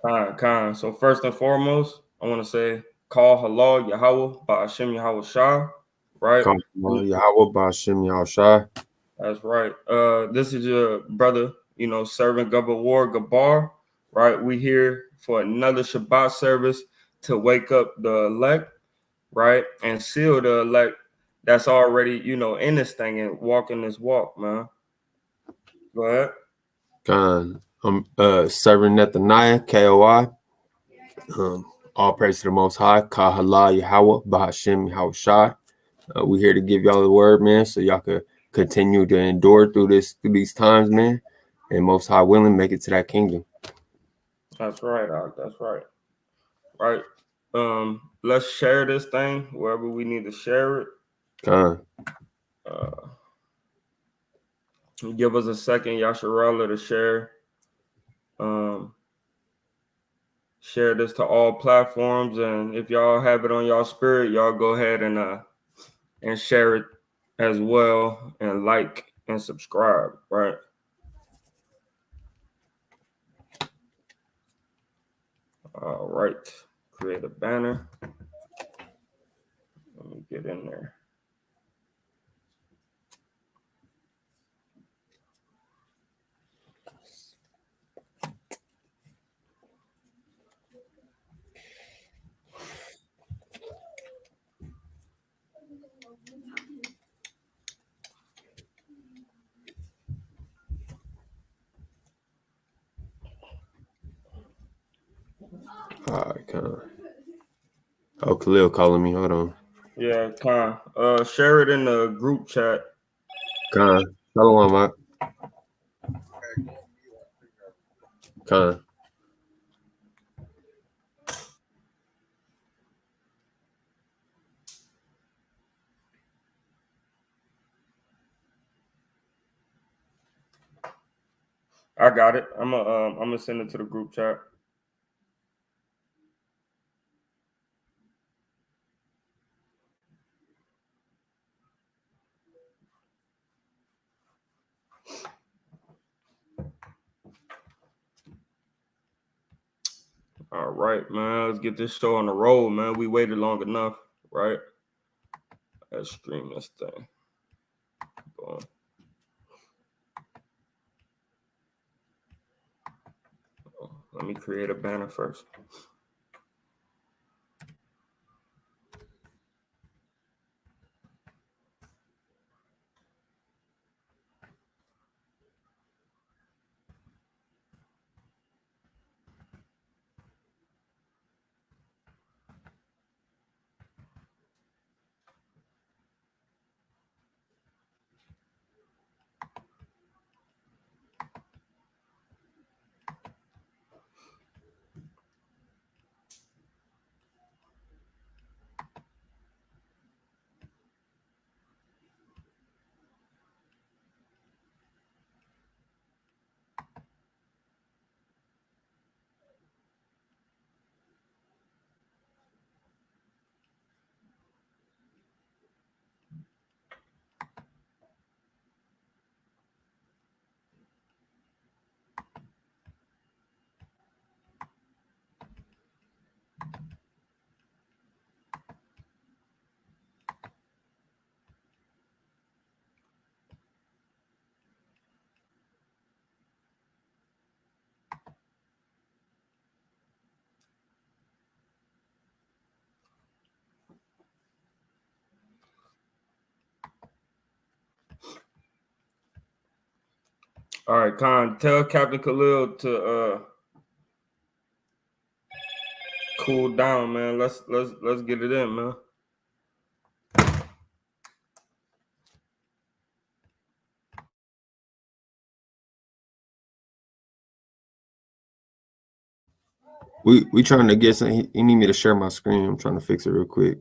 Khan. So first and foremost, I want to say, call halal Yahweh by Hashem Yahweh Shah, right? Come on, Yahweh Bashim Yahushai. That's right. This is your brother, servant Gabba War Gabar, right? We here for another Shabbat service to wake up the elect, right? And seal the elect that's already, in this thing and walking this walk, man. Go ahead. Khan. Servant Nethaniah, K.O.Y. All praise to the Most High. Kahala Yahweh Bahashim Yahushai. We here to give y'all the word, man, so y'all could continue to endure through these times, man. And Most High willing, make it to that kingdom. That's right, Doc. That's right. Right. Let's share this thing wherever we need to share it. Khan. Give us a second, Yasharala, to share. Share this to all platforms, and if y'all have it on y'all spirit, y'all go ahead and share it as well, and like and subscribe. Right. All right. Create a banner. Let me get in there. All right, Khan. Oh, Khalil calling me. Hold on. Yeah, Khan. Share it in the group chat. Khan. Shalawam, Mark. Khan. I got it. I'm gonna send it to the group chat. All right, man. Let's get this show on the road, man. We waited long enough, right? Let's stream this thing. Boom. Let me create a banner first. All right, Khan, tell Captain Khalil to cool down, man. Let's get it in, man. We trying to get some. He need me to share my screen. I'm trying to fix it real quick.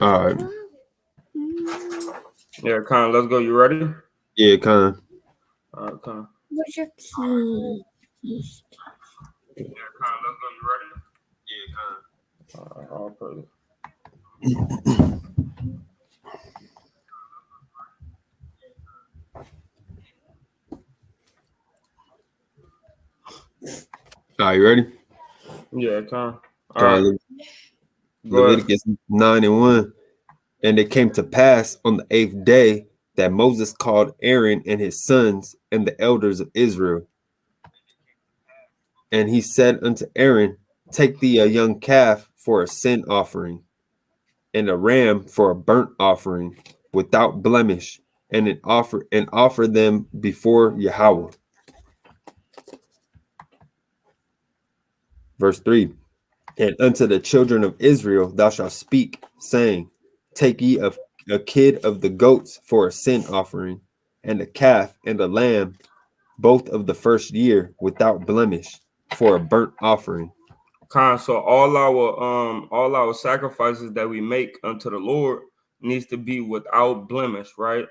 All right. Yeah, Con, let's go. You ready? Yeah, kind of. All right, Con. What's your key? Yeah, Con, let's go. You ready? Yeah, Con. All praise. All right, you ready? Yeah, Con. All right, Kind go ahead. Leviticus 9:1. And it came to pass on the 8th day that Moses called Aaron and his sons and the elders of Israel. And he said unto Aaron, take thee a young calf for a sin offering, and a ram for a burnt offering, without blemish, and offer them before Yahweh. Verse 3. And unto the children of Israel thou shalt speak, saying, take ye a kid of the goats for a sin offering, and a calf and a lamb, both of the first year, without blemish, for a burnt offering. Con, so all our sacrifices that we make unto the Lord needs to be without blemish, right?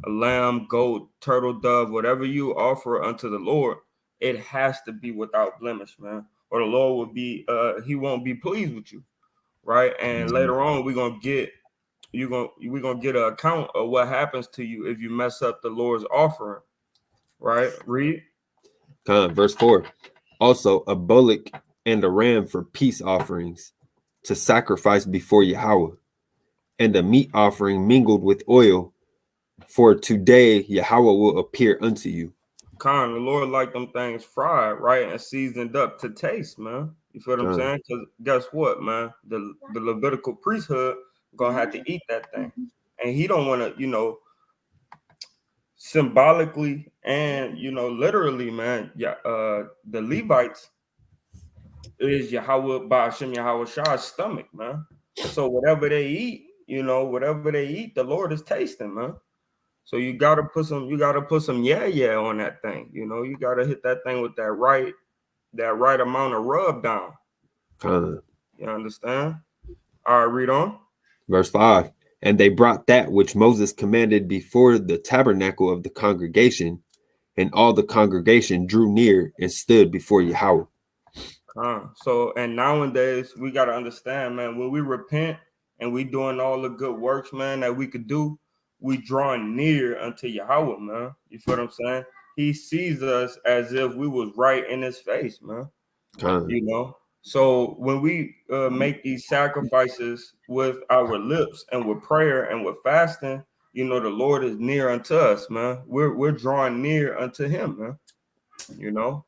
A lamb, goat, turtle dove, whatever you offer unto the Lord, it has to be without blemish, man. Or the Lord will be he won't be pleased with you, right? And later on we're gonna get an account of what happens to you if you mess up the Lord's offering, right? Read. Verse 4. Also a bullock and a ram for peace offerings, to sacrifice before Yahweh, and a meat offering mingled with oil, for today Yahweh will appear unto you. Con, the Lord like them things fried, right, and seasoned up to taste, man. You feel what I'm Con, saying? Because guess what, man? The Levitical priesthood gonna have to eat that thing, and he don't want to, symbolically and literally, man. Yeah, the Levites is Yahweh Ba'ashem Yahweh Shah's stomach, man. So whatever they eat, whatever they eat, the Lord is tasting, man. So you gotta put some yeah on that thing. You gotta hit that thing with that right amount of rub down. con. You understand? All right, read on. Verse 5. And they brought that which Moses commanded before the tabernacle of the congregation, and all the congregation drew near and stood before Yahweh. So and nowadays we gotta understand, man, when we repent and we doing all the good works, man, that we could do, we drawing near unto Yahweh, man. You feel what I'm saying? He sees us as if we was right in his face, man. Con, So when we make these sacrifices with our lips and with prayer and with fasting, the Lord is near unto us, man. We're drawing near unto him, man. you know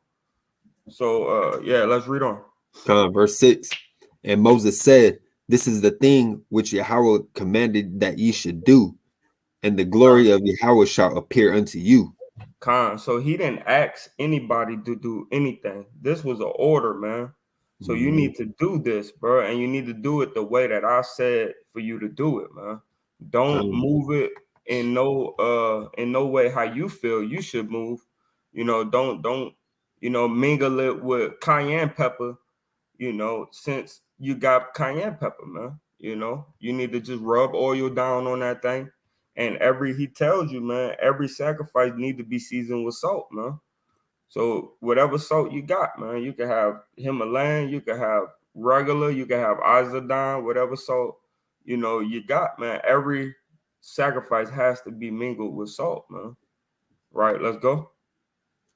so yeah, let's read on. Verse 6. And Moses said, this is the thing which Yahweh commanded that ye should do, and the glory of Yahweh shall appear unto you. So he didn't ask anybody to do anything. This was an order, man. So you Mhm. need to do this, bro, and you need to do it the way that I said for you to do it, man. Don't Con, move it in no way how you feel you should move. Don't mingle it with cayenne pepper, since you got cayenne pepper, man. You need to just rub oil down on that thing. And he tells you, man, every sacrifice need to be seasoned with salt, man. So whatever salt you got, man, you can have Himalayan, you can have regular, you can have Izodine, whatever salt, you got, man. Every sacrifice has to be mingled with salt, man. Right, let's go.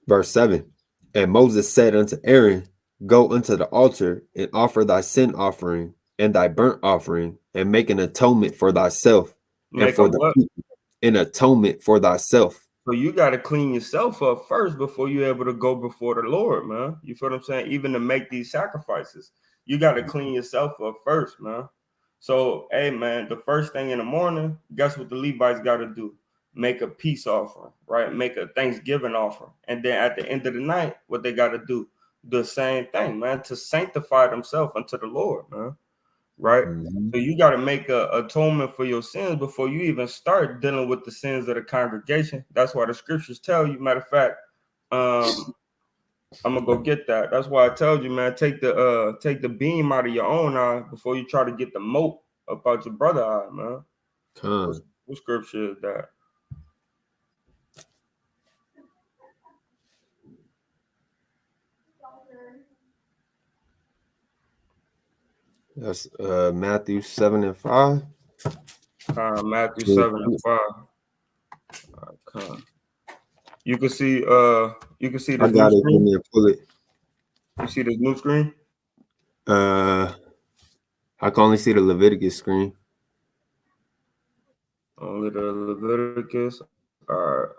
Verse 7. And Moses said unto Aaron, go unto the altar and offer thy sin offering and thy burnt offering, and make an atonement for thyself and Make a for the what? people, an atonement for thyself. So you got to clean yourself up first before you're able to go before the Lord, man. You feel what I'm saying? Even to make these sacrifices, you got to clean yourself up first, man. So, hey, man, the first thing in the morning, guess what the Levites got to do? Make a peace offering, right? Make a Thanksgiving offering. And then at the end of the night, what they got to do? The same thing, man, to sanctify themselves unto the Lord, man. Right? Mhm. So you got to make a atonement for your sins before you even start dealing with the sins of the congregation. That's why the scriptures tell you. Matter of fact, I'm gonna go get that. That's why I told you, man, take the beam out of your own eye before you try to get the mote about your brother eye, man. What scripture is that? That's Matthew 7:5. Matthew 7:5. You can see I this new got it. Let screen. me pull it. You see this new screen? I can only see the Leviticus screen. Only the Leviticus. All right.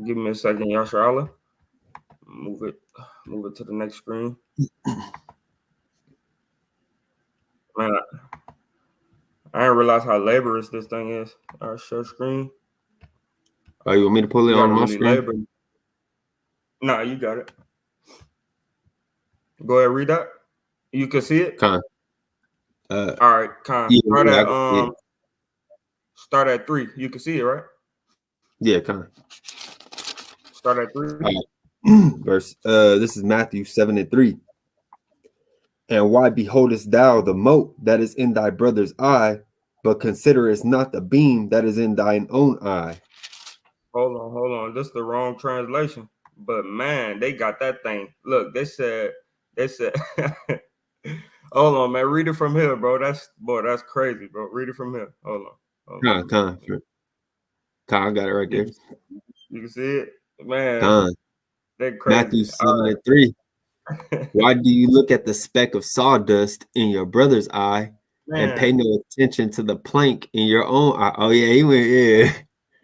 Give me a second, Yasharala. Move it to the next screen. Man, I didn't realize how laborious this thing is. All right, share screen. Oh, you want me to pull it You on gotta my really screen? labor. Nah, you got it. Go ahead, read that. You can see it. Con. All right, Con. Yeah, Start at 3. You can see it, right? Yeah, Con. Start at 3. Verse. This is Matthew 7:3. And why beholdest thou the mote that is in thy brother's eye, but considerest not the beam that is in thine own eye? Hold on. This is the wrong translation. But man, they got that thing. Look, they said. Hold on, man. Read it from here, bro. That's crazy, bro. Read it from here. Hold on. Con, I got it right there. You can see it, man. Con. They're crazy. Matthew 7:3. Why do you look at the speck of sawdust in your brother's eye and pay no attention to the plank in your own eye? Oh yeah, he went. Yeah.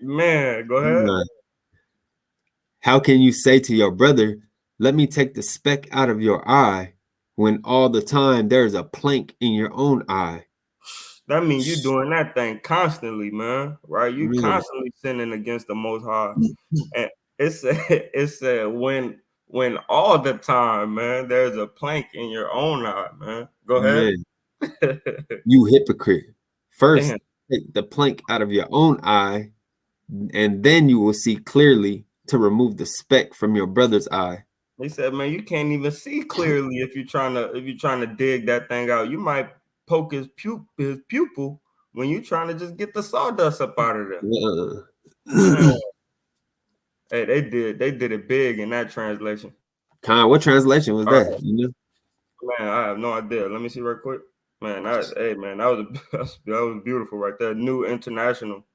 Man, go ahead. How can you say to your brother, "Let me take the speck out of your eye," when all the time there is a plank in your own eye? That means you're doing that thing constantly, man. Right? You constantly sinning against the Most High, and it said when all the time, man, there's a plank in your own eye, man. Go ahead. You hypocrite! First, take the plank out of your own eye, and then you will see clearly to remove the speck from your brother's eye. He said, man, you can't even see clearly if you're trying to dig that thing out. You might poke his pupil when you're trying to just get the sawdust up out of there. Hey, they did it big in that translation. Con, what translation was that? You know? Man, I have no idea. Let me see right quick. Man, that was beautiful right there. New International.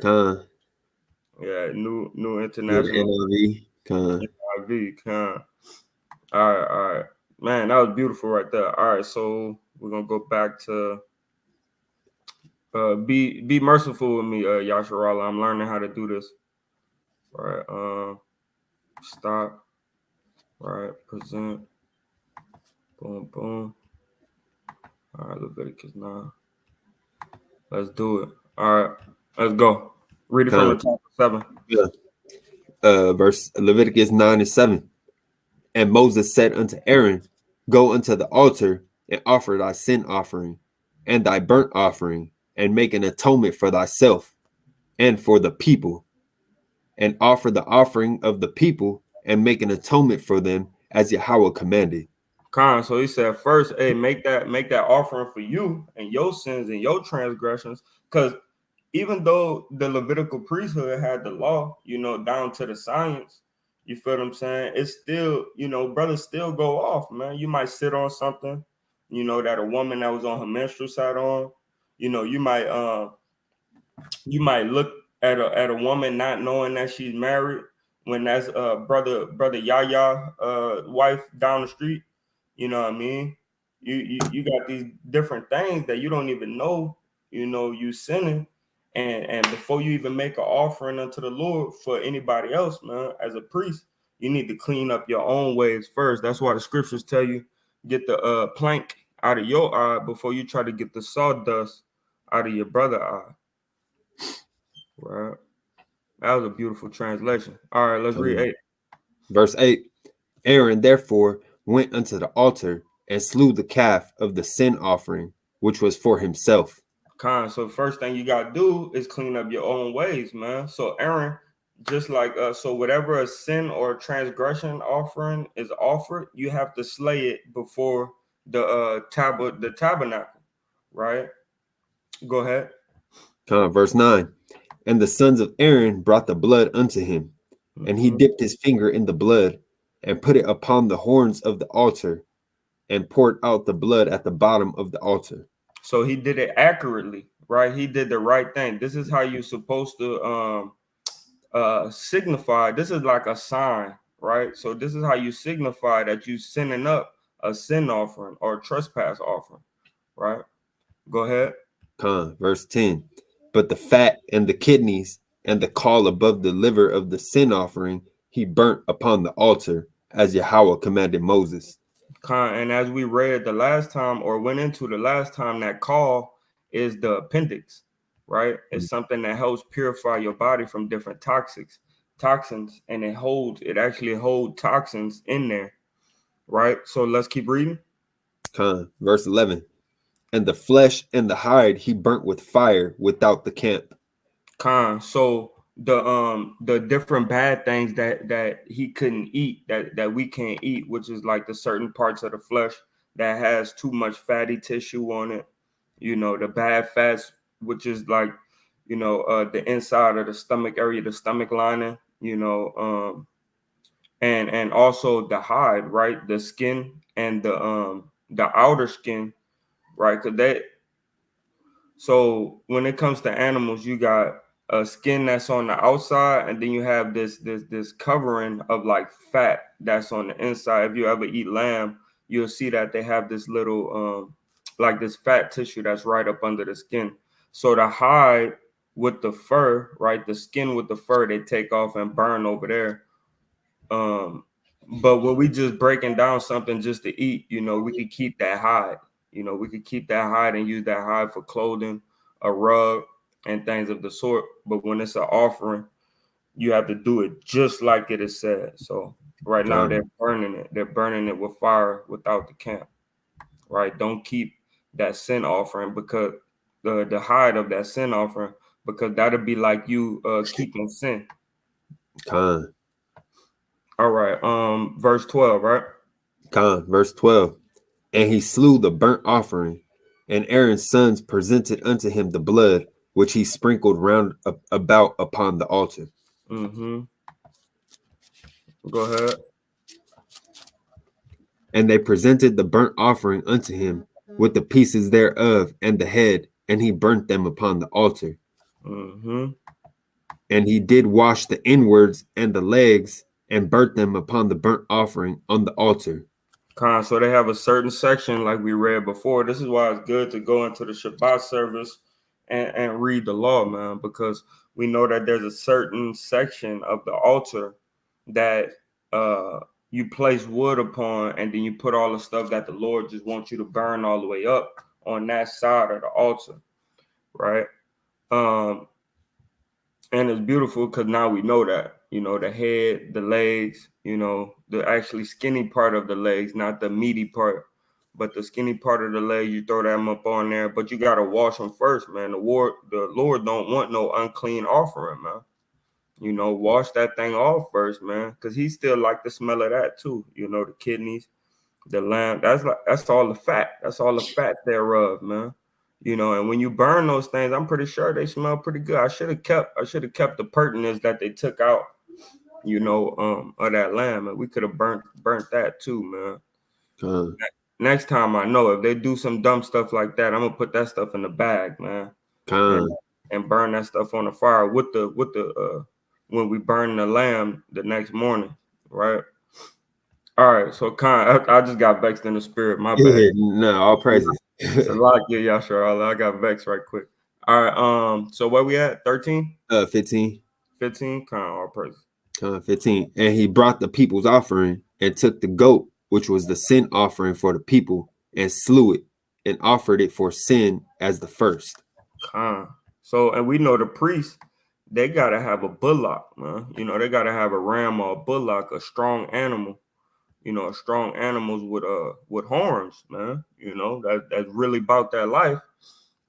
Con. Yeah, new International. NIV. Con. NIV. Con. All right. Man, that was beautiful right there. All right, so we're gonna go back to be merciful with me, Yasharala. I'm learning how to do this. All right, stop. All right, present. Boom, boom. All right, Leviticus 9. Let's do it. All right, let's go. Read it from the top of 7. Yeah. Verse Leviticus 9:7. And Moses said unto Aaron, Go unto the altar and offer thy sin offering and thy burnt offering, and make an atonement for thyself and for the people, and offer the offering of the people and make an atonement for them as Yahweh commanded. So he said, first, hey, make that offering for you and your sins and your transgressions, because even though the Levitical priesthood had the law, down to the science, you feel what I'm saying? It's still, brothers still go off, man. You might sit on something, that a woman that was on her menstrual side on, you might look at a woman not knowing that she's married when that's brother Yahya wife down the street. You know what I mean? You got these different things that you don't even know, you sinning. And before you even make an offering unto the Lord for anybody else, man, as a priest, you need to clean up your own ways first. That's why the scriptures tell you get the plank out of your eye before you try to get the sawdust out of your brother's eye. Right. That was a beautiful translation. All right, let's read 8. Verse 8. Aaron therefore went unto the altar and slew the calf of the sin offering, which was for himself. So first thing you got to do is clean up your own ways, man. So Aaron just like so whatever a sin or transgression offering is offered, you have to slay it before the tabernacle, right? Go ahead. Verse 9. And the sons of Aaron brought the blood unto him, and he Mhm. dipped his finger in the blood, and put it upon the horns of the altar, and poured out the blood at the bottom of the altar. So he did it accurately, right? He did the right thing. This is how you're supposed to signify. This is like a sign, right? So this is how you signify that you sending up a sin offering or a trespass offering, right? Go ahead. Verse 10. But the fat and the kidneys and the caul above the liver of the sin offering he burnt upon the altar, as Yahweh commanded Moses. And as we read the last time or went into the last time, that call is the appendix, right? It's something that helps purify your body from different toxins, and it actually holds toxins in there, right? So let's keep reading. Verse 11. And the flesh and the hide he burnt with fire without the camp. So the different bad things that he couldn't eat, that we can't eat, which is like the certain parts of the flesh that has too much fatty tissue on it, the bad fats, which is like the inside of the stomach area, the stomach lining, and also the hide, right, the skin and the outer skin, right, because that. So when it comes to animals, you got a skin that's on the outside, and then you have this covering of like fat that's on the inside. If you ever eat lamb, you'll see that they have this little like this fat tissue that's right up under the skin. So the hide with the fur, right, the skin with the fur, they take off and burn over there. But when we just breaking down something just to eat, we could keep that hide. We could keep that hide and use that hide for clothing, a rug, and things of the sort. But when it's an offering, you have to do it just like it is said. So right now they're burning it. They're burning it with fire without the camp. Right? Don't keep that sin offering, because the hide of that sin offering, because that'll be like you keeping sin. All right. Verse 12, right? Verse 12. And he slew the burnt offering, and Aaron's sons presented unto him the blood, which he sprinkled round about upon the altar. Mm-hmm. Go ahead. And they presented the burnt offering unto him, with the pieces thereof and the head, and he burnt them upon the altar. Mm-hmm. And he did wash the inwards and the legs, and burnt them upon the burnt offering on the altar. So they have a certain section like we read before. This is why it's good to go into the Shabbat service and read the law, man, because we know that there's a certain section of the altar that you place wood upon, and then you put all the stuff that the Lord just wants you to burn all the way up on that side of the altar, right? And it's beautiful because now we know that, the head, the legs, the actually skinny part of the legs, not the meaty part, but the skinny part of the leg, you throw them up on there, but you got to wash them first, man. The Lord don't want no unclean offering, man. Wash that thing off first, man, because he still like the smell of that too. The kidneys, the lamb, that's all the fat. That's all the fat thereof, man. And when you burn those things, I'm pretty sure they smell pretty good. I should have kept the pertinence that they took out, of that lamb, and we could have burnt that too, man. Next time, I know if they do some dumb stuff like that, I'm gonna put that stuff in the bag, man, and burn that stuff on the fire with the when we burn the lamb the next morning, right? All right, so I just got vexed in the spirit. My bad. Yeah, no, all praises. It's a lot, yeah, sure. I got vexed right quick. All right, so where we at? 13? 15. 15? All praise. 15. And he brought the people's offering, and took the goat, which was the sin offering for the people, and slew it, and offered it for sin as the first. So, and we know the priests, they gotta have a bullock, man. They gotta have a ram or a bullock, a strong animal. Strong animals with horns, man. That's really about their life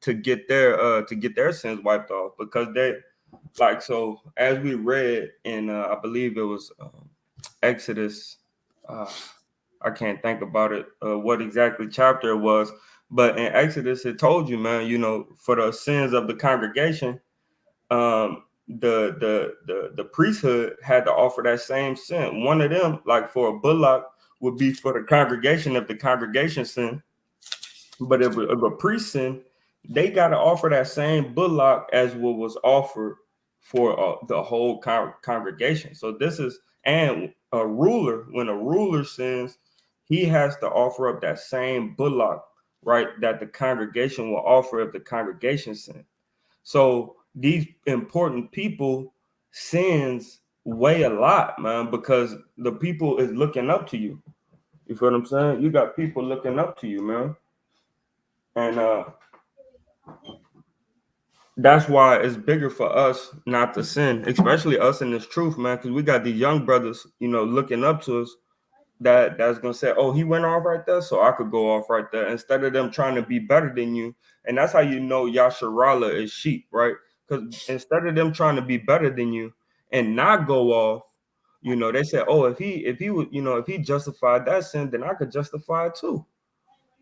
to get their sins wiped off, because like, so as we read in, I believe it was Exodus. Uh, I can't think about it, what exactly chapter it was, but in Exodus it told you, man, for the sins of the congregation, the priesthood had to offer that same sin. One of them, like for a bullock, would be for the congregation if the congregation sin. But if a priest sin, they got to offer that same bullock as what was offered for the whole congregation. So this is, and a ruler, when a ruler sins, he has to offer up that same bullock, right, that the congregation will offer if the congregation sin. So these important people sins weigh a lot, man, because the people is looking up to you. You feel what I'm saying? You got people looking up to you, man. And that's why it's bigger for us not to sin, especially us in this truth, man, because we got these young brothers, looking up to us, that's gonna say, oh, he went off right there, so I could go off right there, instead of them trying to be better than you. And that's how you know Yasharala is sheep, right? Because instead of them trying to be better than you and not go off, they say, oh, if he would, if he justified that sin, then I could justify it too.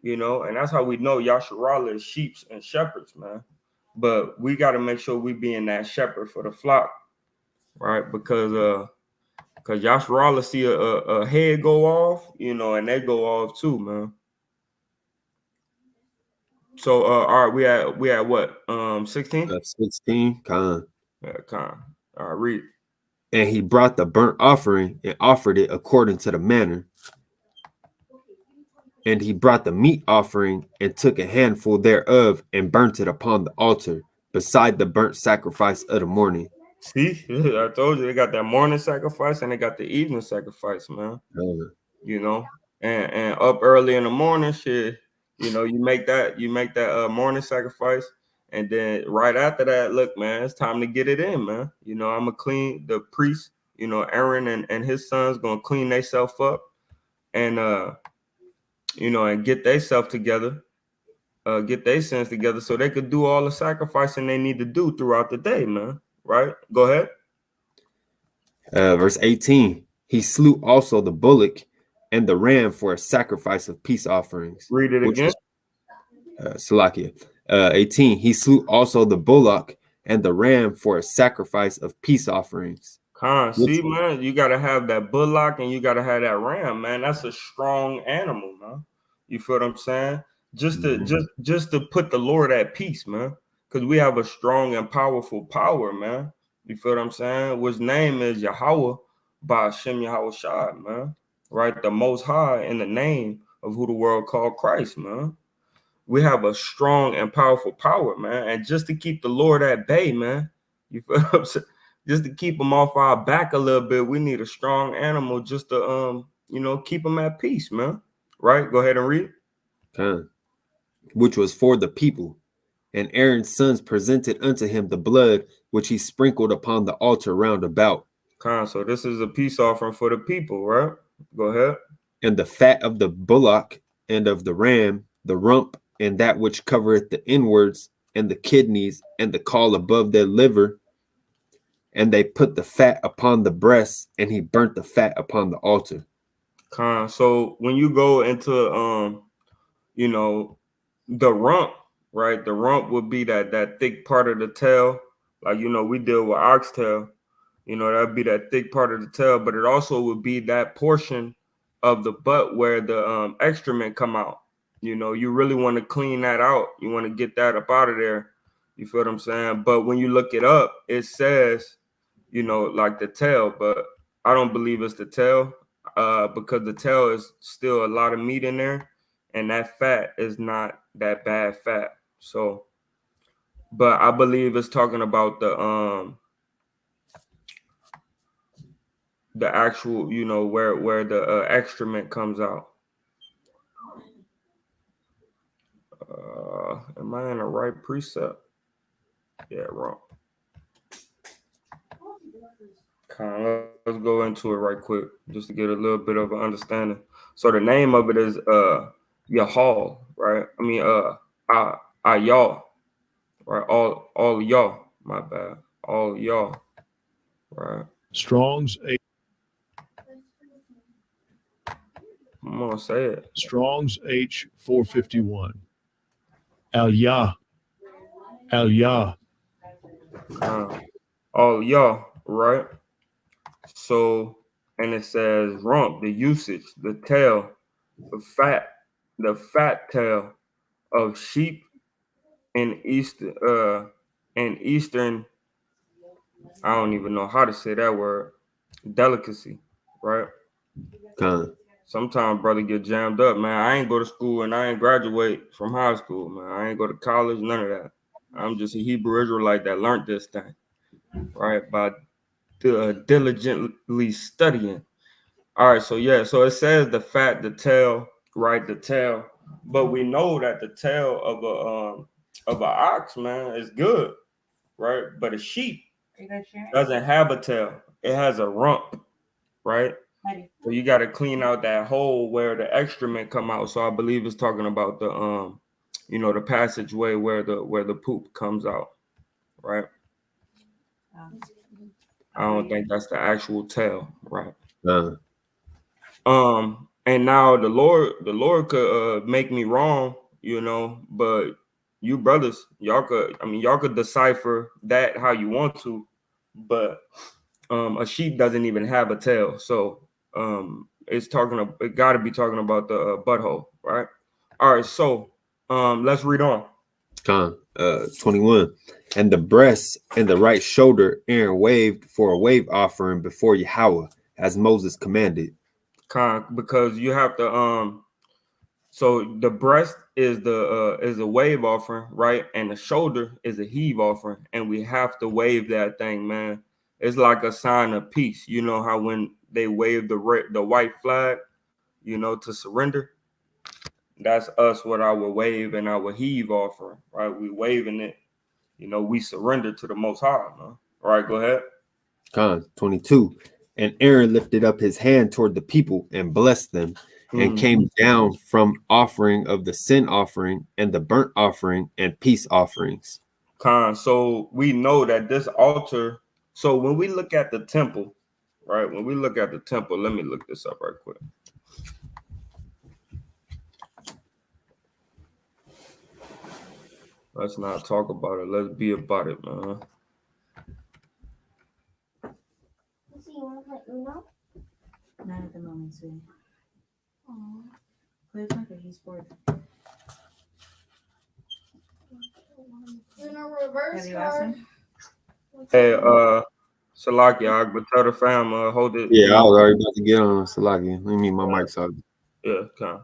And that's how we know Yasharala is sheep and shepherds, man. But we got to make sure we being that shepherd for the flock, right? Because Yasharala see a head go off, and they go off too, man. So all right, we at what? 16? 16, Khan. Yeah, con. All right, read. And he brought the burnt offering and offered it according to the manner. And he brought the meat offering and took a handful thereof and burnt it upon the altar beside the burnt sacrifice of the morning. See, I told you they got that morning sacrifice and they got the evening sacrifice, man. You know, and up early in the morning, shit. You make that morning sacrifice, and then right after that, look, man, it's time to get it in, man. I'm gonna clean the priest. Aaron and his sons gonna clean themselves up, and and get themselves together, get their sins together, so they could do all the sacrificing they need to do throughout the day, man. Right? Go ahead. Verse 18, he slew also the bullock and the ram for a sacrifice of peace offerings. Read it again. Salakia. 18, he slew also the bullock and the ram for a sacrifice of peace offerings. See, man, you got to have that bullock and you got to have that ram, man. That's a strong animal, man. You feel what I'm saying? Just to put the Lord at peace, man. Because we have a strong and powerful power, man. You feel what I'm saying? Which name is Yahweh by Hashem Yahweh Shai, man. Right? The Most High in the name of who the world called Christ, man. We have a strong and powerful power, man. And just to keep the Lord at bay, man. You feel what I'm saying? Just to keep him off our back a little bit, we need a strong animal just to keep him at peace, man. Right? Go ahead and read. Which was for the people. And Aaron's sons presented unto him the blood which he sprinkled upon the altar round about. So this is a peace offering for the people, right? Go ahead. And the fat of the bullock and of the ram, the rump, and that which covereth the inwards, and the kidneys, and the caul above their liver. And they put the fat upon the breast, and he burnt the fat upon the altar. So when you go into the rump, right? The rump would be that thick part of the tail. Like we deal with oxtail. That'd be that thick part of the tail, but it also would be that portion of the butt where the excrement come out. You really want to clean that out. You want to get that up out of there. You feel what I'm saying? But when you look it up, it says, like the tail, but I don't believe it's the tail, because the tail is still a lot of meat in there, and that fat is not that bad fat. So, but I believe it's talking about the actual, where the excrement comes out. Am I in the right precept? Yeah, wrong. Let's go into it right quick, just to get a little bit of an understanding. So the name of it is Yahal, right? I mean y'all, right? All y'all. My bad. all y'all, right? Strong's I'm gonna say it. Strong's H 451. Aliyah. Aliyah. All y'all, right? So, and it says rump, the usage, the tail, the fat tail of sheep in Eastern, I don't even know how to say that word, delicacy, right? Con. Sometimes brother get jammed up, man. I ain't go to school and I ain't graduate from high school, man. I ain't go to college, none of that. I'm just a Hebrew Israelite that learned this thing, right? By diligently studying. All right, so yeah, so it says the fat, the tail, right? The tail, but we know that the tail of a ox, man, is good, right? But a sheep doesn't have a tail; it has a rump, right? So you got to clean out that hole where the excrement come out. So I believe it's talking about the the passageway where the poop comes out, right? I don't think that's the actual tail, right? And now the Lord could make me wrong, but you brothers, y'all could decipher that how you want to, but a sheep doesn't even have a tail, so it got to be talking about the butthole, right? All right, so let's read on. 21. And the breast and the right shoulder Aaron waved for a wave offering before Yahweh, as Moses commanded. Because you have to so the breast is a wave offering, right? And the shoulder is a heave offering, and we have to wave that thing, man. It's like a sign of peace. You know how when they wave the white flag, to surrender. That's us with our wave and our heave offering, right? We waving it, we surrender to the Most High, man. All right, go ahead. 22. And Aaron lifted up his hand toward the people and blessed them, and came down from offering of the sin offering and the burnt offering and peace offerings. So we know that this altar. So when we look at the temple, right? When we look at the temple, let me look this up right quick. Let's not talk about it. Let's be about it, man. Not at the moment, sweetie. Play with Michael, he's bored. Have you asked him? Hey, Salaki, but tell the fam, hold it. Yeah, I was already about to get on Salaki. Let me mute my mic so. Yeah, kind.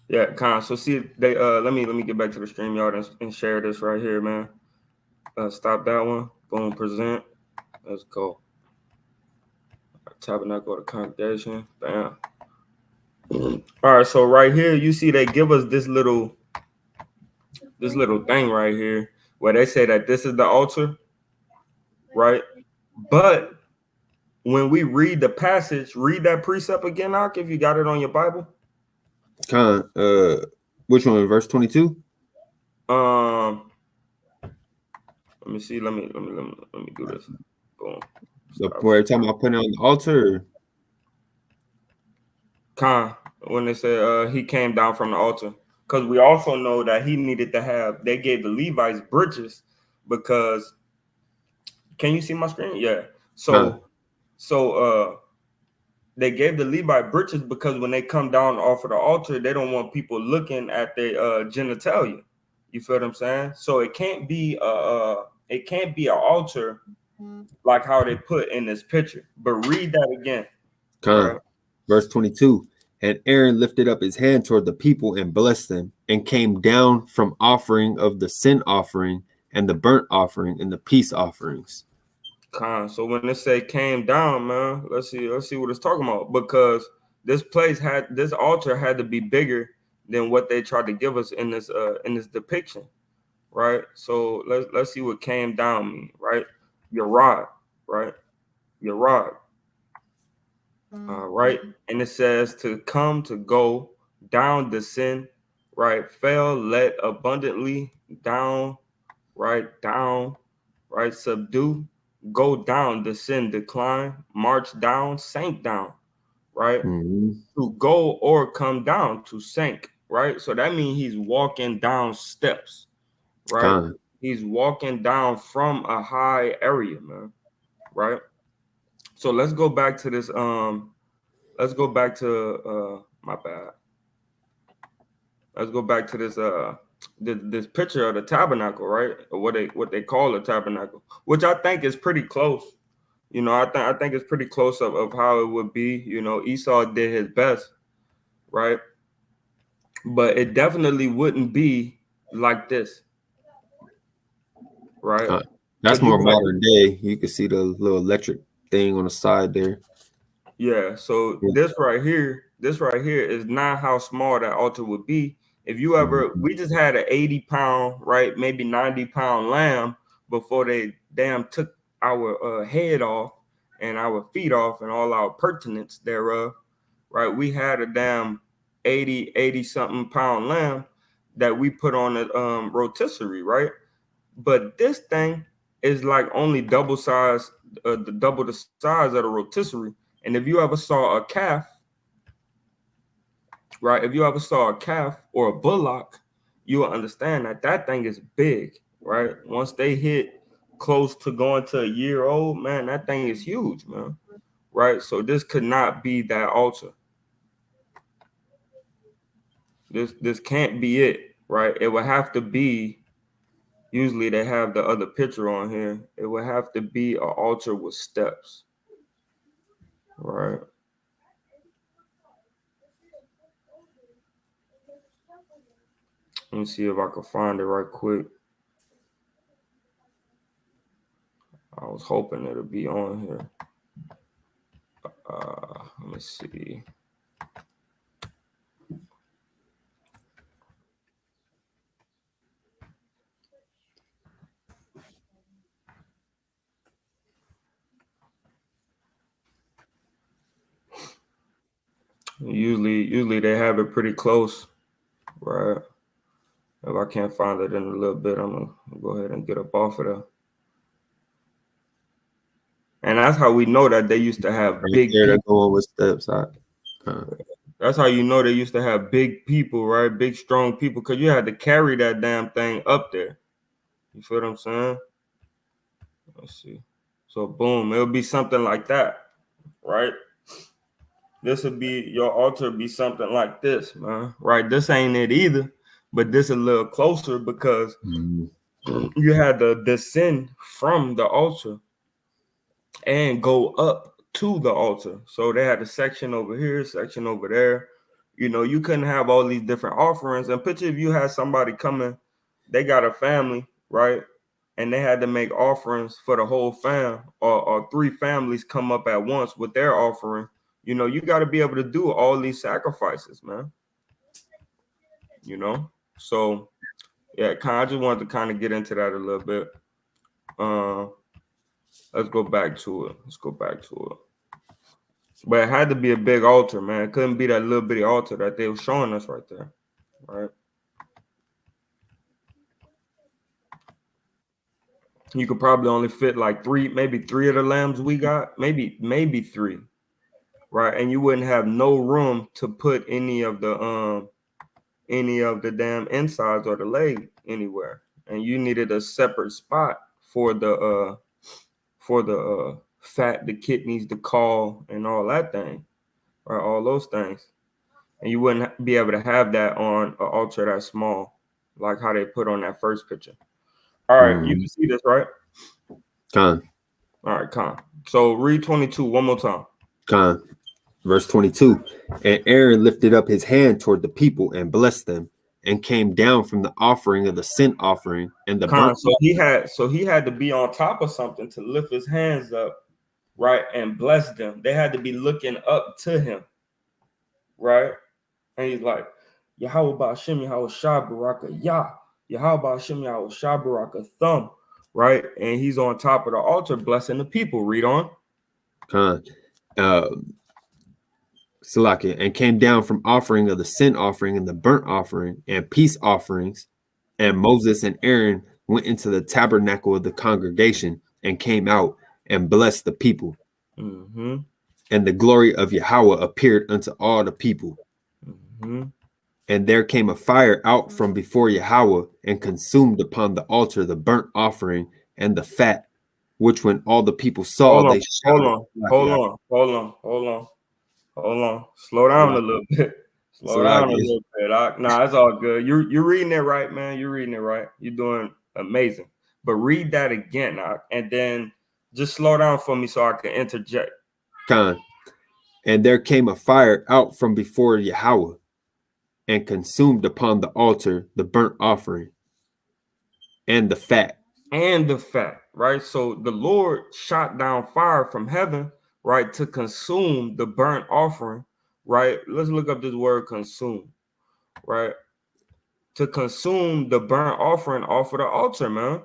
Yeah, kind. So see, they let me get back to the stream yard and share this right here, man. Stop that one. Boom, present. Let's go. Tabernacle of the congregation. Bam. All right, so right here, you see they give us this little thing right here where they say that this is the altar, right? But when we read the passage, read that precept again, Ak, if you got it on your Bible. Which one? Verse 22? Let me see. Let me do this. Boom. Where every time I put it on the altar? When they say he came down from the altar. Because we also know that he needed to have, they gave the Levites breeches because, can you see my screen? Yeah. So they gave the Levite breeches because when they come down off of the altar, they don't want people looking at their genitalia. You feel what I'm saying? So it can't be an altar like how they put in this picture. But read that again. Right? Verse 22. And Aaron lifted up his hand toward the people and blessed them, and came down from offering of the sin offering and the burnt offering and the peace offerings. So when they say came down, man, let's see what it's talking about, because this altar had to be bigger than what they tried to give us in this depiction, right? So let's see what came down mean, right? Your rod, right? Your rod. right? And it says to come, to go, down, descend, right? Fell, let abundantly, down, right? Subdue, go down, descend, decline, march down, sank down, right? Mm-hmm. To go or come down, to sink, right? So that means he's walking down steps, right? Con. He's walking down from a high area, man, right? So let's go back to this. Let's go back to my bad. Let's go back to this picture of the tabernacle, right? Or what they call a tabernacle, which I think is pretty close. You know, I think it's pretty close of how it would be. You know, Esau did his best, right? But it definitely wouldn't be like this, right? Con. That's Because you more got, modern day. You can see the little electric thing on the side there. yeah. So this right here is not how small that altar would be. If you ever, we just had an 80-pound, right, maybe 90-pound lamb before they damn took our head off and our feet off and all our pertinence thereof, right? We had a damn 80 something pound lamb that we put on a rotisserie, right? But this thing is like only double the size of the rotisserie. And if you ever saw a calf, right? If you ever saw a calf or a bullock, you will understand that that thing is big, right? Once they hit close to going to a year old, man, that thing is huge, man, right? So this could not be that altar. This can't be it, right? It would have to be. Usually they have the other picture on here. It would have to be an altar with steps, right? Let me see if I can find it right quick. I was hoping it'll be on here. Let me see. Usually they have it pretty close, right? If I can't find it in a little bit, I'm gonna go ahead and get up off of there. And that's how we know that they used to have Right big there, they're people. going with steps. That's how you know they used to have big people, right? Big, strong people, because you had to carry that damn thing up there. You feel what I'm saying? Let's see. So boom, it'll be something like that, right? This would be your altar be something like this, man. Right? This ain't it either, but this a little closer because you had to descend from the altar and go up to the altar. So they had a section over here, section over there. You know, you couldn't have all these different offerings. And picture if you had somebody coming, they got a family, right? And they had to make offerings for the whole fam, or three families come up at once with their offering. You know, you got to be able to do all these sacrifices, man. You know, so yeah, I just wanted to kind of get into that a little bit. Let's go back to it. But it had to be a big altar, man. It couldn't be that little bitty altar that they were showing us right there, right? You could probably only fit like maybe three of the lambs we got, maybe three, right? And you wouldn't have no room to put any of the damn insides or the leg anywhere, and you needed a separate spot for the fat, the kidneys, the caul, and all that thing, right? All those things. And you wouldn't be able to have that on an altar that small, like how they put on that first picture. All right, you can see this, right? Con. All right, Con. So read 22 one more time. Con. Verse 22. And Aaron lifted up his hand toward the people and blessed them, and came down from the offering of the sin offering and the Con. burnt. So he had to be on top of something to lift his hands up, right, and bless them. They had to be looking up to him, right? And he's like, Yahweh Ba'ashem, Yahweh Shah Baraka Yah, Yahweh Ba'ashem, Yahweh Shah Baraka Thumb, right? And he's on top of the altar blessing the people. Read on. Con. Salakia, and came down from offering of the sin offering and the burnt offering and peace offerings. And Moses and Aaron went into the tabernacle of the congregation and came out and blessed the people. Mm-hmm. And the glory of Yahweh appeared unto all the people. Mm-hmm. And there came a fire out from before Yahweh and consumed upon the altar the burnt offering and the fat, which when all the people saw, they shouted. Hold on. Slow down a little bit. Slow down a little bit. Nah, it's all good. You're reading it right, man. You're reading it right. You're doing amazing. But read that again, and then just slow down for me so I can interject. Khan. And there came a fire out from before Yahweh and consumed upon the altar the burnt offering and the fat. And the fat, right? So the Lord shot down fire from heaven, right, to consume the burnt offering, right? Let's look up this word consume, right? To consume the burnt offering off of the altar, man.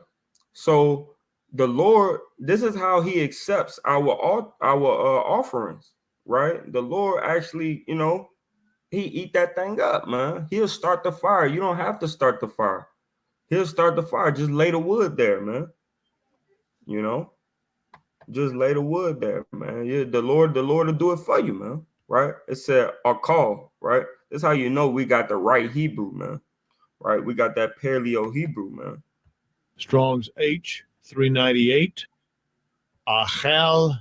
So the Lord, this is how he accepts our offerings, right? The Lord actually, he eat that thing up, man. He'll start the fire. You don't have to start the fire. He'll start the fire. Just lay the wood there, man. Just lay the wood there, man. Yeah, the Lord will do it for you, man. Right? It said a call, right? That's how you know we got the right Hebrew, man. Right? We got that Paleo Hebrew, man. Strong's H 398. Achal.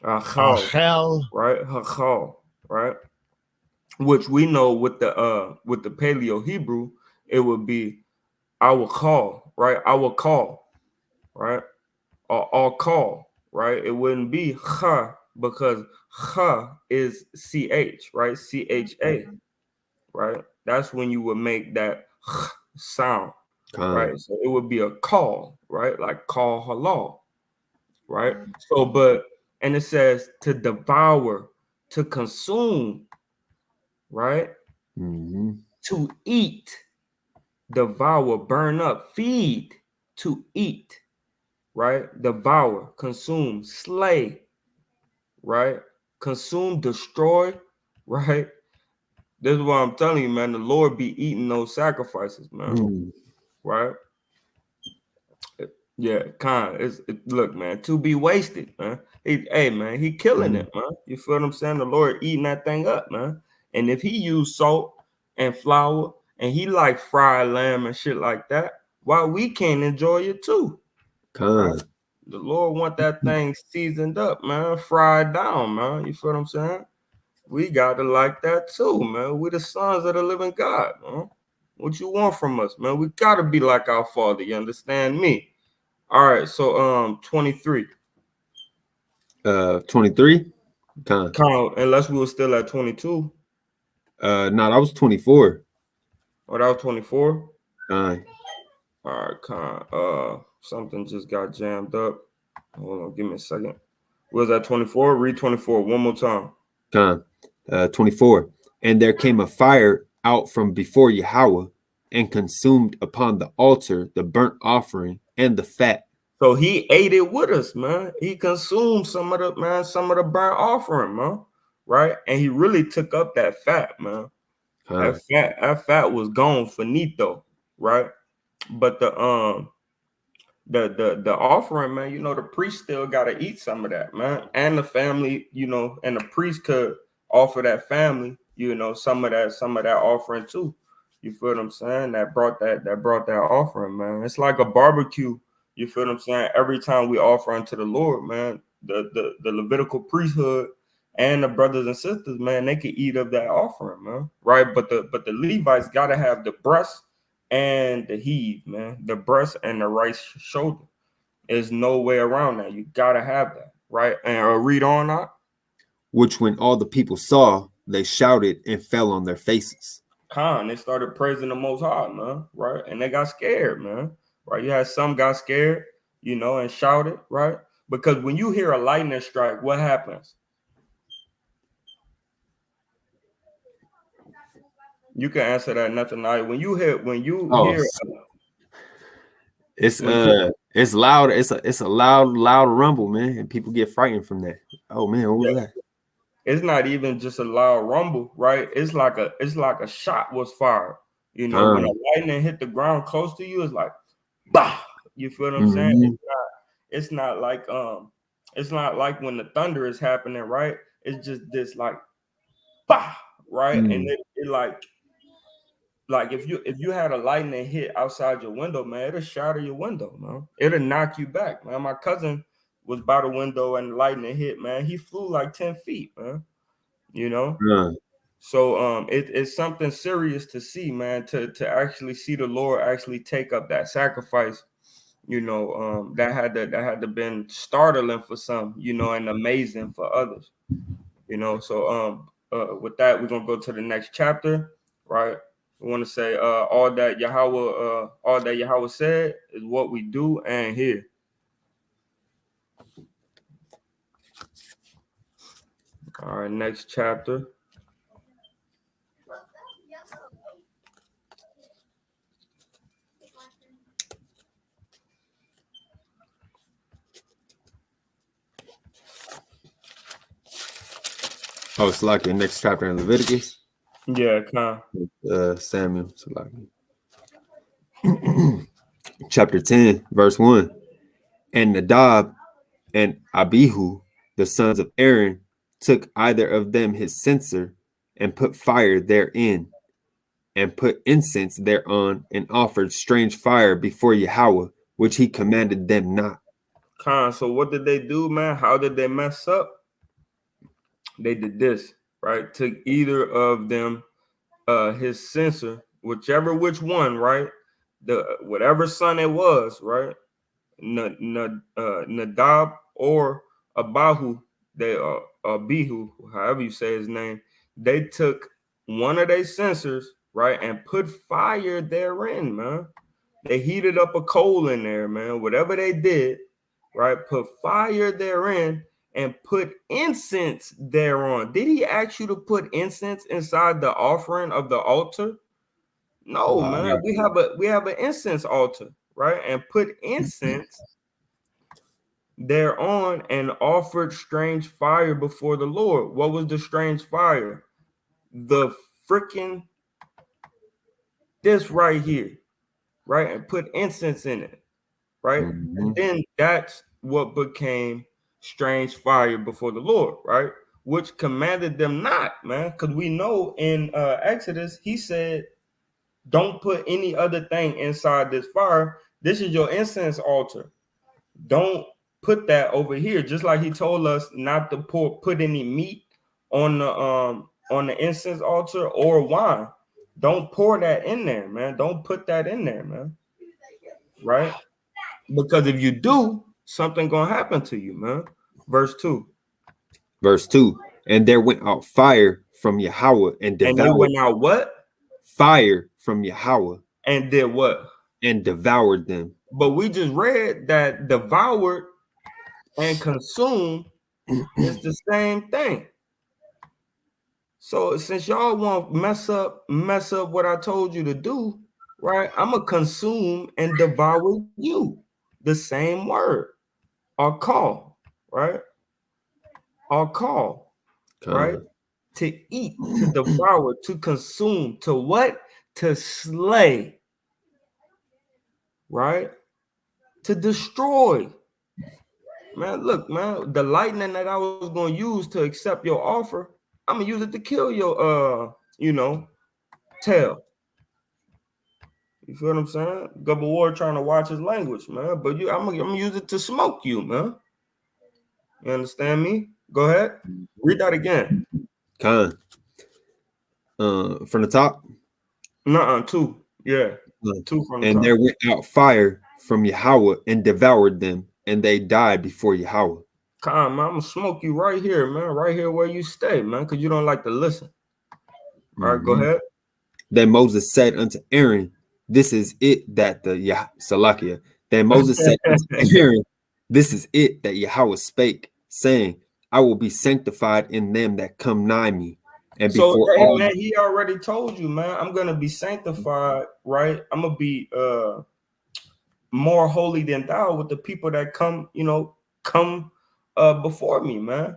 Right? Hachal, right? Which we know with the Paleo Hebrew, it would be I will call, right? I will call, right? Or I'll call, right? It wouldn't be cha because cha is ch, right? CHA, right? That's when you would make that sound, right? So it would be a call, right? Like call halal, right? So, and it says to devour, to consume, right? Mm-hmm. To eat, devour, burn up, feed, to eat, right? Devour, consume, slay, right? Consume, destroy, right? This is what I'm telling you, man. The Lord be eating those sacrifices, man. Right? Yeah, look, man, to be wasted, man. Man, he killing it, man. You feel what I'm saying? The Lord eating that thing up, man. And if he used salt and flour and he like fried lamb and shit like that, why we can't enjoy it too? Right? The Lord want that thing seasoned up, man, fried down, man. You feel what I'm saying? We got to like that too, man. We the sons of the living God, man. What you want from us, man? We got to be like our Father. You understand me? All right, so 23. 23? Count, unless we were still at 22. No, that was 24. Oh, that was 24? All right, something just got jammed up. Hold on, give me a second. Was that 24? Read 24 one more time. 24. And there came a fire out from before Yahweh and consumed upon the altar the burnt offering and the fat. So he ate it with us, man. He consumed some of the burnt offering, man. Right? And he really took up that fat, man. That fat was gone finito, right? But the offering, man, the priest still gotta eat some of that, man. And the family, and the priest could offer that family, some of that offering too. You feel what I'm saying? That brought that offering, man. It's like a barbecue. You feel what I'm saying? Every time we offer unto the Lord, man, the Levitical priesthood and the brothers and sisters, man, they could eat of that offering, man. Right? But the Levites gotta have the breast and the heave, man, the breast and the right shoulder. There's no way around that. You gotta have that, right? And read on that. Which when all the people saw, they shouted and fell on their faces. They started praising the Most High, man, right? And they got scared, man, right? You had some got scared, and shouted, right? Because when you hear a lightning strike, what happens? You can answer that nothing. When you hear, it's loud. It's a loud rumble, man, and people get frightened from that. Oh man, what was that? it's not even just a loud rumble, right? It's like a shot was fired. You know, when a lightning hit the ground close to you, it's like, bah. You feel what I'm saying? It's not like when the thunder is happening, right? It's just this like, bah, right? And it like if you had a lightning hit outside your window, man, it'll shatter your window, man. It'll knock you back, man. My cousin was by the window and the lightning hit, man. He flew like 10 feet, man. You know. So it's something serious to see, man, to actually see the Lord actually take up that sacrifice, you know, that had to been startling for some, you know, and amazing for others, you know. So with that, we're gonna go to the next chapter, right? We want to say all that Yahweh said is what we do and hear. All right, next chapter. Oh, it's like your next chapter in Leviticus. Yeah, Samuel. Chapter 10, verse 1. And Nadab and Abihu, the sons of Aaron, took either of them his censer and put fire therein, and put incense thereon, and offered strange fire before Yahweh, which he commanded them not. So what did they do, man? How did they mess up? They did this, right? Took either of them his censer, which one, right? The whatever son it was, right? Nadab or Abahu, Abihu, however you say his name, they took one of their censers, right, and put fire therein, man. They heated up a coal in there, man. Whatever they did, right, put fire therein and put incense thereon. Did he ask you to put incense inside the offering of the altar? No, man. We have an incense altar, right? And put incense thereon and offered strange fire before the Lord. What was the strange fire? The freaking this right here, right? And put incense in it, right? And then that's what became strange fire before the Lord, right? Which commanded them not, man, because we know in Exodus he said, don't put any other thing inside this fire. This is your incense altar. Don't put that over here. Just like he told us not to put any meat on the incense altar or wine. Don't pour that in there, man. Don't put that in there, man. Right? Because if you do, something gonna happen to you, man. Verse 2. Verse 2. And there went out fire from Yahweh and devoured. And they went out what? Fire from Yahweh. And did what? And devoured them. But we just read that devoured and consumed is the same thing. So since y'all want to mess up what I told you to do, right? I'm gonna consume and devour you. The same word. Or call, right? Or call, right? To eat, to devour, to consume, to what? To slay, right? To destroy. Man, look, man, the lightning that I was going to use to accept your offer, I'm going to use it to kill your, tail. You feel what I'm saying? K.O.Y trying to watch his language, man. But I'm gonna use it to smoke you, man. You understand me? Go ahead. Read that again. From the top? Nuh-uh, 2. Yeah. 2 from the top. And there went out fire from Yahweh and devoured them, and they died before Yahweh. Man, I'm gonna smoke you right here, man. Right here where you stay, man, because you don't like to listen. All right, go ahead. Then Moses said unto Aaron, this is it that Salakia. Then Moses said unto Aaron, this is it that Yahweh spake, saying, I will be sanctified in them that come nigh me. And so, before hey, man, he already told you, man, I'm gonna be sanctified, right? I'm gonna be more holy than thou with the people that come before me, man.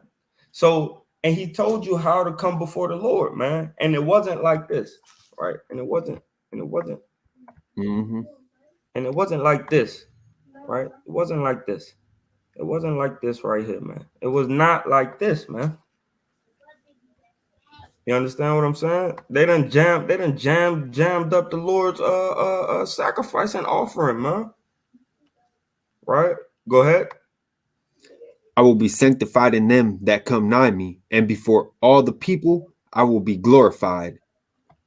So And he told you how to come before the Lord, man. And it wasn't like this, right? And it wasn't Mm-hmm. like this, right? It wasn't like this. It wasn't like this right here, man. It was not like this, man. You understand what I'm saying? They done jammed up the Lord's sacrifice and offering, man. Right? Go ahead. I will be sanctified in them that come nigh me, and before all the people I will be glorified.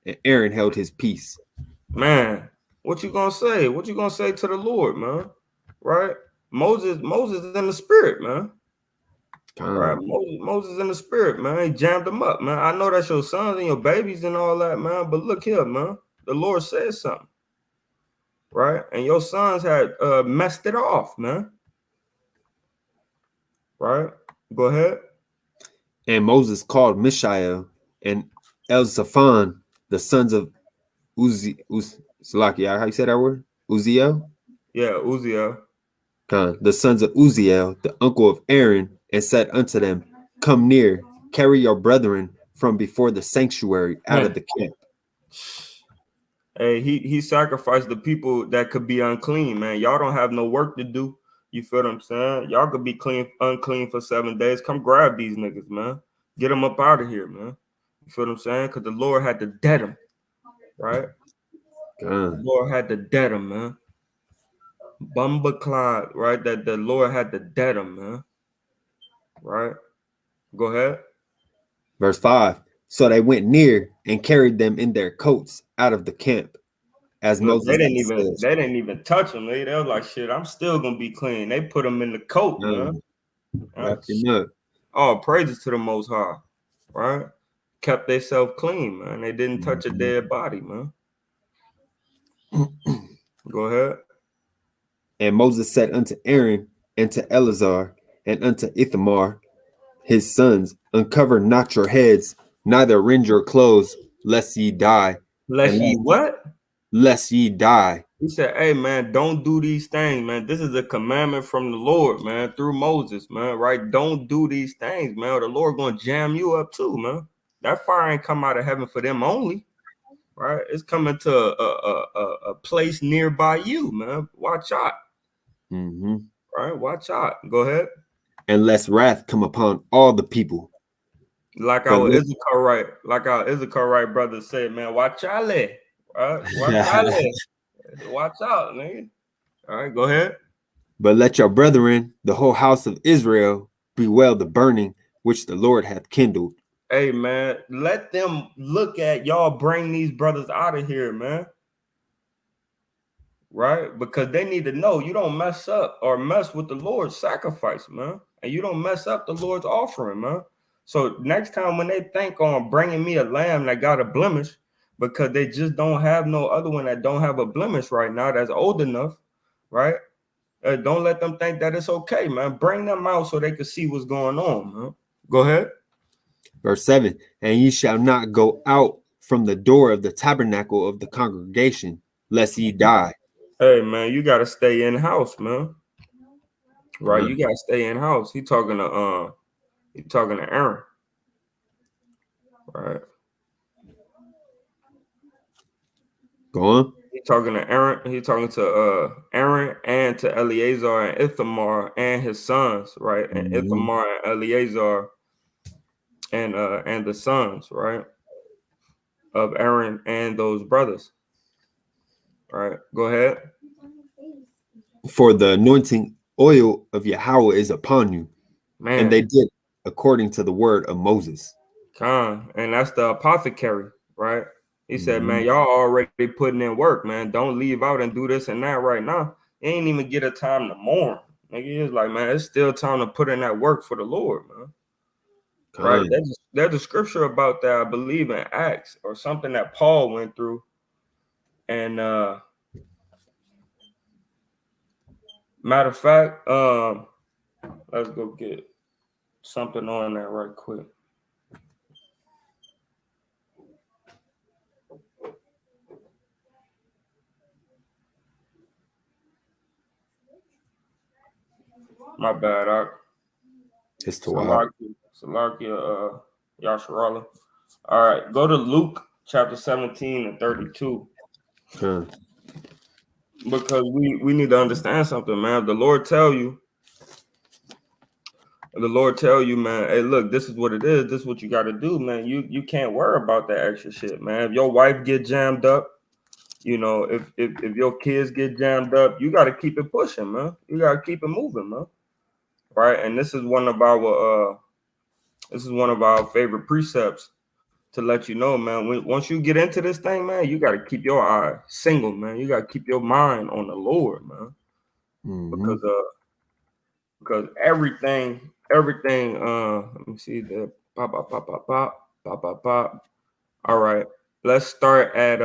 And Aaron held his peace. Man, what you gonna say? What you gonna say to the Lord, man? Right? Moses is in the spirit, man. Right? Moses in the spirit, man. He jammed them up, man. I know that's your sons and your babies and all that, man. But look here, man. The Lord said something, right? And your sons had messed it off, man. Right? Go ahead. And Moses called Mishael and Elzaphan, the sons of Salakia, how you say that word? Uziel? Yeah, Uziel. The sons of Uziel, the uncle of Aaron, and said unto them, come near, carry your brethren from before the sanctuary out of the camp. Hey, he sacrificed the people that could be unclean, man. Y'all don't have no work to do. You feel what I'm saying? Y'all could be unclean for 7 days. Come grab these niggas, man. Get them up out of here, man. You feel what I'm saying? Because the Lord had to dead them, right? The Lord had to dead them, man. Bumba Clyde, right? That the Lord had to dead them, man. Right? Go ahead. Verse 5. So they went near and carried them in their coats out of the camp, as Look, Moses they said. didn't even touch them. They were like, shit, I'm still gonna be clean. They put them in the coat, man. Wrap him up. All praises to the Most High, right? Kept themselves clean, man. They didn't touch a dead body, man. Go ahead. And Moses said unto Aaron and to Eleazar and unto Ithamar, his sons, uncover not your heads, neither rend your clothes, lest ye die. Lest ye what? Lest ye die. He said, hey, man, don't do these things, man. This is a commandment from the Lord, man, through Moses, man, right? Don't do these things, man. Or the Lord gonna jam you up too, man. That fire ain't come out of heaven for them only, right? It's coming to a place nearby you, man. Watch out. Mm-hmm. Right? Watch out. Go ahead. And lest wrath come upon all the people. Like our Issachar brother said, man, watch out, right? Watch out, watch out, nigga. All right, go ahead. But let your brethren, the whole house of Israel, bewail the burning which the Lord hath kindled. Hey, man, let them look at y'all. Bring these brothers out of here, man. Right? Because they need to know you don't mess up or mess with the Lord's sacrifice, man. And you don't mess up the Lord's offering, man. So next time when they think on bringing me a lamb that got a blemish, because they just don't have no other one that don't have a blemish right now that's old enough, right? Don't let them think that it's okay, man. Bring them out so they can see what's going on, man. Go ahead. Verse 7. And ye shall not go out from the door of the tabernacle of the congregation, lest ye die. Hey, man, you got to stay in house, man. Right? You got to stay in house. He talking to Aaron. Right. Go on. He talking to Aaron. He talking to Aaron and to Eleazar and Ithamar and his sons, right? And Ithamar and Eleazar and the sons, right, of Aaron and those brothers. Right. Go ahead. For the anointing oil of Yahweh is upon you. Man. And they did according to the word of Moses. And that's the apothecary, right? He said, man, y'all already putting in work, man. Don't leave out and do this and that right now. You ain't even get a time to mourn. Nigga, it's like, man, it's still time to put in that work for the Lord, man. Right? There's a scripture about that, I believe, in Acts or something that Paul went through. And matter of fact, let's go get something on that right quick. My bad, It's to wild. Salakia, Yasharala. All right, go to Luke chapter 17 and 32. Because we need to understand something, man. The Lord tell you, man, hey, look, this is what it is. This is what you got to do, man. You can't worry about that extra shit, man. If your wife get jammed up, you know, if your kids get jammed up, you got to keep it pushing, man. You got to keep it moving, man. Right? And this is one of our favorite precepts to let you know, man. Once you get into this thing, man, you got to keep your eye single, man. You got to keep your mind on the Lord, man. Because everything, let me see the pop. All right, let's start at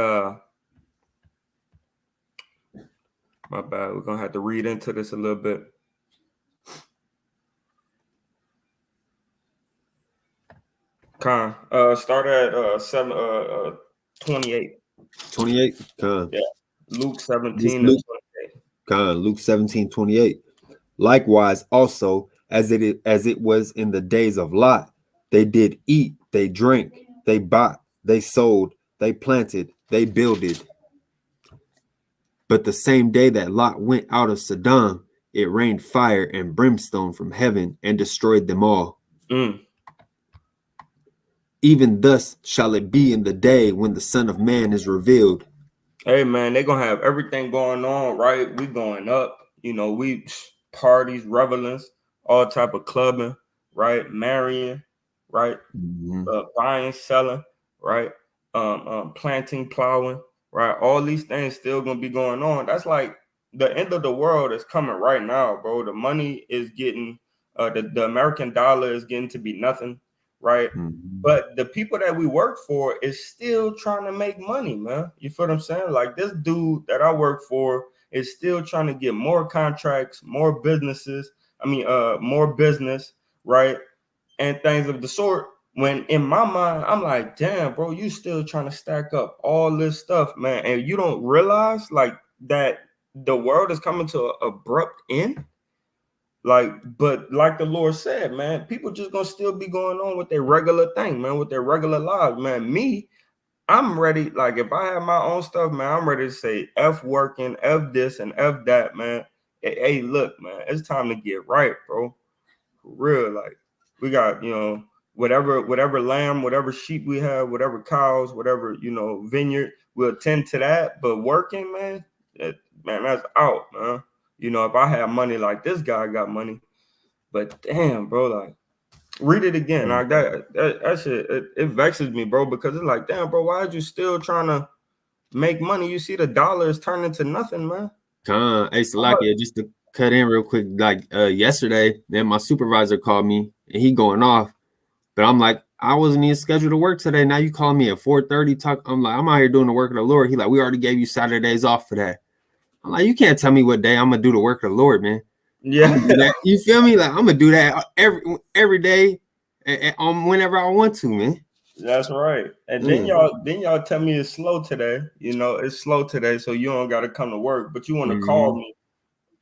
my bad. We're gonna have to read into this a little bit. Start at 28. 28. Yeah, Luke 17 Luke, and 28. Luke 17:28. Likewise, also as it was in the days of Lot, they did eat, they drank, they bought, they sold, they planted, they builded. But the same day that Lot went out of Sodom, it rained fire and brimstone from heaven and destroyed them all. Even thus shall it be in the day when the Son of Man is revealed. Hey, man, they're going to have everything going on, right? We going up, you know, we parties, revelings, all type of clubbing, right? Marrying, right? Buying, selling, right? Planting, plowing, right? All these things still going to be going on. That's like the end of the world is coming right now, bro. The money is getting, the American dollar is getting to be nothing, right? But the people that we work for is still trying to make money, man. You feel what I'm saying? Like this dude that I work for is still trying to get more contracts, more businesses. More business, right? And things of the sort. When in my mind, I'm like, damn, bro, you still trying to stack up all this stuff, man. And you don't realize like that the world is coming to an abrupt end. Like, but like the Lord said, man, people just gonna still be going on with their regular thing, man, with their regular lives, man. Me, I'm ready. Like, if I have my own stuff, man, I'm ready to say F working, F this, and F that, man. Hey, look, man, it's time to get right, bro. For real, like, we got, you know, whatever lamb, whatever sheep we have, whatever cows, whatever, you know, vineyard, we'll tend to that. But working, man, that's out, man. You know, if I have money like this guy got money, but damn, bro, like read it again. Like that shit, it vexes me, bro, because it's like, damn, bro, why are you still trying to make money? You see the dollar is turning to nothing, man. Hey, Salakia, just to cut in real quick, like yesterday, then my supervisor called me and he going off, but I'm like, I wasn't even scheduled to work today. Now you call me at 4:30. I'm like, I'm out here doing the work of the Lord. He like, we already gave you Saturdays off for that. I'm like, you can't tell me what day I'm gonna do the work of the Lord, man. Yeah, you feel me? Like I'm gonna do that every day, and whenever I want to, man. That's right. And then y'all tell me it's slow today. You know, it's slow today, so you don't got to come to work, but you want to call me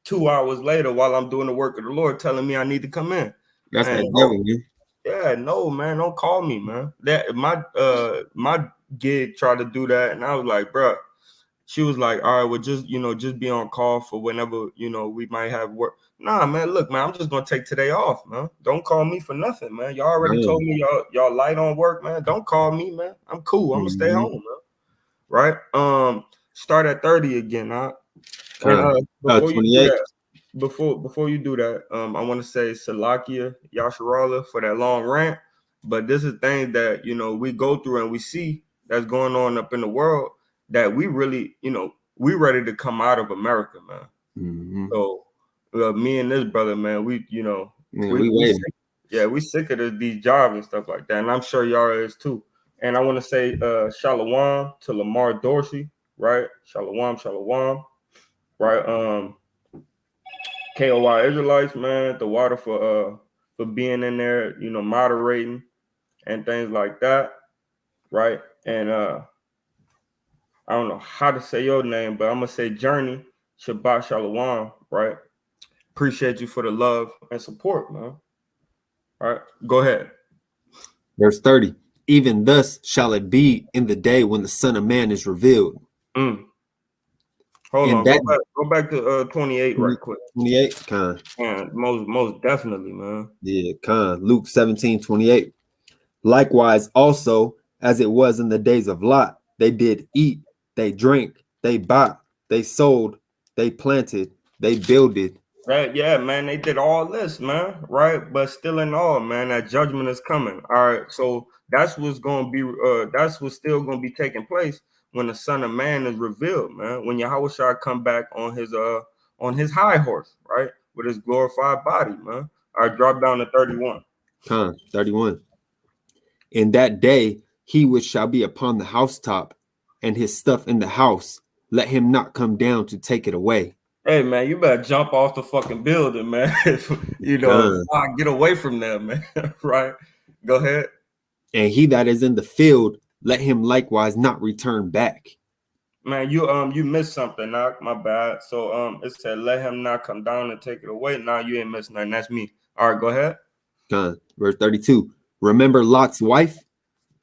2 hours later while I'm doing the work of the Lord, telling me I need to come in. That's Man, that devil, man. Yeah, no, man, don't call me, man. That my gig tried to do that, and I was like, bro. She was like, all right, well, just be on call for whenever we might have work. Nah, man, look, man, I'm just gonna take today off, man. Don't call me for nothing, man. Y'all already told me y'all light on work, man. Don't call me, man. I'm cool. I'm gonna stay home, man. Right? Start at 30 again, huh? And before you do that, before you do that, I want to say Salakia, Yasharala for that long rant. But this is things that we go through and we see that's going on up in the world that we really, we ready to come out of America, man. So me and this brother, man, we waiting. We sick of these jobs and stuff like that. And I'm sure y'all is too. And I want to say Shalawam to Lamar Dorsey, right? Shalawam. Right. K.O.Y. Israelites, man, the water for being in there, moderating and things like that. Right. And I don't know how to say your name, but I'm gonna say Journey, Shabbat Shalawam, right? Appreciate you for the love and support, man. All right, go ahead. Verse 30. Even thus shall it be in the day when the Son of Man is revealed. Mm. Hold In on, that go back to 28 right quick. 28, Con. Man, most definitely, man. Yeah, Con. Luke 17:28. Likewise, also, as it was in the days of Lot, they did eat, they drank, they bought, they sold, they planted, they builded. Right, yeah, man, they did all this, man, right? But still in all, man, that judgment is coming. All right, so that's what's gonna be that's what's still gonna be taking place when the Son of Man is revealed, man. When Yahweh shall come back on his high horse, right? With his glorified body, man. All right, drop down to 31. Con. 31. In that day, he which shall be upon the housetop and his stuff in the house, let him not come down to take it away. Hey man, you better jump off the fucking building, man. You know, Con. get away from there, man. Right? Go ahead. And he that is in the field, let him likewise not return back. Man, you missed something, knock. My bad. So it said let him not come down and take it away. Nah, you ain't missed nothing. That's me. All right, go ahead. Con. Verse 32. Remember Lot's wife?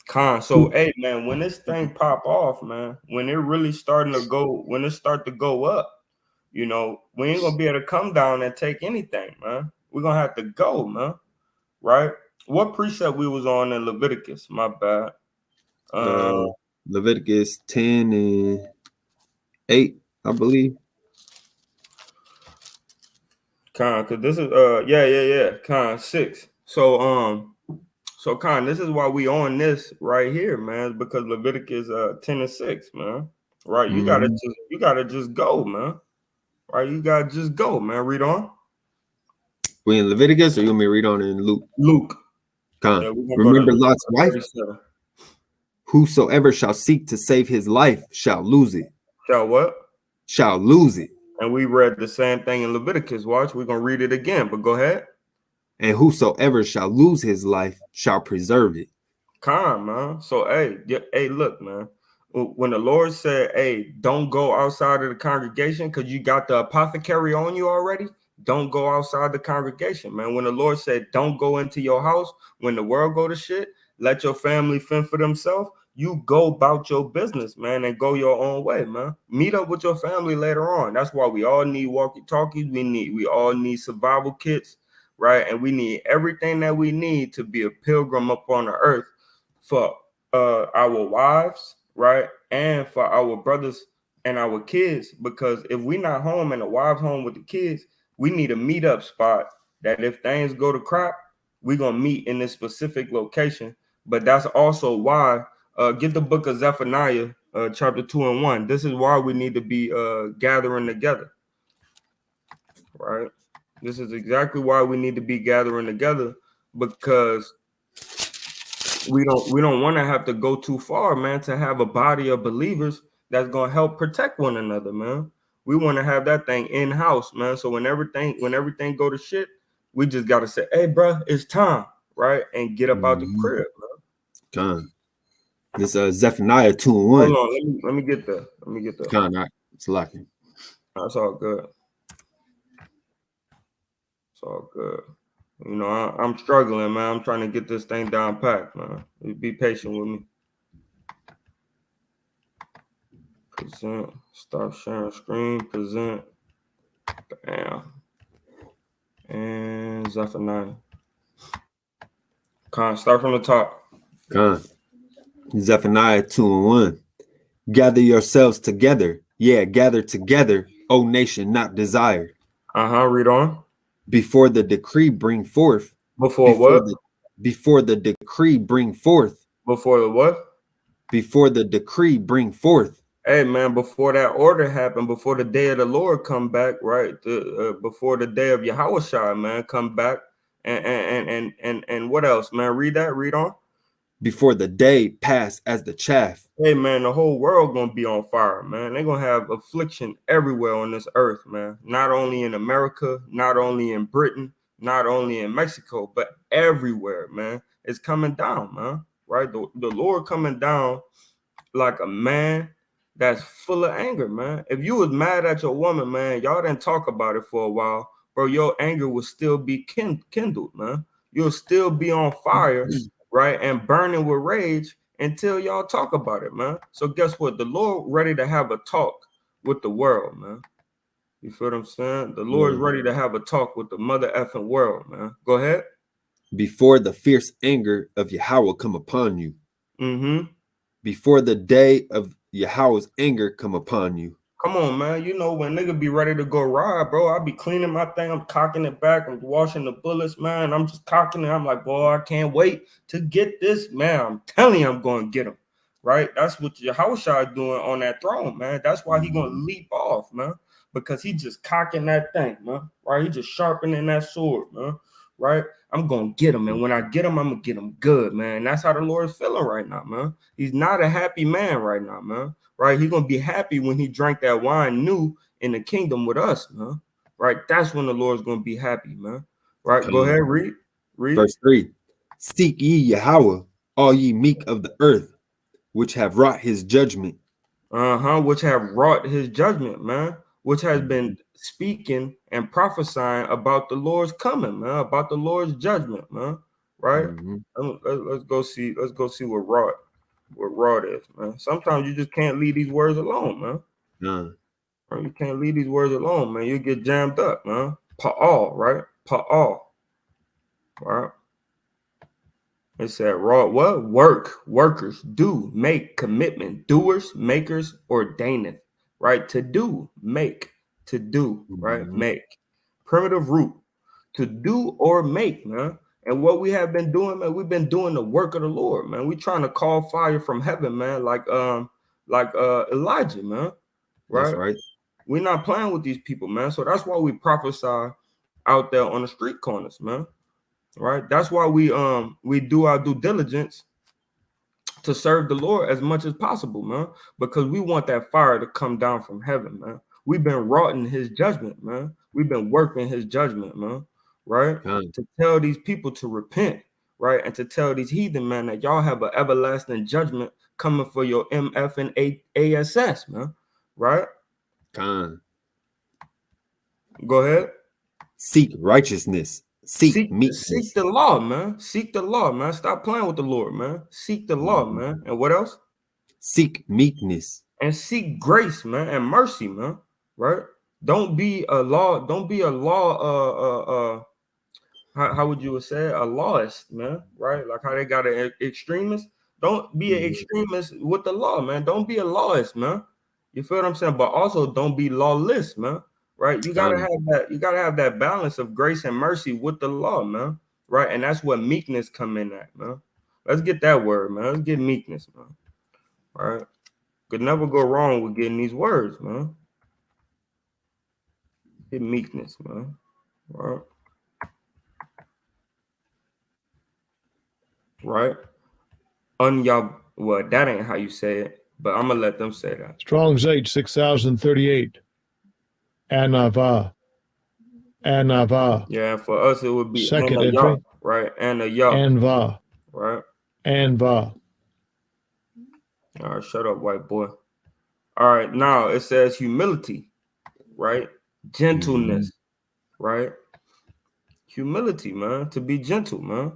Con. So hey man, when this thing pop off, man, when it really starting to go, when it start to go up, you know, we ain't gonna be able to come down and take anything, man. We're gonna have to go, man. Right? What precept we was on in Leviticus? My bad. Leviticus 10 and 8, I believe. Con, because this is yeah. Con 6. So Con, this is why we on this right here, man, because Leviticus 10 and 6, man. Right. You gotta just go, man. Right, you gotta just go, man. Read on. We in Leviticus, or you want me to read on in Luke? Luke. Con. Yeah, we're gonna go to Remember Luke Lot's wife? 37. Whosoever shall seek to save his life shall lose it. Shall what? Shall lose it. And we read the same thing in Leviticus. Watch, we're gonna read it again, but go ahead. And whosoever shall lose his life shall preserve it. Calm, man. So, hey, look, man. When the Lord said, "Hey, don't go outside of the congregation because you got the apothecary on you already," don't go outside the congregation, man. When the Lord said, "Don't go into your house," when the world go to shit, let your family fend for themselves. You go about your business, man, and go your own way, man. Meet up with your family later on. That's why we all need walkie-talkies. We all need survival kits, right? And we need everything that we need to be a pilgrim up on the earth for our wives, right, and for our brothers and our kids. Because if we're not home and the wives home with the kids, we need a meetup spot that if things go to crap, we're gonna meet in this specific location. But that's also why get the book of Zephaniah, chapter 2 and 1. This is why we need to be gathering together, right? This is exactly why we need to be gathering together, because we don't want to have to go too far, man, to have a body of believers that's gonna help protect one another, man. We want to have that thing in house, man. So when everything go to shit, we just gotta say, "Hey, bro, it's time," right, and get up out the crib, man. Con. This Zephaniah 2 and Hold 1. on, let me get there. Let me get there. Con, it's locking. That's all good. It's all good. You know, I'm struggling, man. I'm trying to get this thing down packed, man. Be patient with me. Present. Stop sharing screen. Present. Bam. And Zephaniah. Start from the top. Con. Zephaniah 2 and 1. Gather yourselves together. Yeah, gather together, O nation not desired. Read on. Before the decree bring forth. Before what? Before the decree bring forth. Before the what? Before the decree bring forth. Hey man, before that order happened, before the day of the Lord come back, right? Before the day of Yahweh, man, come back, and what else, man? Read that. Read on. Before the day pass as the chaff. Hey man, the whole world gonna be on fire, man. They're gonna have affliction everywhere on this earth, man. Not only in America, not only in Britain, not only in Mexico, but everywhere, man. It's coming down, man. Right? The Lord coming down like a man that's full of anger, man. If you was mad at your woman, man, y'all didn't talk about it for a while, bro, your anger will still be kindled, man. you'll still be on fire, right, and burning with rage until y'all talk about it, man. So guess what? The Lord ready to have a talk with the world, man. You feel what I'm saying? The Lord's ready to have a talk with the mother effing world, man. Go ahead. Before the fierce anger of Yahweh come upon you. Mm-hmm. Before the day of Yahweh's anger come upon you. Come on, man. You know, when nigga be ready to go ride, bro, I be cleaning my thing. I'm cocking it back. I'm washing the bullets, man. I'm just cocking it. I'm like, boy, I can't wait to get this, man. I'm telling you, I'm going to get him, right? That's what Yahushua doing on that throne, man. That's why he going to leap off, man, because he just cocking that thing, man, right? He just sharpening that sword, man, right? I'm going to get him, and when I get him, I'm going to get him good, man. That's how the Lord is feeling right now, man. He's not a happy man right now, man. Right, he's gonna be happy when he drank that wine new in the kingdom with us, man. Right, that's when the Lord's gonna be happy, man. Right, go ahead, read. Verse 3. Seek ye Yahweh, all ye meek of the earth, which have wrought his judgment. Which have wrought his judgment, man. Which has been speaking and prophesying about the Lord's coming, man. About the Lord's judgment, man. Right. Let's go see. Let's go see what wrought is, man. Sometimes you just can't leave these words alone, man. You can't leave these words alone, man. You get jammed up, man. Pa'al, right? Pa'al. Right? It said raw what? Workers, do, make, commitment, doers, makers, ordaineth. Right? To do, make, to do, right? Make. Primitive root. To do or make, man. And what we have been doing, man, we've been doing the work of the Lord, man. We trying to call fire from heaven, man, like Elijah, man. Right? That's right. We're not playing with these people, man. So that's why we prophesy out there on the street corners, man. Right? That's why we do our due diligence to serve the Lord as much as possible, man. Because we want that fire to come down from heaven, man. We've been wrought his judgment, man. We've been working his judgment, man. Right? To tell these people to repent, right? And to tell these heathen, man, that y'all have an everlasting judgment coming for your MF and ASS, man. Right? Con. Go ahead. Seek righteousness. Seek meekness. Seek the law, man. Seek the law, man. Stop playing with the Lord, man. Seek the law, man. And what else? Seek meekness. And seek grace, man, and mercy, man. Right? Don't be a law. Don't be a law. How would you say it? A lawist, man? Right? Like how they got an extremist. Don't be an extremist with the law, man. Don't be a lawist, man. You feel what I'm saying? But also don't be lawless, man. Right? You gotta have that. You gotta have that balance of grace and mercy with the law, man. Right? And that's what meekness come in at, man. Let's get that word, man. Let's get meekness, man. All right. Could never go wrong with getting these words, man. Get meekness, man. All right. Right? Well, that ain't how you say it, but I'm gonna let them say that. Strong's H 6038. Anava. Yeah, for us it would be second entry, right? And a yah, Anva. right? Anva. All right, shut up, white boy. All right, now it says humility, right? Gentleness, right? Humility, man, to be gentle, man,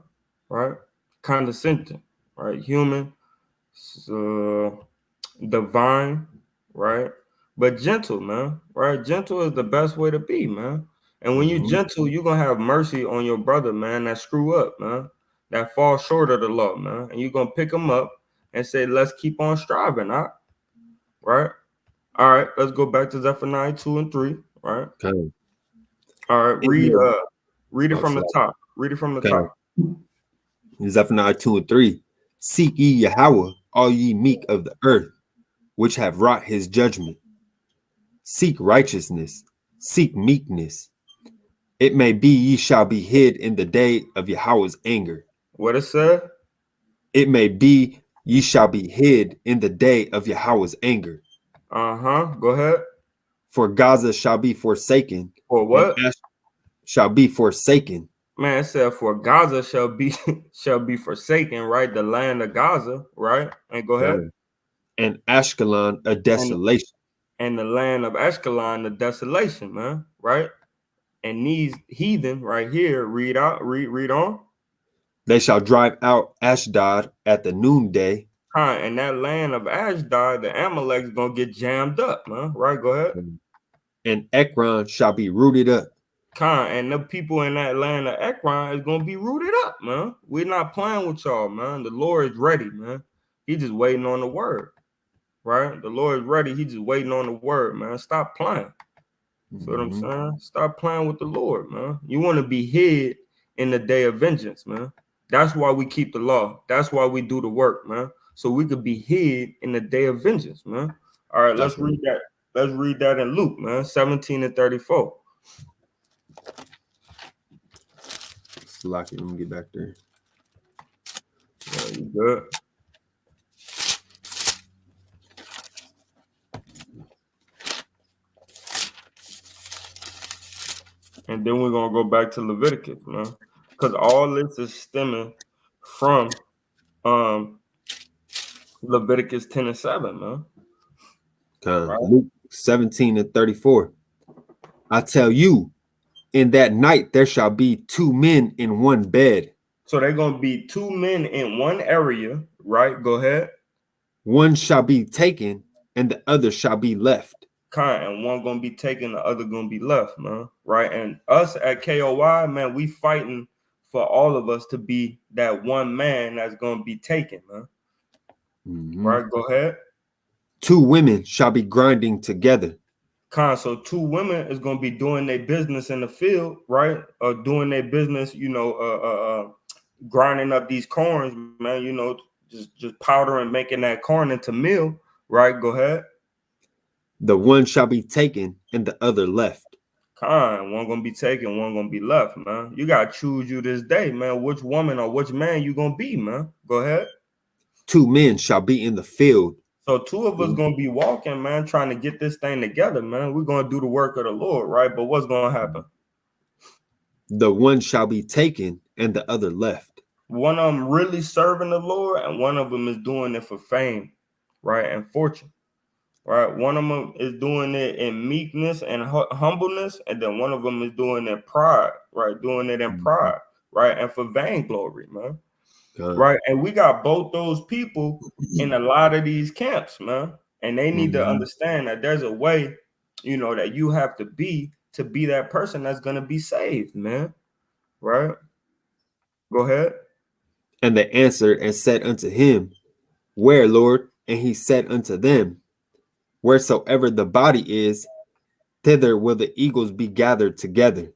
right? Condescending, right? Human, divine, right? But gentle, man, right? Gentle is the best way to be, man. And when you're gentle, you're gonna have mercy on your brother, man, that screw up, man, that fall short of the law, man. And you're gonna pick them up and say, let's keep on striving, right? All right, let's go back to Zephaniah 2 and 3, right? Okay. All right, read it from the top. Read it from the top. Zephaniah 2 and 3. Seek ye Yahweh, all ye meek of the earth, which have wrought his judgment. Seek righteousness, seek meekness. It may be ye shall be hid in the day of Yahweh's anger. What it said? It may be ye shall be hid in the day of Yahweh's anger. Go ahead. For Gaza shall be forsaken. For what? Shall be forsaken. Man, it said for Gaza shall be forsaken, right? The land of Gaza, right? And go ahead. And Ashkelon a desolation. And the land of Ashkelon a desolation, man, right? And these heathen right here, read on. They shall drive out Ashdod at the noonday. And that land of Ashdod, the Amalek's gonna get jammed up, man. Right? Go ahead. And Ekron shall be rooted up. And the people in that land of Ekron is gonna be rooted up, man. We're not playing with y'all, man. The Lord is ready, man. He just waiting on the word, right? The Lord is ready. He just waiting on the word, man. Stop playing. See what I'm saying? Stop playing with the Lord, man. You want to be hid in the day of vengeance, man. That's why we keep the law. That's why we do the work, man. So we could be hid in the day of vengeance, man. All right, let's read that. Let's read that in Luke, man. 17 and 34. Lock it. Let me get back there. Yeah, you good? And then we're gonna go back to Leviticus, man, because all this is stemming from Leviticus 10 and 7, man. Right. Luke 17 and 34. I tell you, in that night there shall be 2 men in one bed. So they're gonna be 2 men in one area, right? Go ahead. One shall be taken, and the other shall be left. And one gonna be taken, the other gonna be left, man. Right? And us at K.O.Y, man, we fighting for all of us to be that one man that's gonna be taken, man. Right? Go ahead. 2 women shall be grinding together. So 2 women is gonna be doing their business in the field, right? Or doing their business, grinding up these corns, man. Just powdering, making that corn into meal, right? Go ahead. The one shall be taken, and the other left. One gonna be taken, one gonna be left, man. You gotta choose you this day, man. Which woman or which man you gonna be, man? Go ahead. 2 men shall be in the field. So 2 of us gonna be walking, man, trying to get this thing together, man. We're gonna do the work of the Lord, right? But what's gonna happen? The one shall be taken, and the other left. One of them really serving the Lord, and one of them is doing it for fame, right, and fortune, right? One of them is doing it in meekness and humbleness, and then one of them is doing it in pride, right? Doing it in pride, right, and for vainglory, man. Right, and we got both those people in a lot of these camps, man, and they need to understand that there's a way, that you have to be that person that's gonna be saved, man. Right? Go ahead. And they answered and said unto him, Where, Lord? And he said unto them, Wheresoever the body is, thither will the eagles be gathered together.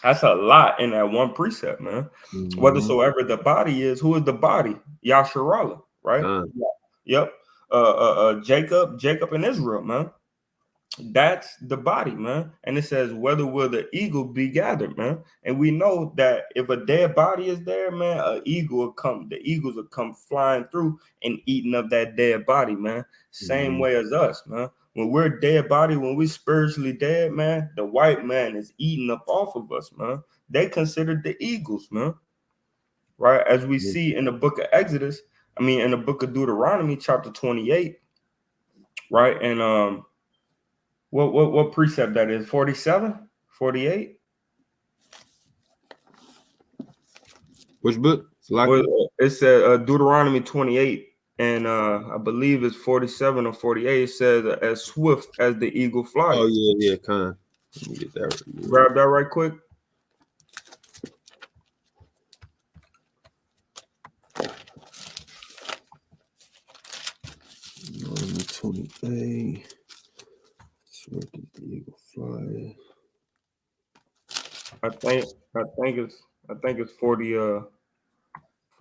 That's a lot in that one precept, man. Whethersoever the body is, who is the body? Yasharallah, right? Yep. Jacob and Israel, man. That's the body, man. And it says, whether will the eagle be gathered, man? And we know that if a dead body is there, man, the eagles will come flying through and eating up that dead body, man. Same way as us, man. When we're dead body, when we spiritually dead, man, the white man is eating up off of us, man. They considered the eagles, man. Right? As we see in the book of in the book of Deuteronomy, chapter 28, right? And what precept that is? 47? 48? Which book? It said Deuteronomy 28, and I believe it's 47 or 48. It says, as swift as the eagle flies. Oh, yeah, Con. Let me get that right. Grab that right quick. Deuteronomy 28. Swift as the eagle fly. I think it's 40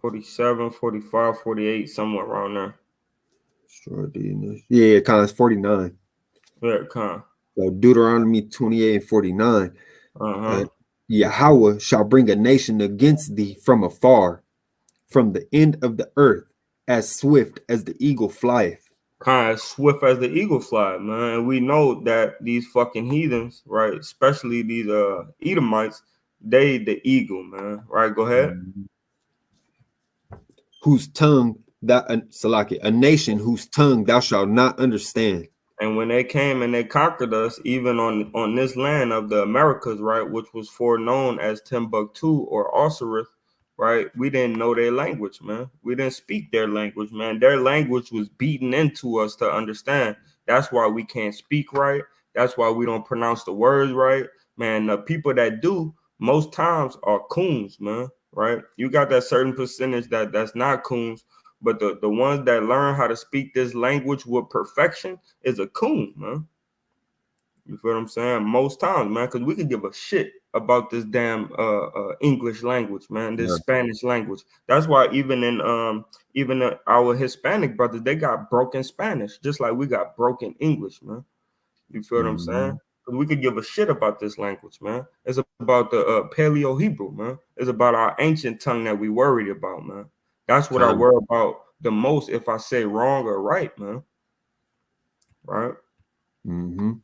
47, 45, 48, somewhere around there. Yeah, Con, it's 49. Yeah, Con. So Deuteronomy 28 and 49. Yahweh shall bring a nation against thee from afar, from the end of the earth, as swift as the eagle flieth. Kind of swift as the eagle fly, man. And we know that these fucking heathens, right, especially these Edomites, they the eagle, man. Right, go ahead. Whose tongue that Salaki, a nation whose tongue thou shalt not understand. And when they came and they conquered us, even on this land of the Americas, right, which was foreknown as Timbuktu or Osiris, right, we didn't know their language, man. We didn't speak their language, man. Their language was beaten into us to understand. That's why we can't speak right. That's why we don't pronounce the words right, man. The people that do most times are coons, man. Right? You got that certain percentage that's not coons, but the ones that learn how to speak this language with perfection is a coon, man. You feel what I'm saying? Most times, man, because we could give a shit about this damn English language, man, this Spanish language. That's why even our Hispanic brothers, they got broken Spanish, just like we got broken English, man. You feel what I'm saying? Because we could give a shit about this language, man. It's about the Paleo Hebrew, man. It's about our ancient tongue that we worried about, man. That's what I worry about the most if I say wrong or right, man. Right? All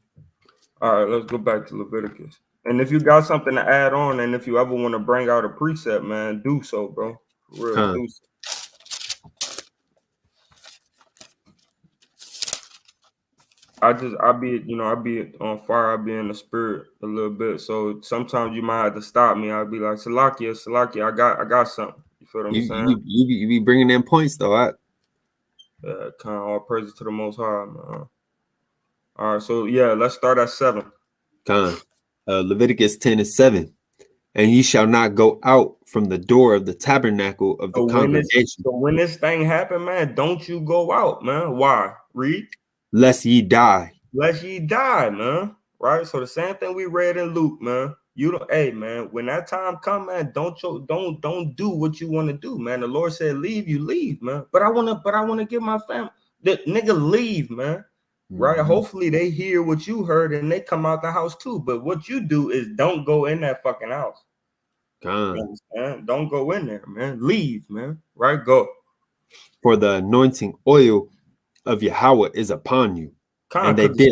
right, let's go back to Leviticus. And if you got something to add on, and if you ever want to bring out a precept, man, do so, bro. For real, do so. I be on fire. I be in the spirit a little bit. So sometimes you might have to stop me. I'll be like, Salakia, I got something. You feel what I'm saying? You be bringing in points though. Kind of all praises to the Most High, man. All right, so yeah, let's start at 7. Leviticus 10:7. And ye shall not go out from the door of the tabernacle of the congregation. So when this thing happen, man, don't you go out, man. Why? Read. Lest ye die. Lest ye die, man. Right? So the same thing we read in Luke, man. You don't, hey, man, when that time come, man, don't do what you want to do, man. The Lord said, leave, you leave, man. But I wanna get my family. The nigga leave, man. Right? Hopefully they hear what you heard and they come out the house too. But what you do is don't go in that fucking house. Don't go in there, man. Leave, man. Right? Go. For the anointing oil of Yahweh is upon you. And they did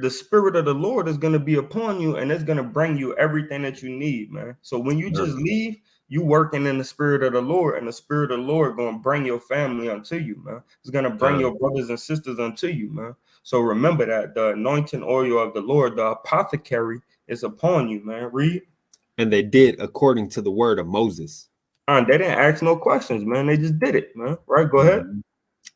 the spirit of the Lord is going to be upon you, and it's going to bring you everything that you need, man. So when you just leave, you working in the spirit of the Lord, and the spirit of the Lord going to bring your family unto you, man. It's going to bring your brothers and sisters unto you, man. So remember that the anointing oil of the Lord, the apothecary, is upon you, man. Read. And they did according to the word of Moses. And they didn't ask no questions, man. They just did it, man. Right? Go ahead.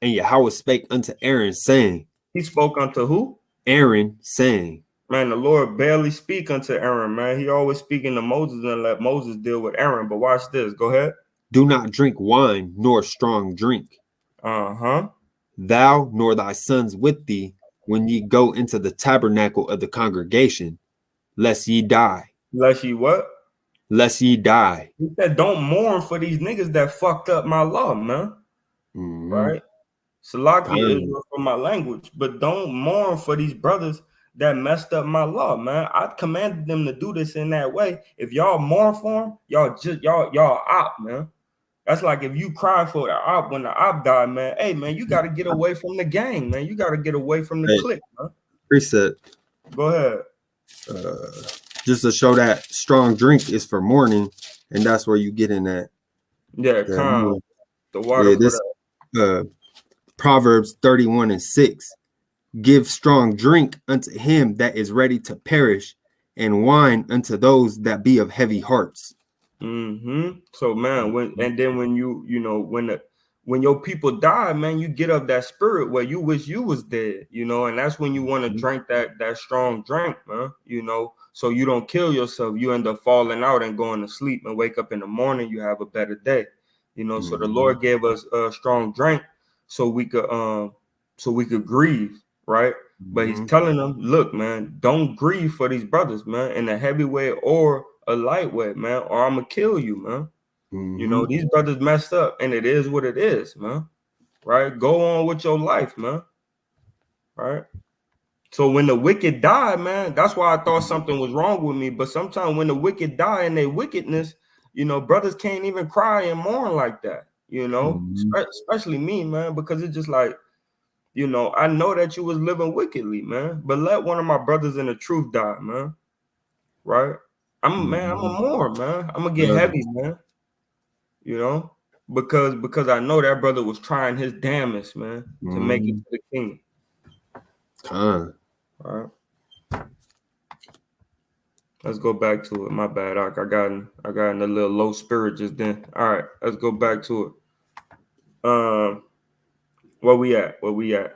And Yahweh spake unto Aaron, saying. He spoke unto who? Aaron, saying. Man, the Lord barely speak unto Aaron, man. He always speaking to Moses and let Moses deal with Aaron. But watch this. Go ahead. Do not drink wine nor strong drink. Thou nor thy sons with thee, when ye go into the tabernacle of the congregation, lest ye die. Lest ye what? Lest ye die. He said, don't mourn for these niggas that fucked up my law, man. Right? Salaki is for my language, but don't mourn for these brothers that messed up my law, man. I commanded them to do this in that way. If y'all mourn for them, y'all op, man. That's like if you cry for the op when the op died, man. Hey, man, you got to get away from the gang, man. You got to get away from the clique, man. Preset. Go ahead. Just to show that strong drink is for morning, and that's where you get in that. Yeah, calm. The water for that. Proverbs 31:6. Give strong drink unto him that is ready to perish, and wine unto those that be of heavy hearts. So, man, when your people die, man, you get up that spirit where you wish you was dead, and that's when you want to drink that strong drink, man, so you don't kill yourself. You end up falling out and going to sleep and wake up in the morning, you have a better day, so the Lord gave us a strong drink so we could grieve, right? But he's telling them, look, man, don't grieve for these brothers, man, in a heavy way or a light way, man, or I'm gonna kill you, man. These brothers messed up, and it is what it is, man. Right? Go on with your life, man. Right? So when the wicked die, man, that's why I thought something was wrong with me. But sometimes when the wicked die in their wickedness, brothers can't even cry and mourn like that, especially me, man, because it's just like, I know that you was living wickedly, man, but let one of my brothers in the truth die, man. Right? I'm a mourn, man. I'm gonna get heavy, man. Because I know that brother was trying his damnedest, man, to make it to the kingdom. Con. All right. Let's go back to it. My bad. I got in a little low spirit just then. All right, let's go back to it. Where we at?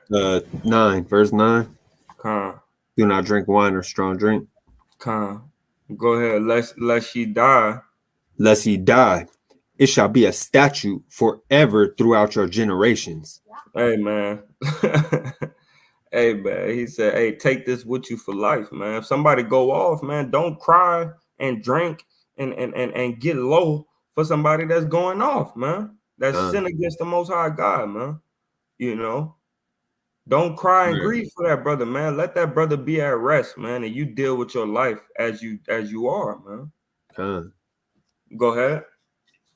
9, verse 9. Con. Do not drink wine or strong drink, Go ahead. Lest ye die. lest ye die. It shall be a statute forever throughout your generations. Hey man. Hey man. He said, hey, take this with you for life, man. If somebody go off, man, don't cry and drink and get low for somebody that's going off, man. That's sin against the most high God, man. You know. Don't cry and grieve for that brother, man. Let that brother be at rest, man, and you deal with your life as you are, man. Go ahead.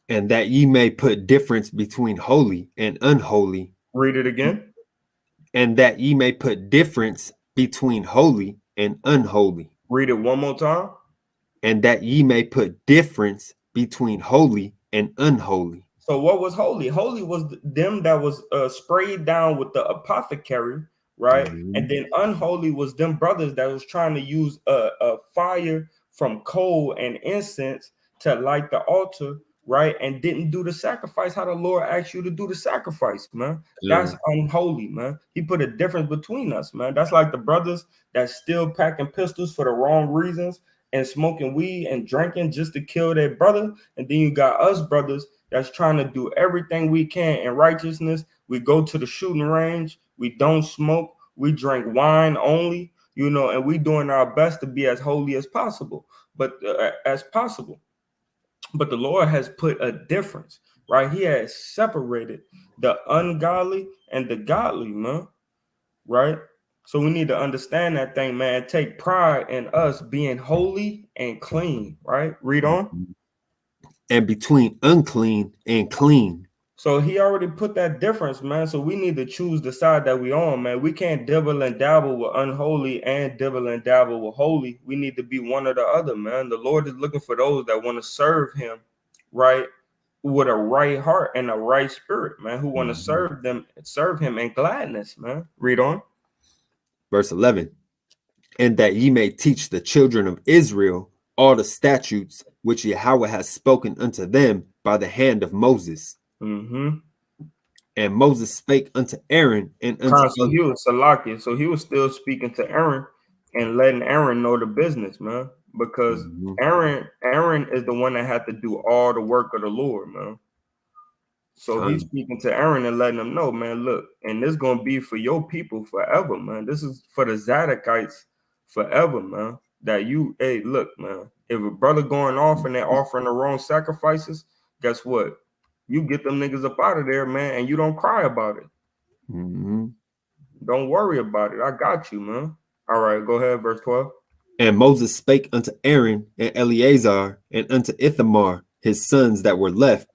And that ye may put difference between holy and unholy. Read it again. And that ye may put difference between holy and unholy. Read it one more time. And that ye may put difference between holy and unholy. So what was holy? Holy was them that was sprayed down with the apothecary, right? Mm-hmm. And then unholy was them brothers that was trying to use a fire from coal and incense to light the altar, right? And didn't do the sacrifice how the Lord asked you to do the sacrifice, man. That's unholy, man. He put a difference between us, man. That's like the brothers that still packing pistols for the wrong reasons and smoking weed and drinking just to kill their brother. And then you got us brothers that's trying to do everything we can in righteousness. We go to the shooting range. We don't smoke. We drink wine only, you know, and we doing our best to be as holy as possible, but But the Lord has put a difference, right? He has separated the ungodly and the godly, man, right? So we need to understand that thing, man. Take pride in us being holy and clean, right? Read on. And between unclean and clean. So he already put that difference, man. So we need to choose the side that we on, man. We can't dibble and dabble with unholy and dibble and dabble with holy. We need to be one or the other, man. The Lord is looking for those that want to serve him, right? With a right heart and a right spirit, man, who want to serve him in gladness, man. Read on. Verse 11. And that ye may teach the children of Israel all the statutes which Yahweh has spoken unto them by the hand of Moses. Mm-hmm. And Moses spake unto Aaron and unto So he was Salakia. So he was still speaking to Aaron and letting Aaron know the business, man. Because Aaron is the one that had to do all the work of the Lord, man. So he's speaking to Aaron and letting him know, man, look, and this is gonna be for your people forever, man. This is for the Zadokites forever, man. That you, hey, look, man, if a brother going off and they're offering the wrong sacrifices, guess what? You get them niggas up out of there, man, and you don't cry about it. Don't worry about it. I got you, man. All right, go ahead, verse 12. And Moses spake unto Aaron and Eleazar and unto Ithamar, his sons that were left,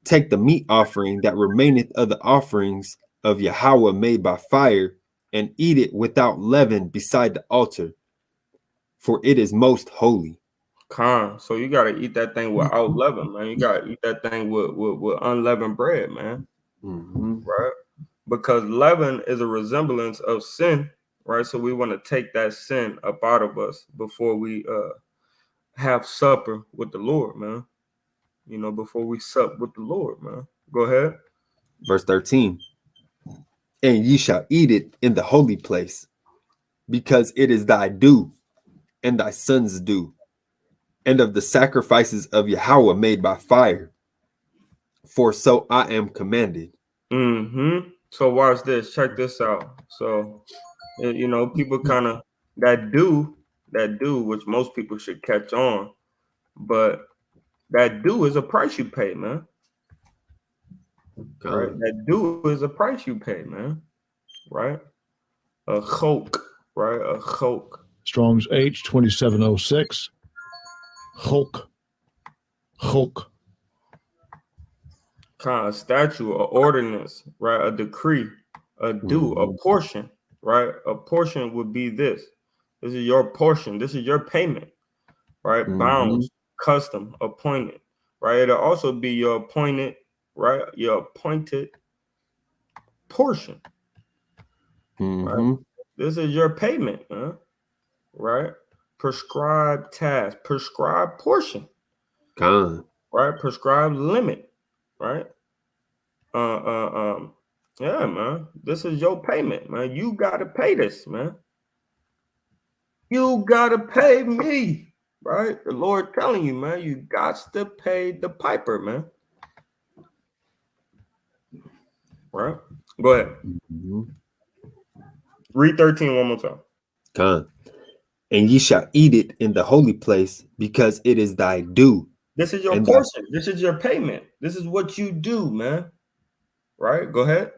take the meat offering that remaineth of the offerings of Yahweh made by fire, and eat it without leaven beside the altar, for it is most holy. So you gotta eat that thing without leaven, man. You gotta eat that thing with unleavened bread, man. Right? Because leaven is a resemblance of sin, right? So we want to take that sin up out of us before we have supper with the Lord, man. You know, before we sup with the Lord, man. Go ahead. Verse 13. And ye shall eat it in the holy place, because it is thy due, and thy sons' due, and of the sacrifices of Yahweh made by fire. For so I am commanded. So watch this. Check this out. So, you know, people kind of that do, which most people should catch on, but that due is a price you pay, man. Right? That due is a price you pay, man. Right? A chok, right? A chok. Strong's H 2706. Chok. Chok. Kind of statute, a ordinance, right? A decree, a due, a portion, right? A portion would be this. This is your portion. This is your payment, right? Bounds, custom, appointed, right? It'll also be your appointed, right? Your appointed portion, right? This is your payment, man. Right? Prescribed task, prescribed portion, Con. right? Prescribed limit, right? Yeah, man. This is your payment, man. You gotta pay this, man. You gotta pay me, right? The Lord telling you, man, you got to pay the piper, man. Right? Go ahead. Mhm. Read 13 one more time. Con. And ye shall eat it in the holy place, because it is thy due. This is your And portion. This is your payment. This is what you do, man. Right? Go ahead.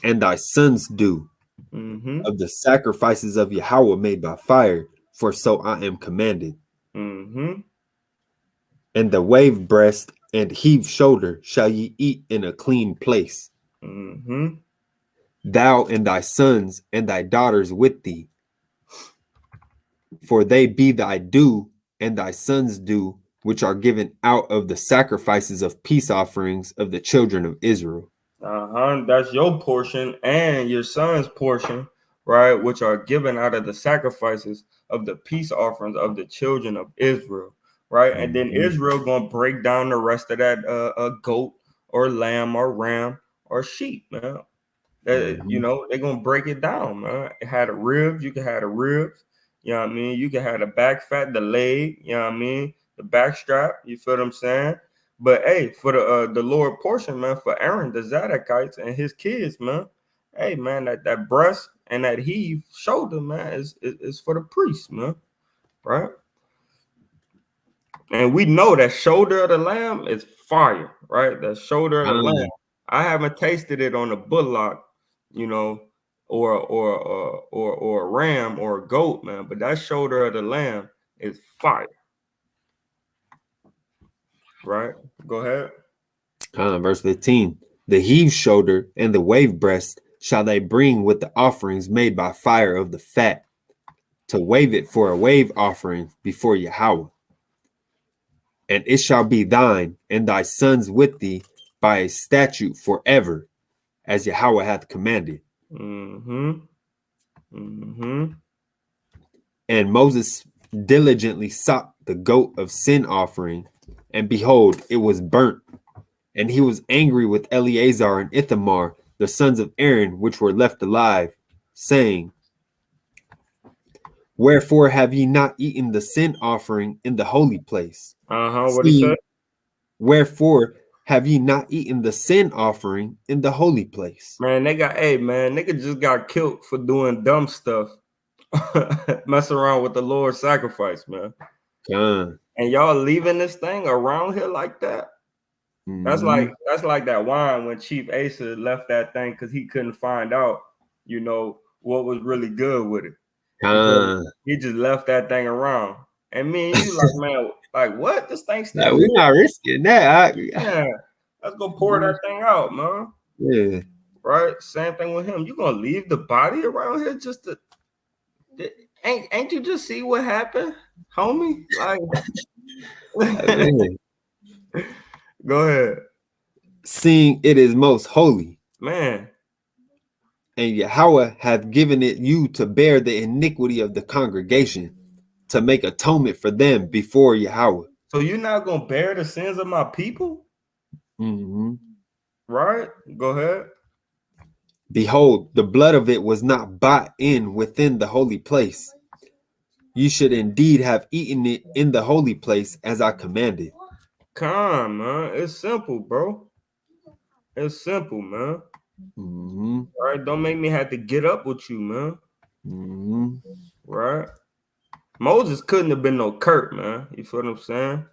and thy sons due Mm-hmm. of the sacrifices of Yahweh made by fire, for so I am commanded. Mm-hmm. And the wave breast and heave shoulder shall ye eat in a clean place, Mm-hmm. thou and thy sons and thy daughters with thee, for they be thy due and thy sons' due, which are given out of the sacrifices of peace offerings of the children of Israel. That's your portion and your son's portion, right? Which are given out of the sacrifices of the peace offerings of the children of Israel, right? And then Mhm. Israel gonna break down the rest of that goat or lamb or ram or sheep, man. You Mhm. know, they're gonna break it down, man. It had the ribs, you can have the ribs, you know what I mean? You can have the back fat, the leg, you know what I mean, the back strap, you feel what I'm saying? But hey, for the lower portion, man, for Aaron, the Zadokites and his kids, man. Hey man, that breast and that heave shoulder, man, is for the priest, man. Right? And we know that shoulder of the lamb is fire, right? The shoulder of the lamb. I haven't tasted it on a bullock, you know, or a ram or a goat, man. But that shoulder of the lamb is fire, right? Go ahead. Verse 15. The heave shoulder and the wave breast shall they bring with the offerings made by fire of the fat, to wave it for a wave offering before Yahweh. And it shall be thine and thy sons with thee by a statute forever, as Yahweh hath commanded. Mm-hmm. Mm-hmm. And Moses diligently sought the goat of sin offering, and behold, it was burnt. And he was angry with Eleazar and Ithamar, the sons of Aaron, which were left alive, saying, Wherefore have ye not eaten the sin offering in the holy place? What he said? Wherefore have ye not eaten the sin offering in the holy place? Man, nigga just got killed for doing dumb stuff. Mess around with the Lord's sacrifice, man. Con. And y'all leaving this thing around here like that? That's like that wine when Chief Asa left that thing because he couldn't find out, you know, what was really good with it. Con. He just left that thing around. And me and you like, man, like what? This thing still We're not risking that. yeah. Let's go pour that thing out, man. Yeah. Right? Same thing with him. You gonna leave the body around here just to ain't you just see what happened, homie? Like go ahead. Seeing it is most holy, Man. and Yahweh hath given it you to bear the iniquity of the congregation, to make atonement for them before Yahweh. So you're not gonna bear the sins of my people? Right? Go ahead. Behold, the blood of it was not bought in within the holy place. You should indeed have eaten it in the holy place as I commanded. Come, man. It's simple, bro. It's simple, man. All right, don't make me have to get up with you, man. Right? Moses couldn't have been no Kurt, man. You feel what I'm saying?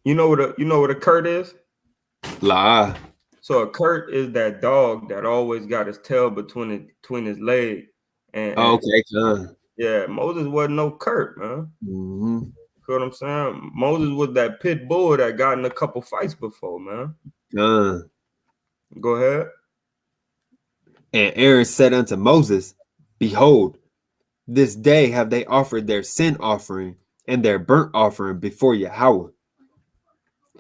You know what a Kurt is? La. So a Kurt is that dog that always got his tail between his leg. And Okay, yeah, Moses wasn't no Kurt, man. You feel what I'm saying? Moses was that pit bull that got in a couple fights before, man. Go ahead. And Aaron said unto Moses, Behold, this day have they offered their sin offering and their burnt offering before Yahweh,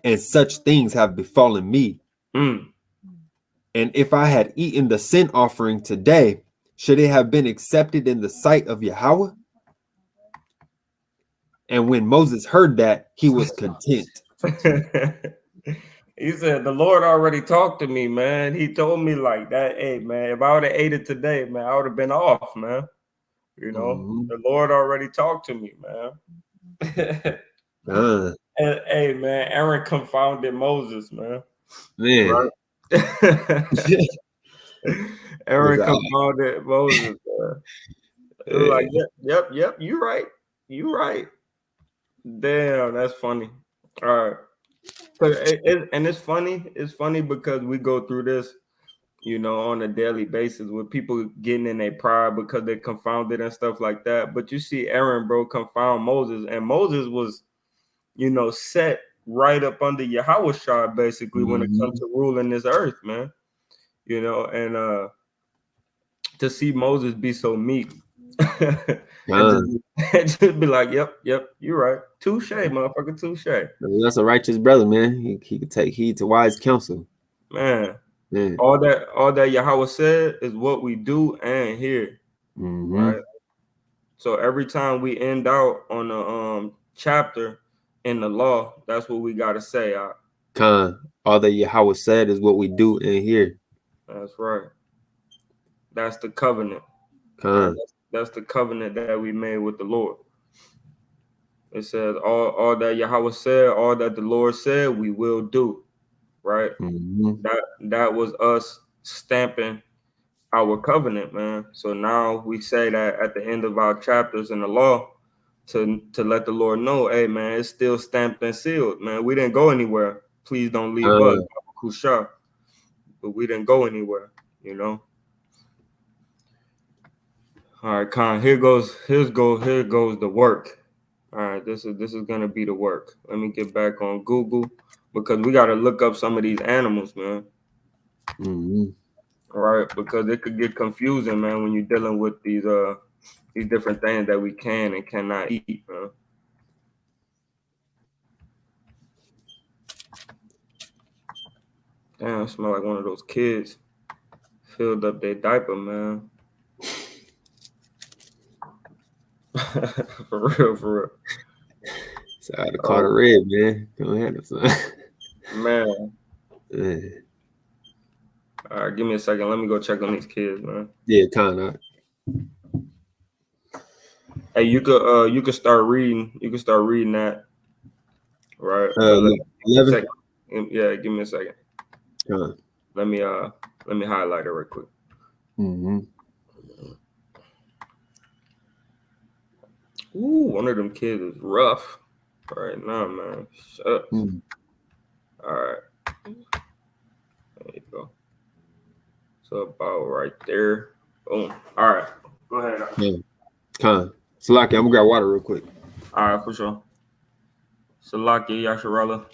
and such things have befallen me. And if I had eaten the sin offering today, should it have been accepted in the sight of Yahweh? And when Moses heard that, he was content. He said, the Lord already talked to me, man. He told me like that. Hey, man, if I would have ate it today, man, I would have been off, man. You know, the Lord already talked to me, man. And, hey, man, Aaron confounded Moses, man. Man. Right? Aaron confounded Moses, man. It was like, yep, you right. You right. Damn, that's funny. All right. And it's funny because we go through this, you know, on a daily basis with people getting in their pride because they're confounded and stuff like that. But you see Aaron, bro, confound Moses, and Moses was, you know, set right up under Yahweh basically when it comes to ruling this earth, man. You know, and to see Moses be so meek and just be like, yep, you're right. Touche, motherfucker, touche. That's a righteous brother, man. He could take heed to wise counsel. Man. All that Yahweh said is what we do and hear. Right. So every time we end out on a chapter in the law, that's what we gotta say. All that Yahweh said is what we do and hear. That's right. That's the covenant. Right? That's the covenant that we made with the Lord. It says all that Yahweh said, all that the Lord said, we will do. Right. That was us stamping our covenant, man. So now we say that at the end of our chapters in the law to let the Lord know, hey, man, it's still stamped and sealed, man. We didn't go anywhere. Please don't leave us, Kusha. But we didn't go anywhere, you know. All right, Khan. Here goes the work. All right, this is gonna be the work. Let me get back on Google because we gotta look up some of these animals, man. All right, because it could get confusing, man, when you're dealing with these different things that we can and cannot eat, man. Damn, I smell like one of those kids filled up their diaper, man. For real. So I had to call the red, man. Go ahead, man. All right, give me a second. Let me go check on these kids, man. Yeah, kind of. Hey, you could start reading. You can start reading that. Right. 11. Yeah, give me a second. Let me highlight it real quick. Ooh, one of them kids is rough right now, man. Shucks. All right. There you go. So about right there. Boom. All right. Go ahead. Salaki, I'm gonna grab water real quick. All right, for sure. Salaki, Yasharella.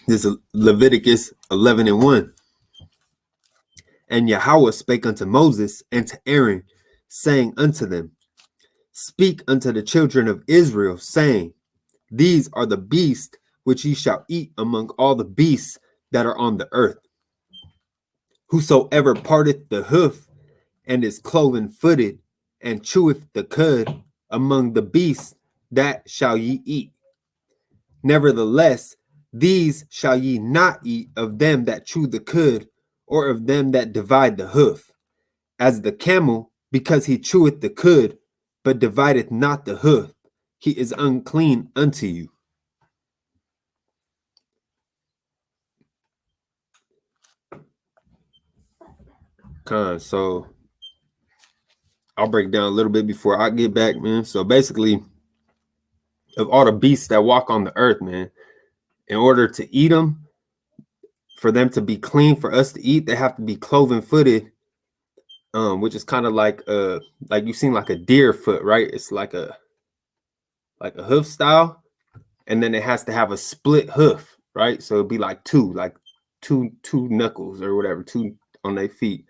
This is Leviticus 11:1. And Yahweh spake unto Moses and to Aaron, saying unto them, Speak unto the children of Israel, saying, These are the beasts which ye shall eat among all the beasts that are on the earth. Whosoever parteth the hoof and is cloven-footed and cheweth the cud among the beasts, that shall ye eat. Nevertheless, these shall ye not eat of them that chew the cud, or of them that divide the hoof, as the camel, because he cheweth the cud, but divideth not the hoof, he is unclean unto you. So I'll break down a little bit before I get back, man. So basically, of all the beasts that walk on the earth, man, in order to eat them, for them to be clean for us to eat, they have to be cloven-footed, which is kind of like you've seen like a deer foot, right? It's like a hoof style, and then it has to have a split hoof, right? So it'd be like two knuckles or whatever, two on their feet,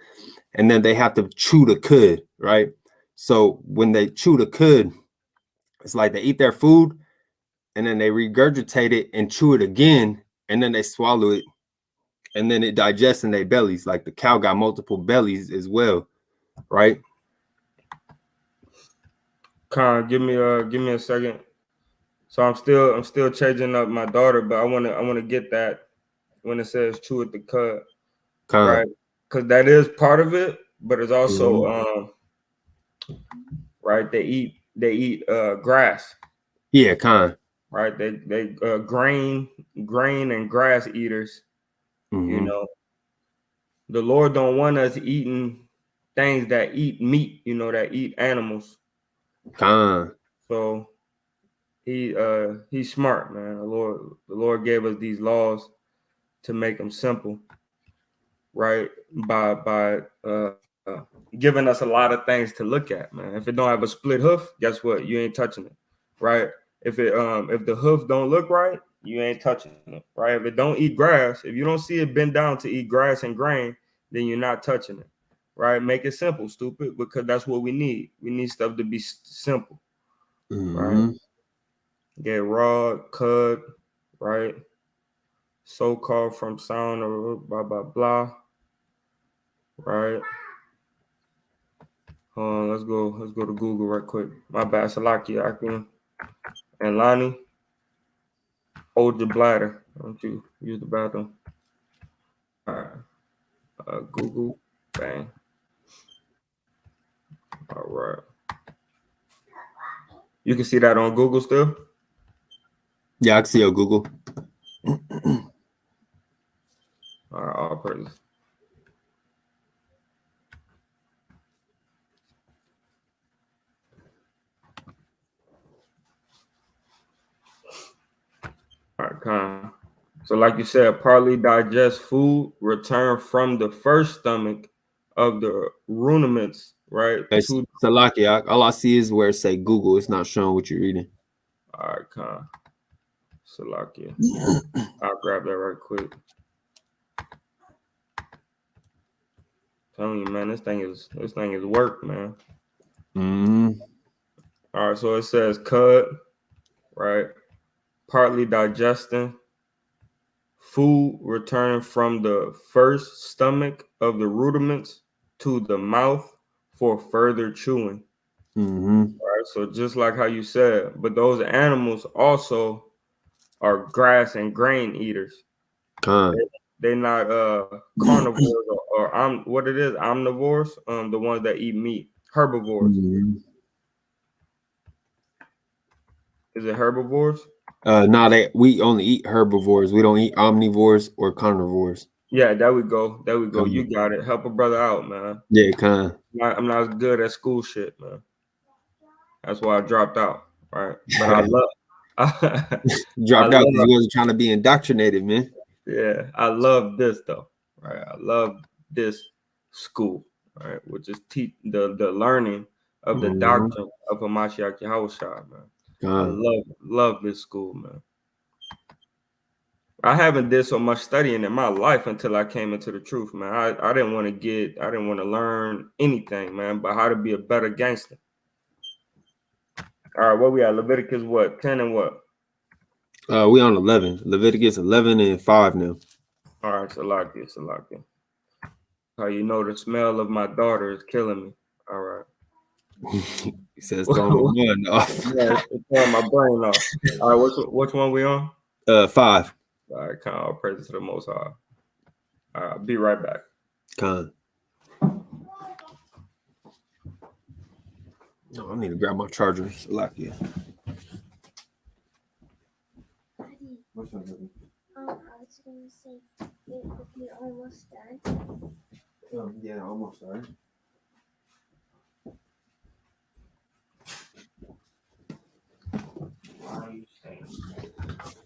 and then they have to chew the cud, right? So when they chew the cud, It's like they eat their food and then they regurgitate it and chew it again, and then they swallow it, and then it digests in their bellies. Like the cow got multiple bellies as well, right? Con, give me a second. So I'm still changing up my daughter, but I wanna get that when it says chew at the cud, right? Because that is part of it, but it's also right. They eat grass. Yeah, Right. They grain and grass eaters. You know, the Lord don't want us eating things that eat meat. You know, that eat animals. So he's smart, man. The Lord gave us these laws to make them simple, right? By giving us a lot of things to look at, man. If it don't have a split hoof, guess what? You ain't touching it, right? If the hoof don't look right, you ain't touching it, right? If it don't eat grass, if you don't see it bend down to eat grass and grain, then you're not touching it, right? Make it simple, stupid, because that's what we need. We need stuff to be simple, right? Get raw, cud, right? So-called from sound or blah blah blah, right? Let's go to Google right quick. My bad, Salaki, Akim, and Lonnie. Hold your bladder. Don't you use the bathroom. All right. Google. Bang. All right. You can see that on Google still? Yeah, I can see on Google. All right, all praises. All right, come. So, like you said, partly digest food, return from the first stomach of the ruminants, right? Salaki, all I see is where it say Google. It's not showing what you're reading. All right, come. Salakia. I'll grab that right quick. Telling you, man, this thing is work, man. All right, so it says cud, right? Partly digesting, food returning from the first stomach of the rudiments to the mouth for further chewing. All right, so just like how you said, but those animals also are grass and grain eaters. They're not carnivores or what it is, omnivores, the ones that eat meat, herbivores. Is it herbivores? No, we only eat herbivores. We don't eat omnivores or carnivores. Yeah, there we go. You got it. Help a brother out, man. Yeah, I'm not as good at school shit, man. That's why I dropped out, right? But I love. Dropped out because you wasn't trying to be indoctrinated, man. Yeah, I love this though, right? I love this school, right? Which is the learning of the doctrine of Hamashiach Yahushua, man. I love this school, man. I haven't did so much studying in my life until I came into the truth, man. I didn't want to learn anything, man, but how to be a better gangster. All right, what we at? Leviticus what? 10 and what? We on 11. Leviticus 11 and 5 now. All right, Salakia. How you know the smell of my daughter is killing me. All right. He says throwing my mind off. Yeah, it's throwing my brain off. All right, which one we on? 5. All right, kind of all praises to the Most High. All right, I'll be right back. No, I need to grab my charger. Salakia. I was gonna say, if you're almost done. Yeah, almost done. Why are you staying?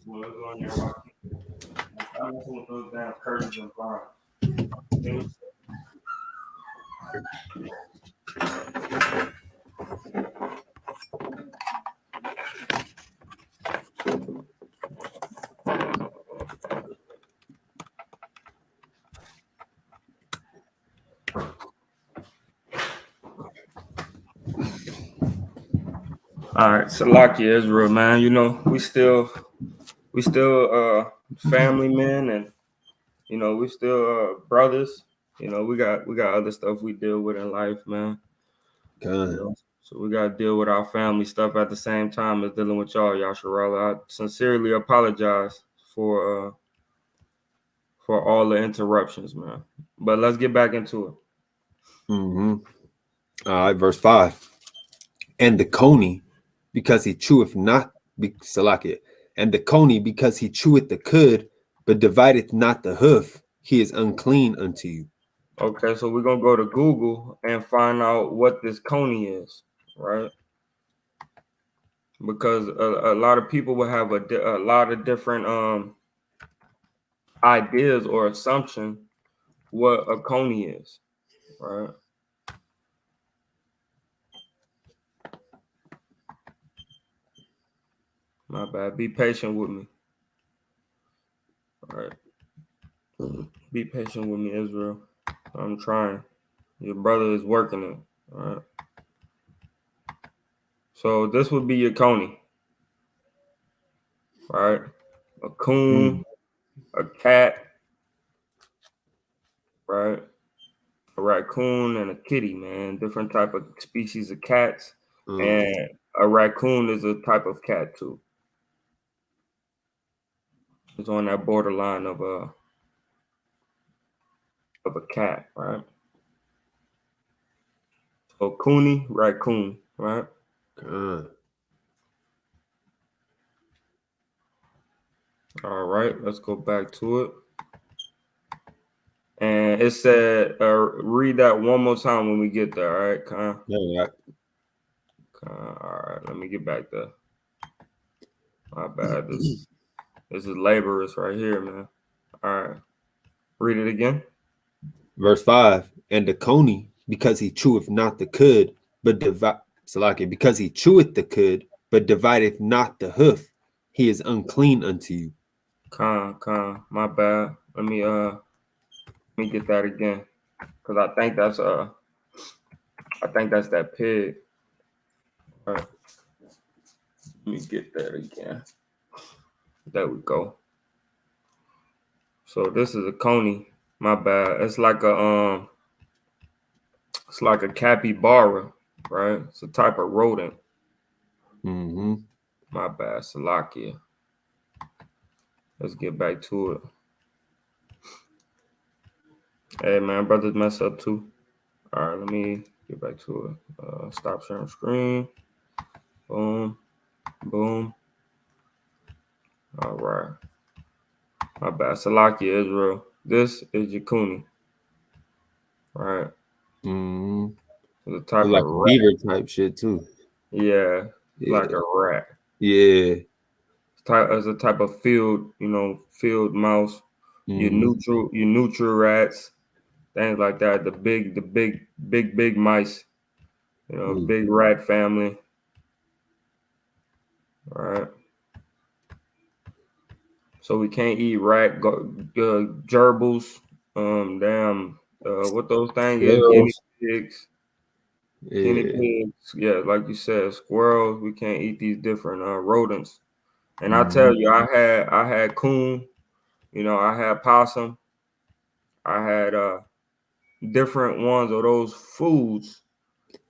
Well, let's go on your rock. I'm messing with those damn curtains and blinds. All right, Salakia Israel, man. You know, we still family men, and you know, we still brothers. You know, we got other stuff we deal with in life, man. You God. know, so we gotta deal with our family stuff at the same time as dealing with y'all, Yasharala. I sincerely apologize for all the interruptions, man. But let's get back into it. Mm-hmm. All right, verse 5. And the coney, because he cheweth not, Salakia. And the coney, because he cheweth the cud, but divideth not the hoof, he is unclean unto you. Okay, so we're gonna go to Google and find out what this coney is, right? Because a lot of people will have a lot of different ideas or assumption what a coney is, right? My bad. Be patient with me. All right. Be patient with me, Israel. I'm trying. Your brother is working it. All right. So this would be your coney, right? A coon, a cat, right? A raccoon and a kitty, man. Different type of species of cats, and a raccoon is a type of cat too. It's on that borderline of a cat, right? So cooney, raccoon, right? All right, let's go back to it. And it said, read that one more time when we get there, all right, Khan? Yeah. All right, let me get back there. My bad. This is laborious right here, man. All right, read it again. Verse 5. And the coney, because he cheweth not the cud, but because he cheweth the cud, but divideth not the hoof, he is unclean unto you. Khan, my bad. Let me get that again, because I think that's that pig. All right. Let me get that again. There we go. So this is a coney. My bad. It's like a capybara, right? It's a type of rodent. Mm-hmm. My bad, Salakia. Let's get back to it. Hey man, brothers mess up too. All right, let me get back to it. Stop sharing screen. Boom, boom. All right. My bad, Salakia Israel. This is Yakuni, right? Mm-hmm. It's a type Like of a rat. beaver type shit too. Yeah, Yeah. like a rat. Yeah. As a type of field mouse. Mm-hmm. Your neutral rats, things like that. The big mice. Big rat family. All right. So we can't eat gerbils. What those things is? Guinea Squirrels. pigs. Guinea Yeah. pigs. Yeah, like you said, squirrels. We can't eat these different rodents. And I Mm-hmm. tell you, I had coon. I had possum. I had different ones of those foods,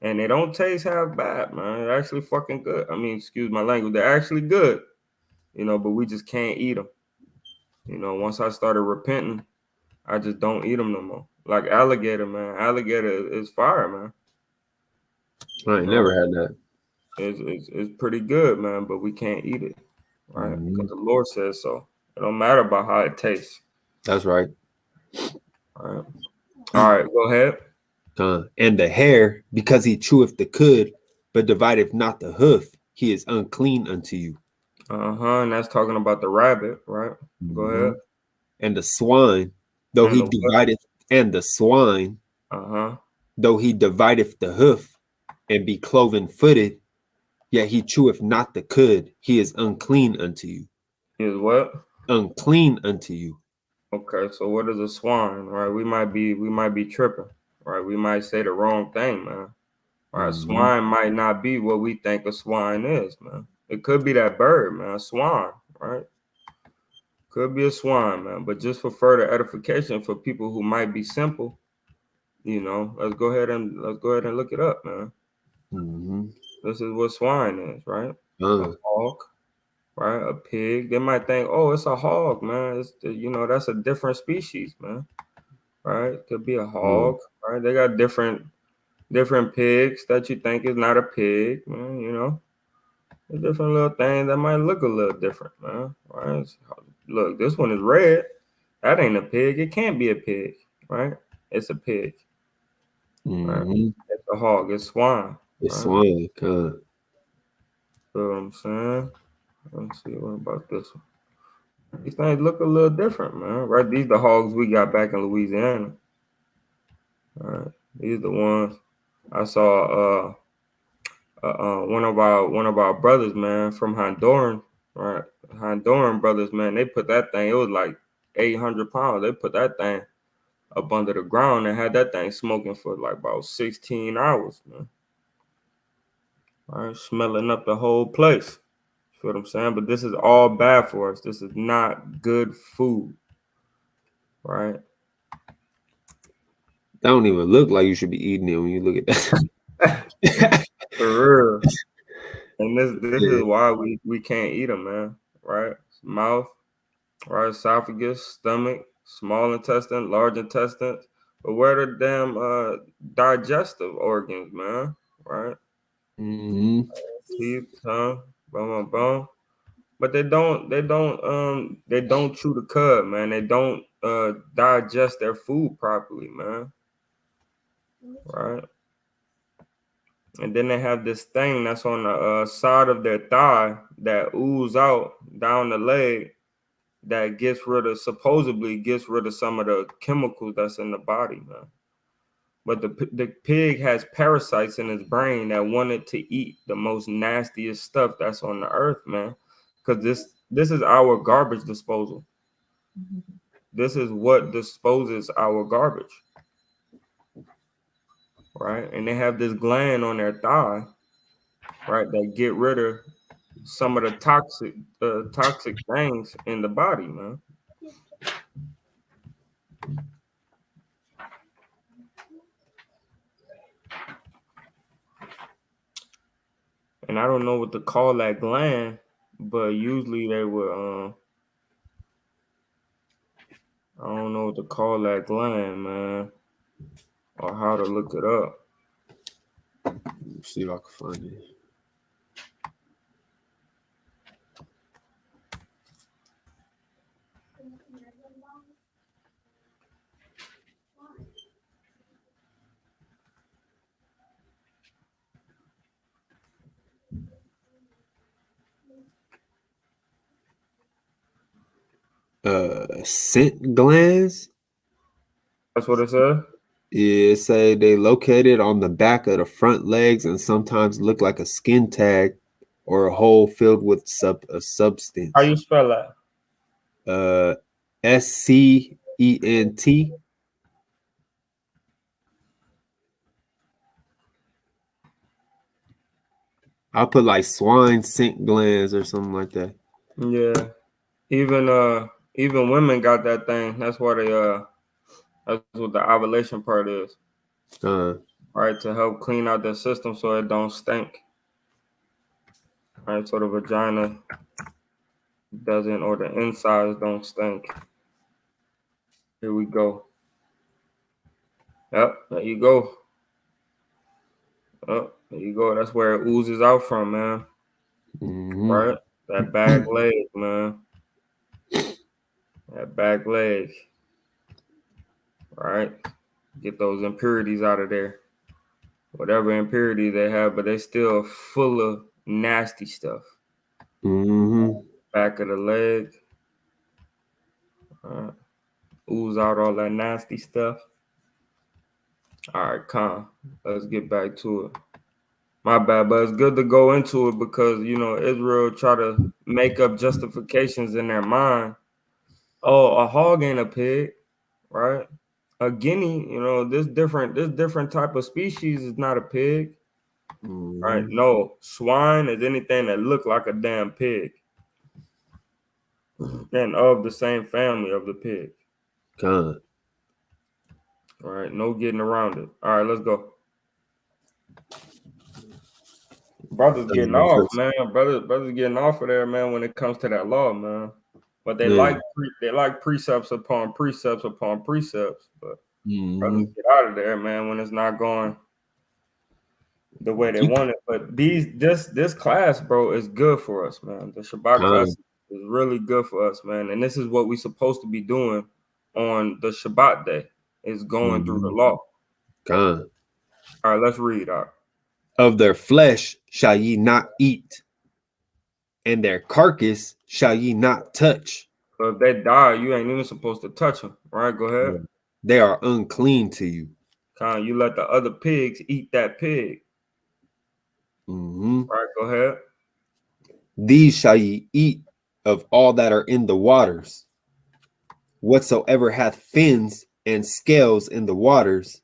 and they don't taste half bad, man. They're actually fucking good. I mean, excuse my language. They're actually good, but we just can't eat them. Once I started repenting, I just don't eat them no more. Like alligator, man. Alligator is fire, man. I ain't never had that. It's pretty good, man, but we can't eat it, right? Mm-hmm. Because the Lord says so. It don't matter about how it tastes. That's right. All right, go ahead. And the hare, because he cheweth the cud, but divideth not the hoof, he is unclean unto you. And that's talking about the rabbit, right? Go ahead. And the swine, though And he the divideth, and the swine, though he divideth the hoof, and be cloven footed, yet he cheweth not the cud, he is unclean unto you. Is what? Unclean unto you. Okay, so what is a swine, right? We might be tripping, right? We might say the wrong thing, man. Right? Swine might not be what we think a swine is, man. It could be that bird, man, a swan, right? Could be a swan, man. But just for further edification for people who might be simple, let's go ahead and look it up, man. This is what swine is, right? A hog, right? A pig. They might think, oh, it's a hog, man. It's that's a different species, man. Right? Could be a hog, right? They got different pigs that you think is not a pig, man. A different little thing that might look a little different, man. Right? Look, this one is red. That ain't a pig. It can't be a pig, right? It's a pig. Right? It's a hog. It's swine. It's right? swine. Feel what I'm saying? Let's see. What about this one? These things look a little different, man. Right? These the hogs we got back in Louisiana. All right. These the ones I saw. One of our brothers, man, from Honduran, right? Honduran brothers, man, they put that thing. It was like 800 pounds. They put that thing up under the ground and had that thing smoking for like about 16 hours, man. All right, smelling up the whole place. You feel what I'm saying? But this is all bad for us. This is not good food, right? That don't even look like you should be eating it when you look at that. For real. And this is why we can't eat them, man. Right? Mouth, right? Esophagus, stomach, small intestine, large intestines. But where the damn digestive organs, man? Right? Teeth, tongue, bone. But they don't chew the cud, man. They don't digest their food properly, man. Right? And then they have this thing that's on the side of their thigh that ooze out down the leg that supposedly gets rid of some of the chemicals that's in the body, man. But the pig has parasites in his brain that wanted to eat the most nastiest stuff that's on the earth, man. Because this is our garbage disposal. This is what disposes our garbage. Right? And they have this gland on their thigh, right, that get rid of some of the toxic things in the body, man. And I don't know what to call that gland, but usually they would I don't know what to call that gland, man, or how to look it up. Let's see if I can find it. Scent glands. That's what it said? Yeah, say they located on the back of the front legs and sometimes look like a skin tag or a hole filled with a substance. How you spell that? SCENT. I'll put like swine scent glands or something like that. Yeah. Even women got that thing. That's why that's what the ovulation part is. Right, to help clean out the system so it don't stink. Right, so the vagina doesn't, or the insides don't stink. Here we go. Yep, there you go. Oh, there you go. That's where it oozes out from, man. Right? That back leg, man. That back leg. Right? Get those impurities out of there. Whatever impurity they have, but they still full of nasty stuff. Back of the leg. Ooze out all that nasty stuff. All right, calm. Let's get back to it. My bad, but it's good to go into it because, Israel try to make up justifications in their mind. Oh, a hog ain't a pig, right? A guinea, this different type of species is not a pig. Right? No, swine is anything that look like a damn pig, and of the same family of the pig. Con. All right, no getting around it. All right, let's go. Brothers getting off, man. Brothers getting off of there, man. When it comes to that law, man. But they like precepts upon precepts upon precepts. But brothers get out of there, man. When it's not going the way they want it. But this class, bro, is good for us, man. The Shabbat class is really good for us, man. And this is what we're supposed to be doing on the Shabbat day, is going through the law. Con. All right, let's read out. Of their flesh shall ye not eat, and their carcass shall ye not touch. So if they die, you ain't even supposed to touch them. All right, go ahead. They are unclean to you. Con, you let the other pigs eat that pig. All right, go ahead. These shall ye eat of all that are in the waters. Whatsoever hath fins and scales in the waters,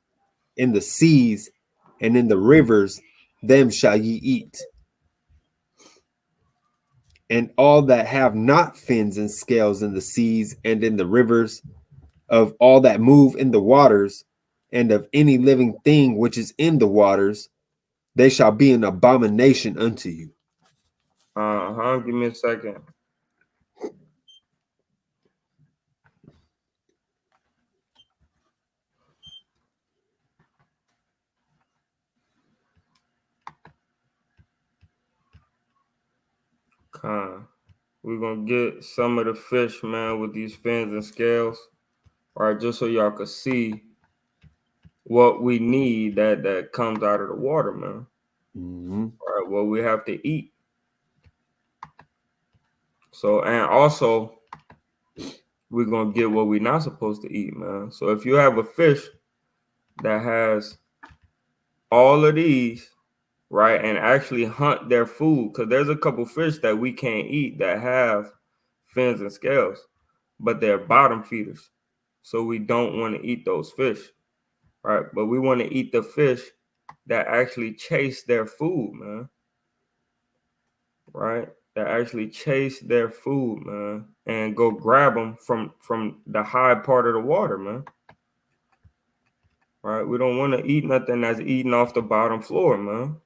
in the seas, and in the rivers, them shall ye eat. And all that have not fins and scales in the seas and in the rivers, of all that move in the waters, and of any living thing which is in the waters, they shall be an abomination unto you. Give me a second. We're gonna get some of the fish, man, with these fins and scales, all right, just so y'all can see what we need that comes out of the water, man. All right, what we have to eat. So, and also we're gonna get what we're not supposed to eat, man. So if you have a fish that has all of these, right, and actually hunt their food, because there's a couple fish that we can't eat that have fins and scales, but they're bottom feeders. So we don't want to eat those fish, right? But we want to eat the fish that actually chase their food, man. Right? That actually chase their food, man, and go grab them from the high part of the water, man. Right? We don't want to eat nothing that's eating off the bottom floor, man.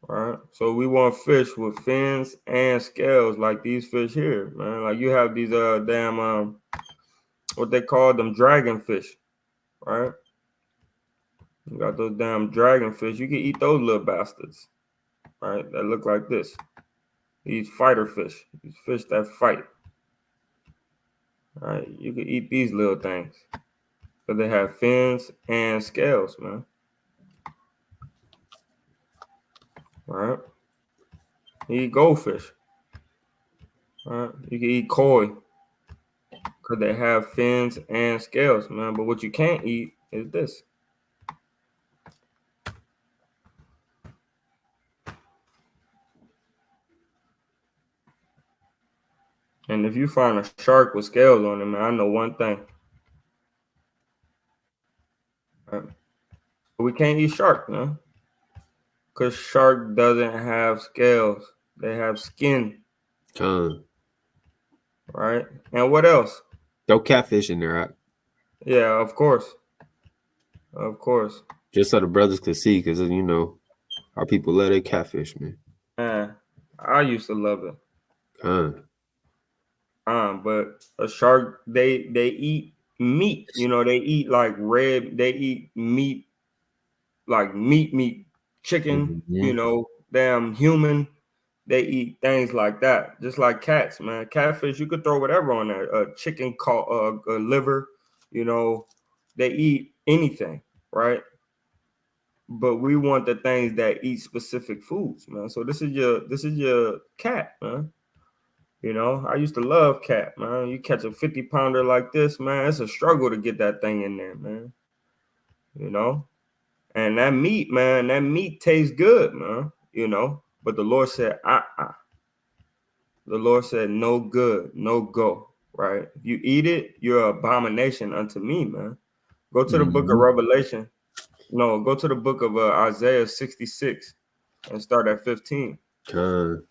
Right? So we want fish with fins and scales like these fish here, man. Like you have these damn what they call them, dragonfish, right? You got those damn dragonfish. You can eat those little bastards, right? That look like this. These fighter fish, these fish that fight. All right, you can eat these little things because they have fins and scales, man. All right, you eat goldfish. All right, you can eat K.O.Y because they have fins and scales, man. But what you can't eat is this. And if you find a shark with scales on it, man, I know one thing. Right. We can't eat shark, man. Because shark doesn't have scales. They have skin. Right? And what else? No catfish in there, right? Yeah, of course. Of course. Just so the brothers could see, because, you know, our people love their catfish, man. Man, I used to love it. But a shark, they eat meat. You know, they eat like they eat meat, like meat, chicken, you know, damn human. They eat things like that, just like cats, man. Catfish, you could throw whatever on there. Chicken, liver, you know, they eat anything, right? But we want the things that eat specific foods, man. So this is your cat, man. You know, I used to love cat, man. You catch a 50-pounder like this, man, it's a struggle to get that thing in there, man. You know, and that meat, man, that meat tastes good, man. You know, but the Lord said, The Lord said, no good, no go, right? If you eat it, you're an abomination unto me, man. Go to the book of Revelation. No, go to the book of Isaiah 66 and start at 15. Con.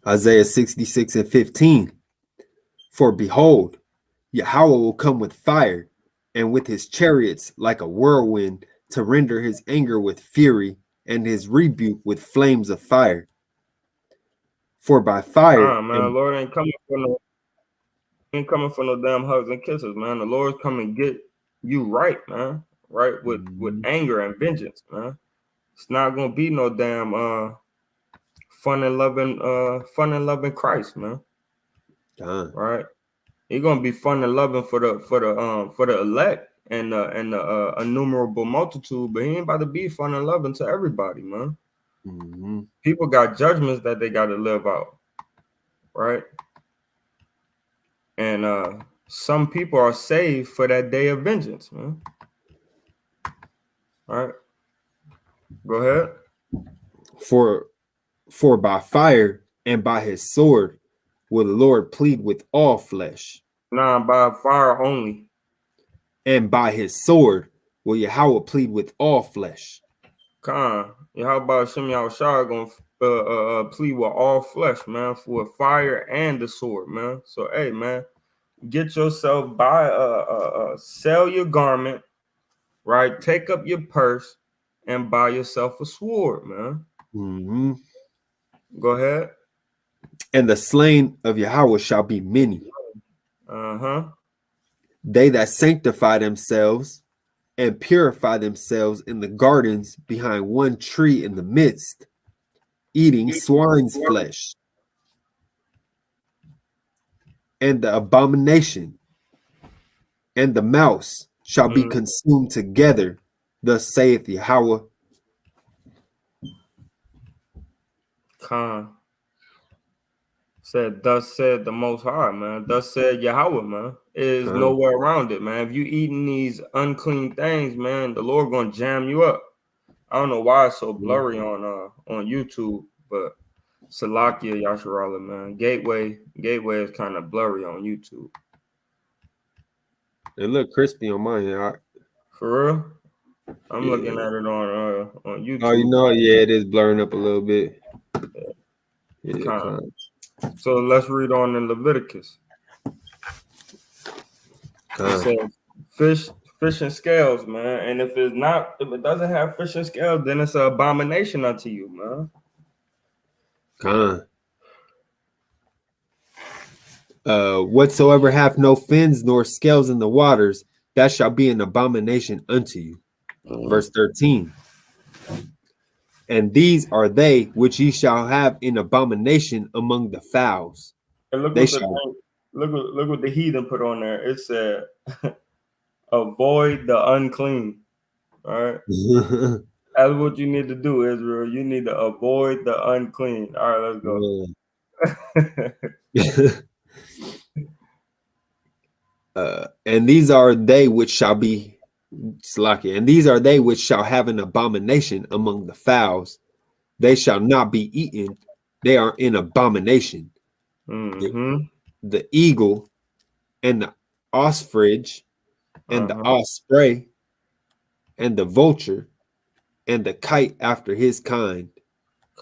Isaiah 66 and 15. For behold, Yahweh will come with fire, and with his chariots like a whirlwind, to render his anger with fury, and his rebuke with flames of fire. For by fire Man, Lord ain't coming for no damn hugs and kisses, man. The Lord's coming to get you right, man. Right with anger and vengeance, man. It's not gonna be no damn fun and loving Christ, man. Right? He's gonna be fun and loving for the elect and the innumerable multitude, but he ain't about to be fun and loving to everybody, man. People got judgments that they got to live out, right? And some people are saved for that day of vengeance, man. All right, go ahead. For by fire and by his sword will the Lord plead with all flesh. Nah, by fire only. And by his sword will Yahweh plead with all flesh. How about Shem Yahushua gonna plead with all flesh, man, for fire and the sword, man. So hey, man, get yourself sell your garment, right? Take up your purse and buy yourself a sword, man. Go ahead. And the slain of Yahweh shall be many. They that sanctify themselves and purify themselves in the gardens behind one tree in the midst, eating swine's flesh. And the abomination and the mouse shall be consumed together, thus saith Yahweh. Said, thus said the Most High, man. Thus said Yahweh, man. There's nowhere around it, man. If you eating these unclean things, man, the Lord gonna jam you up. I don't know why it's so blurry on YouTube, but Salakia Yasharala, man. Gateway is kind of blurry on YouTube. It look crispy on mine. Yeah. For real? I'm looking at it on YouTube. Oh, you know, yeah, it is blurring up a little bit. Yeah, so let's read on in Leviticus. It says fish and scales, man. And if it doesn't have fish and scales, then it's an abomination unto you, man. Whatsoever hath no fins nor scales in the waters, that shall be an abomination unto you. Verse 13. And these are they which ye shall have in abomination among the fowls. And look what the heathen put on there. It said, avoid the unclean. All right. That's what you need to do, Israel. You need to avoid the unclean. All right, let's go. And these are they which shall be Slacky, and these are they which shall have an abomination among the fowls. They shall not be eaten. They are in abomination. The eagle and the ostrich and the osprey and the vulture and the kite after his kind.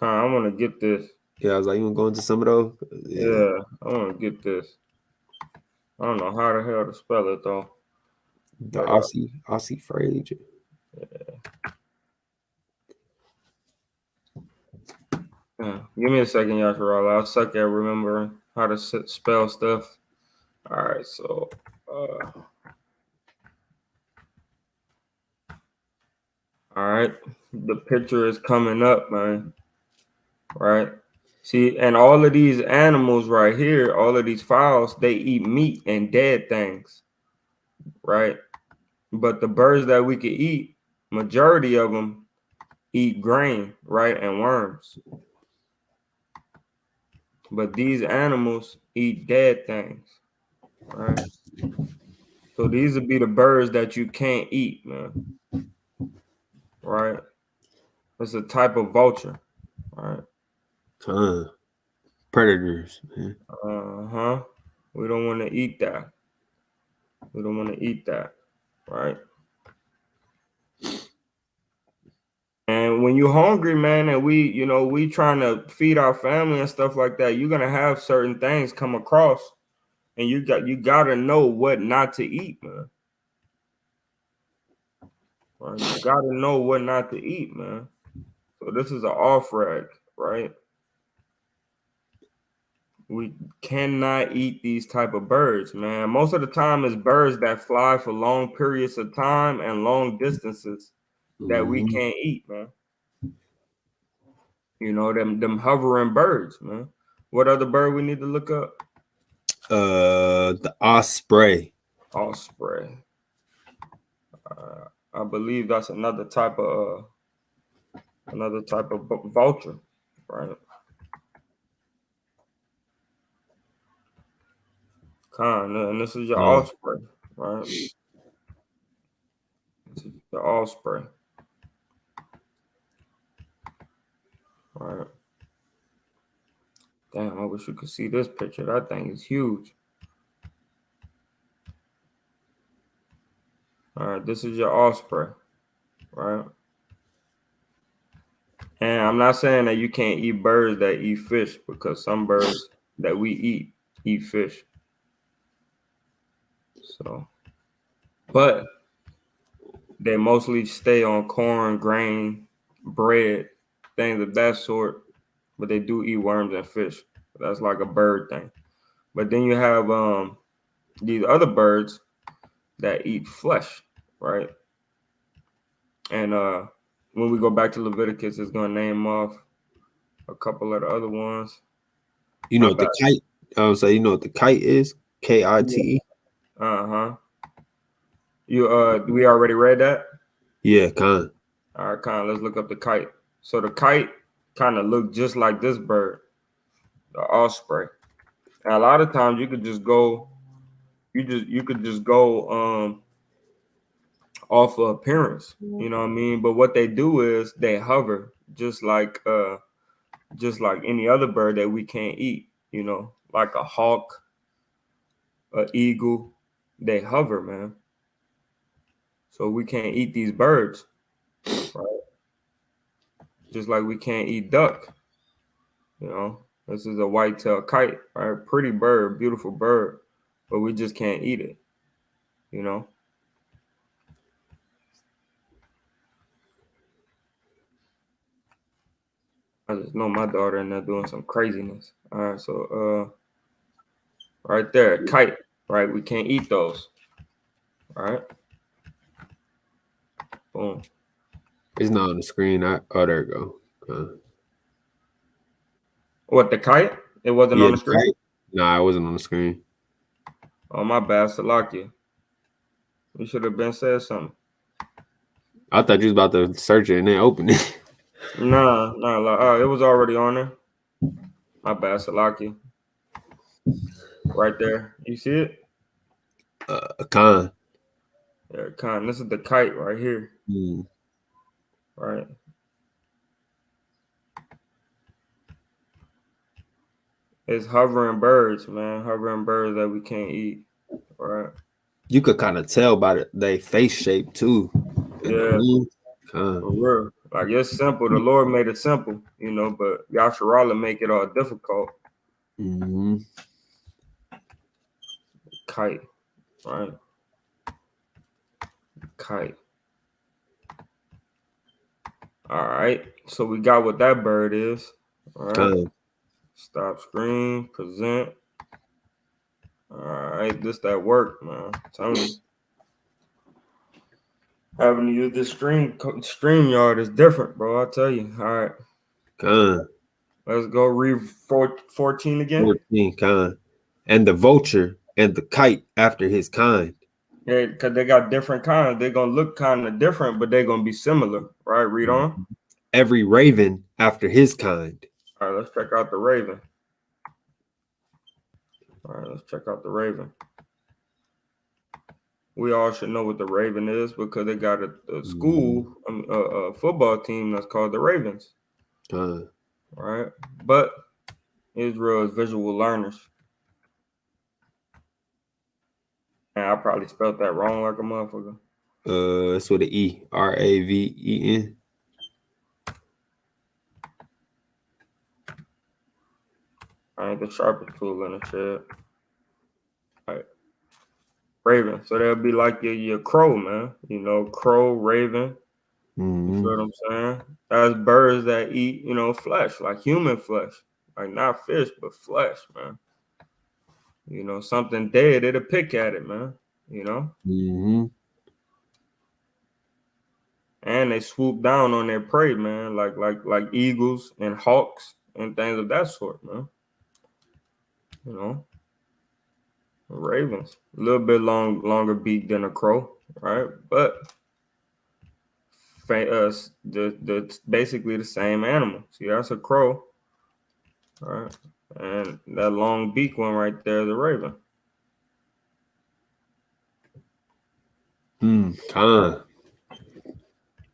I want to get this. Yeah, I was like, you want to go into some of those? Yeah, I want to get this. I don't know how the hell to spell it though. The Aussie phrase. Yeah. Give me a second, Yasharala. I suck at remembering how to spell stuff. All right, so all right, the picture is coming up, man. Right? See, and all of these animals right here, all of these fowls, they eat meat and dead things. Right? But the birds that we could eat, majority of them eat grain, right, and worms. But these animals eat dead things, right? So these would be the birds that you can't eat, man. right? It's a type of vulture, right? Predators, man. Uh-huh. We don't want to eat that. We don't want to eat that, right? And when you're hungry, man, and we trying to feed our family and stuff like that, you're gonna have certain things come across, and you gotta know what not to eat, man. Right? You gotta know what not to eat, man. So this is an off rag, right? We cannot eat these type of birds, man. Most of the time, it's birds that fly for long periods of time and long distances that we Mhm. can't eat, man. You know, them hovering birds, man. What other bird we need to look up? The osprey. Osprey. I believe that's another type of vulture, right? And this is your osprey, right? This is the osprey, right? Damn, I wish you could see this picture. That thing is huge. All right, this is your osprey, right? And I'm not saying that you can't eat birds that eat fish, because some birds that we eat fish. So, but they mostly stay on corn, grain, bread, things of that sort. But they do eat worms and fish. That's like a bird thing. But then you have these other birds that eat flesh, right? And when we go back to Leviticus, it's gonna name off a couple of the other ones. You My know what bad. the kite? I would say you know what the kite is? KITE. Uh-huh. We already read that? Yeah, kind. All right, kind of let's look up the kite. So the kite kind of look just like this bird, the osprey. And a lot of times you could just go, you could just go off of appearance, you know what I mean? But what they do is they hover just like any other bird that we can't eat, you know, like a hawk, a eagle, they hover, man. So we can't eat these birds, right? Just like we can't eat duck, you know. This is a white-tailed kite, right? Pretty bird, beautiful bird, but we just can't eat it, you know. I just know my daughter and they're doing some craziness. All right, so right there, kite, right? We can't eat those. All right. Boom. It's not on the screen. There you go. What, the kite? It wasn't Yeah, on the the screen? kite. Nah, it wasn't on the screen. Oh, my bad, Salakia. You should have been said something. I thought you was about to search it and then open it. Nah, it was already on there. My bad, Salakia. Right there. You see it? Con. Yeah, this is the kite right here. Right. It's hovering birds, man. Hovering birds that we can't eat. Right. You could kind of tell by their face shape too. Yeah, for real. Like, it's simple. The Lord made it simple, you know, but Yasharala make it all difficult. Mm-hmm. Kite, right? Kite. All right. So we got what that bird is. All right. Stop screen, present. All right. This that work, man. I'm telling you. Having to use this stream yard is different, bro. I tell you. All right. Let's go read 14 again. 14, and the vulture and the kite after his kind. Yeah, because they got different kinds. They're gonna look kind of different, but they're gonna be similar, right? Read on. Every raven after his kind. All right, let's check out the raven. All right, let's check out the raven. we all should know what the Raven is because they got a school, a football team that's called the Ravens, right? But Israel is visual learners. And I probably spelled that wrong like a motherfucker. It's with an E. Raven. I ain't the sharpest tool in the shed. All right. Raven. So that'll be like your crow, man. You know, crow, raven. You feel what I'm saying? That's birds that eat, you know, flesh, like human flesh. Like not fish, but flesh, man. You know, something dead, it'll pick at it, man. You know? And they swoop down on their prey, man, like eagles and hawks and things of that sort, man. You know? Ravens. A little bit longer beak than a crow, right? But the basically the same animal. See, that's a crow, right? And that long beak one right there is a raven.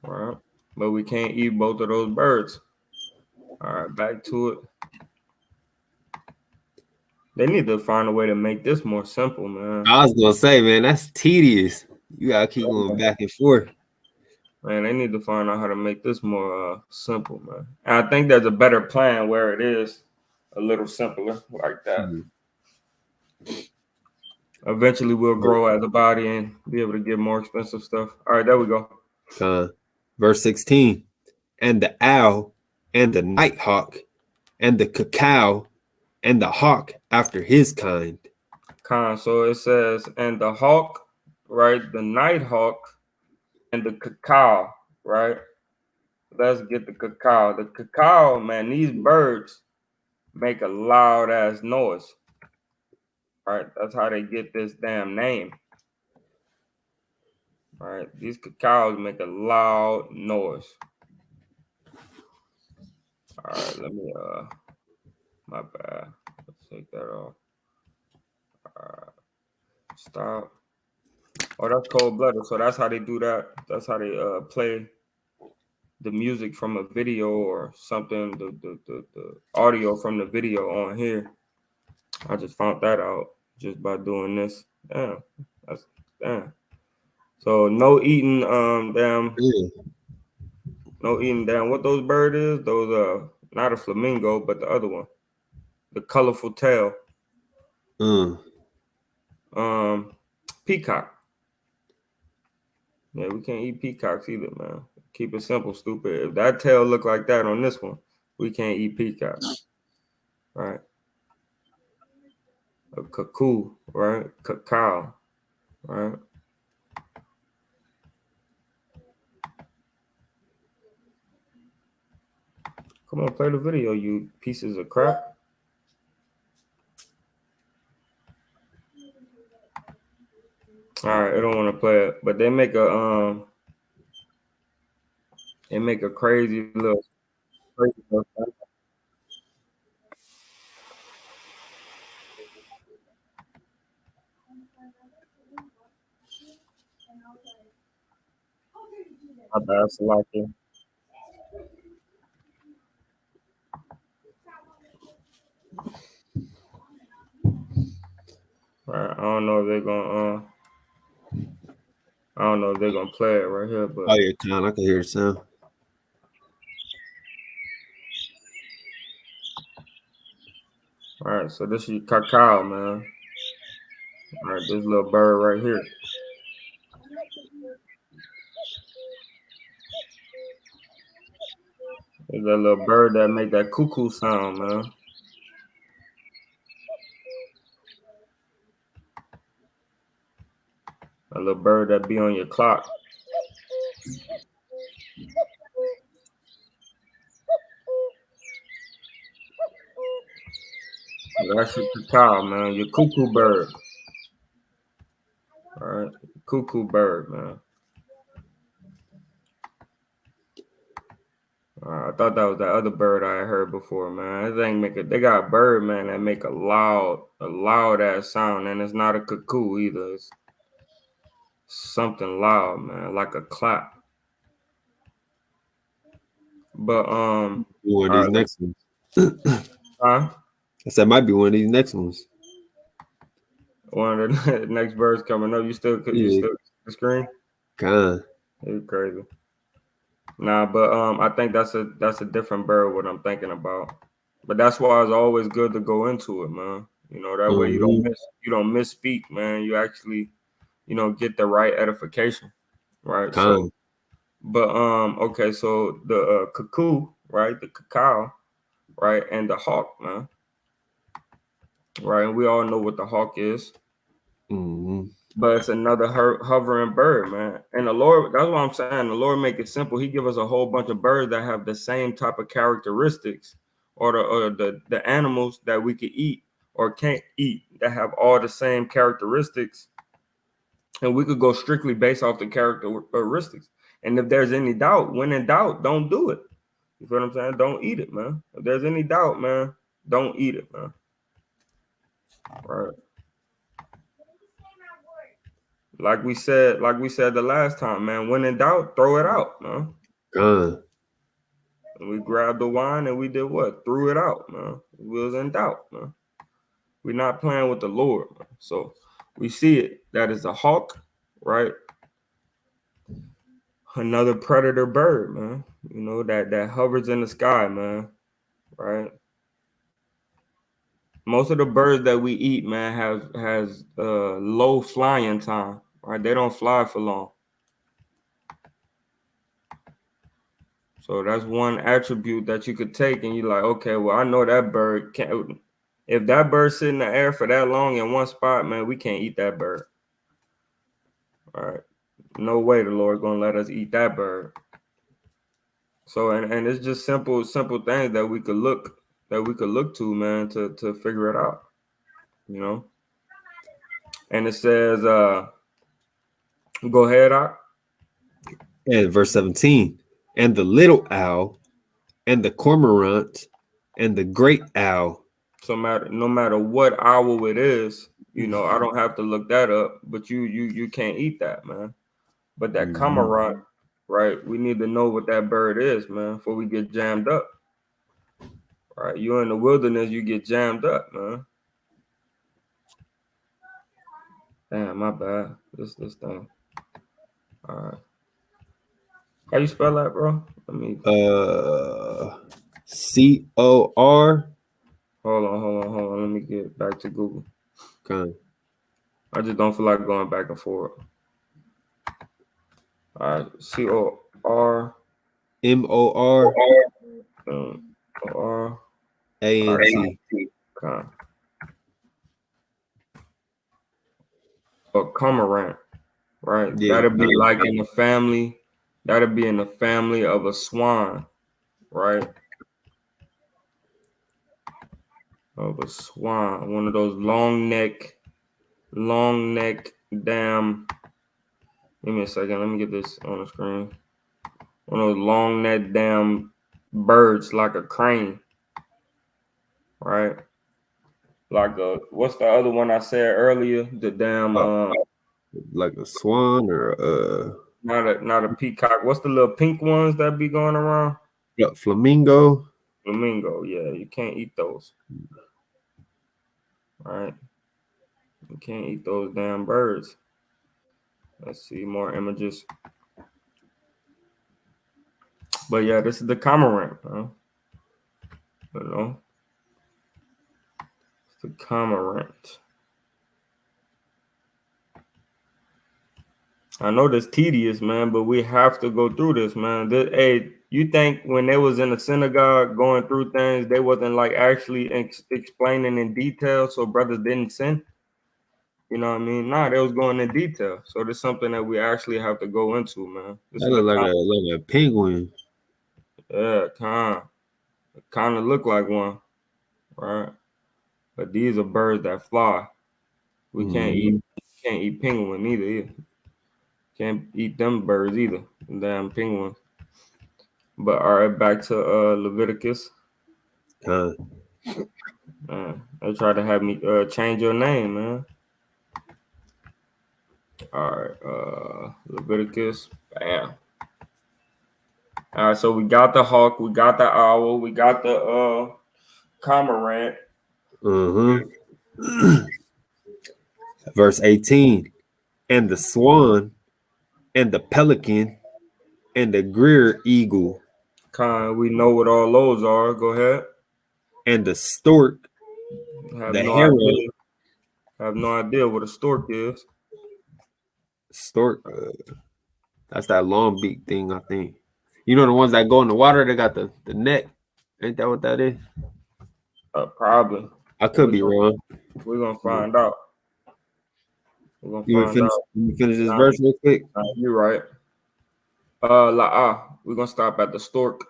Right. But we can't eat both of those birds. All right, back to it. They need to find a way to make this more simple, man. I was gonna say, man, that's tedious. You gotta keep going back and forth. Man, they need to find out how to make this more simple, man. And I think there's a better plan where it is a little simpler like that. Eventually, we'll grow as a body and be able to get more expensive stuff. All right, there we go. Verse 16. And the owl and the nighthawk and the cacao and the hawk after his kind. So it says, and the hawk, right? The nighthawk and the cacao, right? Let's get the cacao. The cacao, man, these birds make a loud ass noise. Right? That's how they get this damn name. All right, these cacaos make a loud noise. All right, let me my bad. Let's take that off. All right, stop. Oh, that's cold-blooded. So that's how they do that. That's how they play the music from a video or something, the audio from the video on here. I just found that out just by doing this. Damn. That's damn. So no eating no eating damn what those bird is. Those not a flamingo, but the other one. The colorful tail. Peacock. Yeah, we can't eat peacocks either, man. Keep it simple, stupid. If that tail look like that on this one, we can't eat peacocks. Right. A cuckoo, right? Cacao, right? Come on, play the video, you pieces of crap. All right, I don't want to play it, but they make a crazy little. My bad, Salaki. Right, I don't know if they're gonna play it right here, but oh yeah, Con, I can hear the sound. all right, so this is cacao, man. All right, this little bird right here. There's that little bird that make that cuckoo sound, man. A little bird that be on your clock. That's your cacao, man. Your cuckoo bird. All right, cuckoo bird, man. I thought that was that other bird I heard before, man. They got a bird, man, that make a loud ass sound, and it's not a cuckoo either. something loud, man, like a clap. But One of all these right, next ones. huh? I said might be one of these next ones. One of the next birds coming up. You still Yeah, the screen? kind. You crazy. Nah, but I think that's a different bird what I'm thinking about. But that's why it's always good to go into it, man. You know, that way Mm-hmm. you don't misspeak, man. You actually, get the right edification. Right. So Kind. but okay, so the cuckoo, right? The cacao, right, and the hawk, man. Right. And we all know what the hawk is. Mm-hmm. But it's another hovering bird, man. And the Lord, that's what I'm saying. The Lord make it simple. He give us a whole bunch of birds that have the same type of characteristics, or the animals that we could eat or can't eat that have all the same characteristics. And we could go strictly based off the characteristics. And if there's any doubt, when in doubt, don't do it. You feel what I'm saying? Don't eat it, man. If there's any doubt, man, don't eat it, man. Right. Like we said the last time, man. When in doubt, throw it out, man. Kind. And we grabbed the wine and we did what? Threw it out, man. We was in doubt, man. We're not playing with the Lord, man. So we see it. That is a hawk, right? Another predator bird, man. That hovers in the sky, man. Right. Most of the birds that we eat, man, has low flying time. Right. They don't fly for long. So that's one attribute that you could take, and you're like, okay, well, I know that bird can't. If that bird's sitting in the air for that long in one spot, man, we can't eat that bird. All right, no way the Lord's gonna let us eat that bird. So and it's just simple things that we could look to, man, to figure it out. You know, and it says, go ahead, Doc. And verse 17. And the little owl, and the cormorant, and the great owl. So no matter what owl it is, I don't have to look that up, but you can't eat that, man. But that Mm-hmm. cormorant, right? We need to know what that bird is, man, before we get jammed up. Right? You're in the wilderness, you get jammed up, man. Damn, my bad. This thing. All right. How you spell that, bro? Let me COR. hold on. Let me get back to Google. Kind. I just don't feel like going back and forth. All right, COR MOR or ANT. or cormorant, right? Yeah. That'd be like in the family. That'd be in the family of a swan, right? Of a swan, one of those long neck, damn. Give me a second. Let me get this on the screen. One of those long neck, damn birds, like a crane, right? Like what's the other one I said earlier? The damn Like a swan or not a peacock. What's the little pink ones that be going around? flamingo. Flamingo. Yeah, you can't eat those. Right? You can't eat those damn birds. Let's see more images. But yeah, this is the cormorant, huh? It's the cormorant. I know this tedious, man, but we have to go through this, man. Hey, you think when they was in the synagogue going through things, they wasn't like actually explaining in detail so brothers didn't sin? You know what I mean? Nah, they was going in detail. So there's something that we actually have to go into, man. This That is look like a penguin. yeah, kind of look like one, right? But these are birds that fly. We can't eat penguin either. Can't eat them birds either. Damn penguins. But all right, back to Leviticus. Man, they tried to have me change your name, man. All right. Leviticus. Bam. All right. So we got the hawk. We got the owl. We got the cormorant. Verse 18. And the swan, and the pelican, and the greer eagle, We know what all those are. Go ahead. and the stork, Have the no heron. idea. Have no idea what a stork is. Stork, that's that long beak thing, I think. You know the ones that go in the water, they got the neck. Ain't that what that is? Probably. I could be wrong. We're gonna find out. We're gonna You want find out. to finish this Nah, verse real quick? You're right. We're gonna stop at the stork,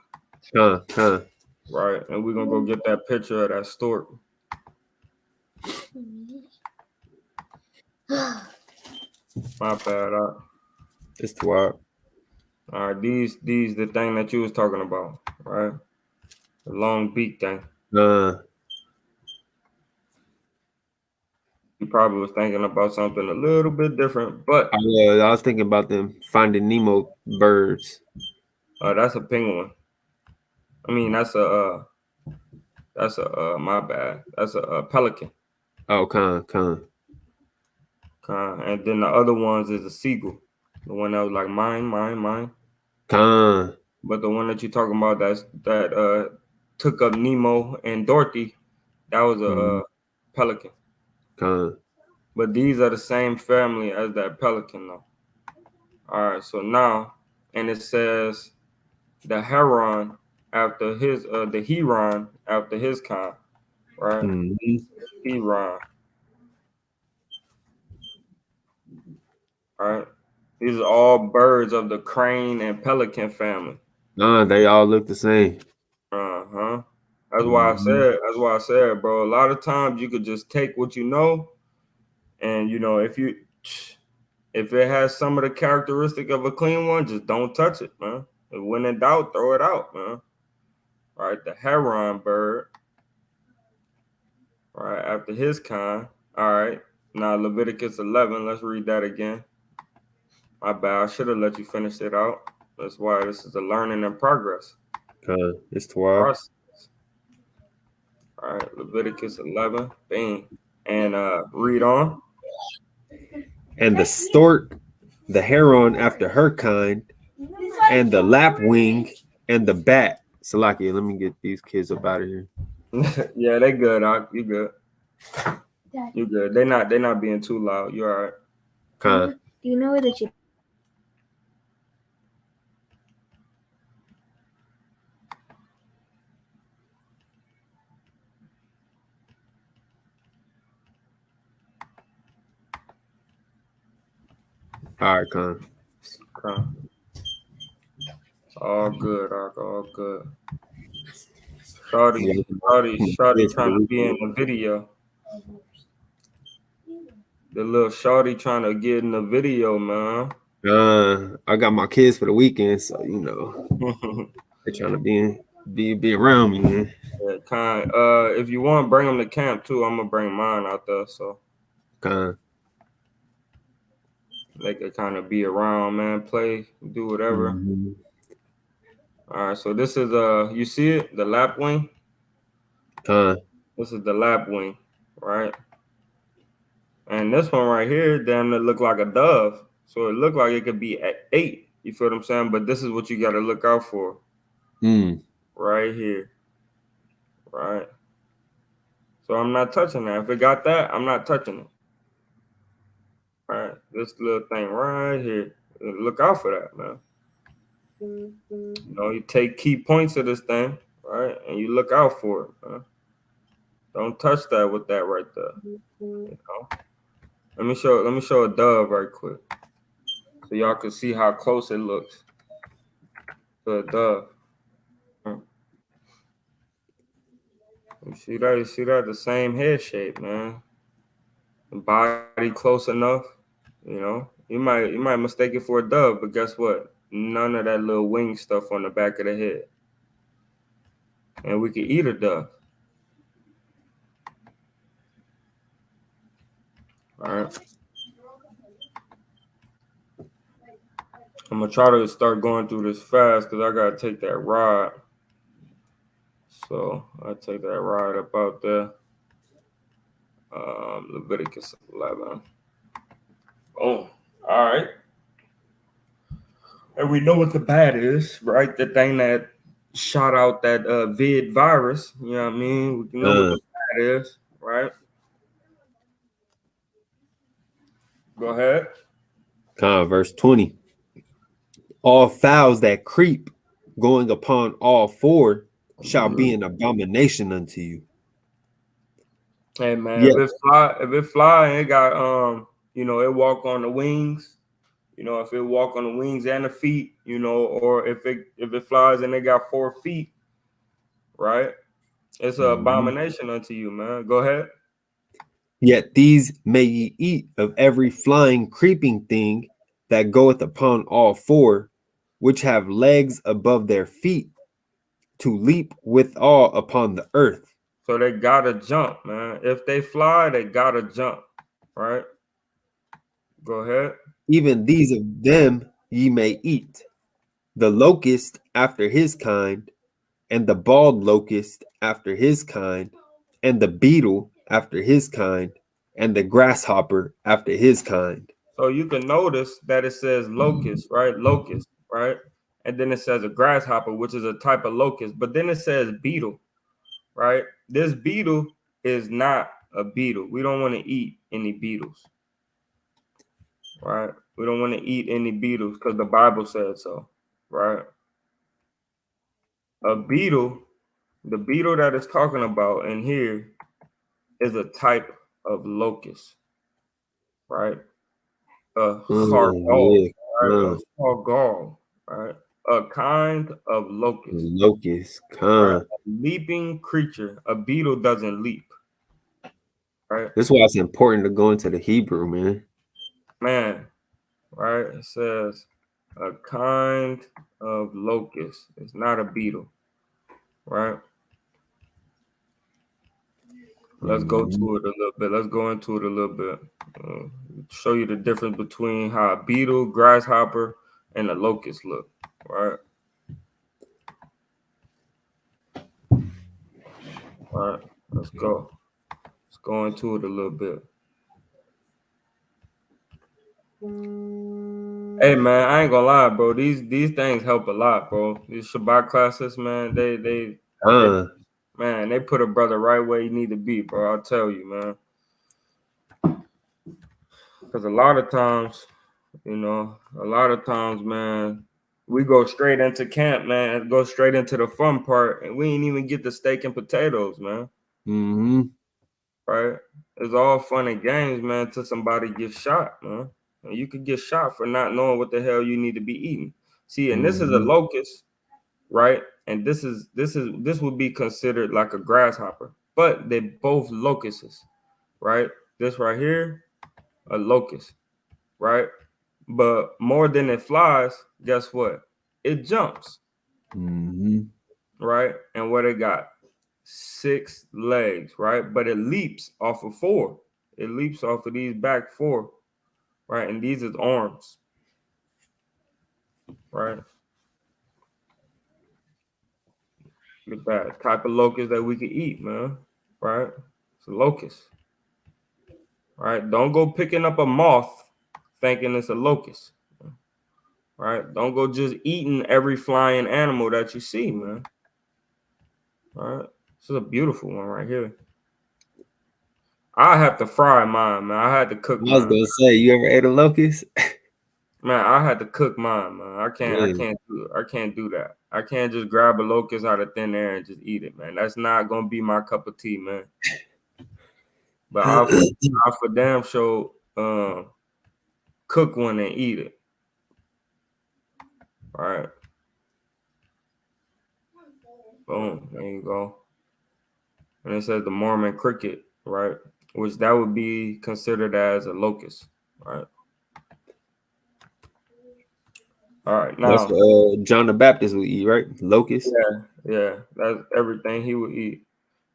right? And we're gonna go get that picture of that stork. My bad. It's too hard. All right, these the thing that you was talking about, right? The long beak thing. You probably was thinking about something a little bit different, but I was thinking about them Finding Nemo birds. that's a penguin. I mean, that's a my bad. That's a pelican. Oh, con. And then the other ones is a seagull. The one that was like mine. Con. But the one that you're talking about that took up Nemo and Dorothy, that was a pelican. Con. But these are the same family as that pelican, though. All right, so now, and it says the heron after his the heron after his kind, right? Heron. All right. These are all birds of the crane and pelican family. They all look the same. Uh-huh. That's why I said, bro, a lot of times you could just take what you know, and if it has some of the characteristic of a clean one, just don't touch it, man. And when in doubt, throw it out, man. All right, the heron bird. All right, after his kind. All right. Now Leviticus 11. Let's read that again. My bad. I should have let you finish it out. That's why this is a learning in progress. It's 12. Process. All right, Leviticus 11. Bang. And read on. And the stork, the heron after her kind, and the lapwing, and the bat. Salakia, let me get these kids up out of here. Yeah, they good. You good. You good. They not being too loud. You all right. Con. Do you know where the chip? All right, con. All good, all good. Shawty trying to be in the video. The little shawty trying to get in the video, man. I got my kids for the weekend, so you know they're trying to be around me, man. Yeah, if you want, bring them to camp too. I'm gonna bring mine out there, so they could kind of be around, man. Play, do whatever. All right, so this is you see it, the lapwing. This is the lapwing, right? And this one right here, damn, it look like a dove. So it looked like it could be at 8. You feel what I'm saying? But this is what you got to look out for. Right here. Right. So I'm not touching that. If it got that, I'm not touching it. All right. This little thing right here. Look out for that, man. You know, you take key points of this thing, right? And you look out for it, man. Don't touch that with that right there. You know? Let me show a dove right quick. So y'all can see how close it looks to a dove. You see that? The same head shape, man. The body close enough, you know. You might mistake it for a dove, but guess what? None of that little wing stuff on the back of the head. And we can eat a dove. All right. I'm gonna try to start going through this fast because I gotta take that ride. So I take that ride about there. Leviticus 11. Oh, all right. And we know what the bad is, right? The thing that shot out that vid virus. You know what I mean? We know what the bad is, right? Go ahead. Verse 20. All fowls that creep, going upon all four, shall be an abomination unto you. Hey man, Yeah. if it fly and it got it walk on the wings, if it walk on the wings and the feet, or if it flies and it got 4 feet, right? It's an abomination unto you, man. Go ahead. Yet these may ye eat of every flying, creeping thing that goeth upon all four, which have legs above their feet, to leap withal upon the earth. So they gotta jump, man. If they fly, they gotta jump, right? Go ahead. Even these of them ye may eat. The locust after his kind, and the bald locust after his kind, and the beetle after his kind, and the grasshopper after his kind. So you can notice that it says locust, right? Locust, right? And then it says a grasshopper, which is a type of locust. But then it says beetle, right? This beetle is not a beetle. We don't want to eat any beetles, right? We don't want to eat any beetles because the Bible said so, right? A beetle, the beetle that it's talking about in here is a type of locust, right? A hargall, Yeah, right? A hargall, right? A kind of locust, locust, right? A leaping creature. A beetle doesn't leap, right? That's why it's important to go into the Hebrew, man. Man, right? It says a kind of locust. It's not a beetle, right? Let's go to it a little bit. Let's go into it a little bit. Show you the difference between how a beetle, grasshopper, and a locust look, right? All right, let's go. Let's go into it a little bit. Hey man, I ain't gonna lie, bro. These things help a lot, bro. These Shabbat classes, man, they man, they put a brother right where you need to be, bro. I'll tell you, man. Because a lot of times, man, we go straight into camp, man, go straight into the fun part, and we ain't even get the steak and potatoes, man. Right? It's all fun and games, man, till somebody gets shot, man. And you could get shot for not knowing what the hell you need to be eating. See, and this is a locust, right? And this would be considered like a grasshopper, but they both locusts, right? This right here, a locust, right? But more than it flies, guess what? It jumps, right? And what it got? 6 legs, right? But it leaps off of 4. It leaps off of these back 4, right? And these is arms, right? Look at that type of locust that we could eat, man, right? It's a locust, right? Don't go picking up a moth thinking it's a locust, right? Don't go just eating every flying animal that you see, man. All right, this is a beautiful one right here. I have to fry mine, man. I had to cook I was mine. gonna say, you ever ate a locust? Man, I had to cook mine, man. I can't do that. I can't just grab a locust out of thin air and just eat it, man. That's not gonna be my cup of tea, man. But I for damn sure cook one and eat it. All right. Boom. There you go. And it says the Mormon cricket, right? Which that would be considered as a locust, right? All right. That's Now, John the Baptist would eat, right? Locust. yeah, that's everything he would eat.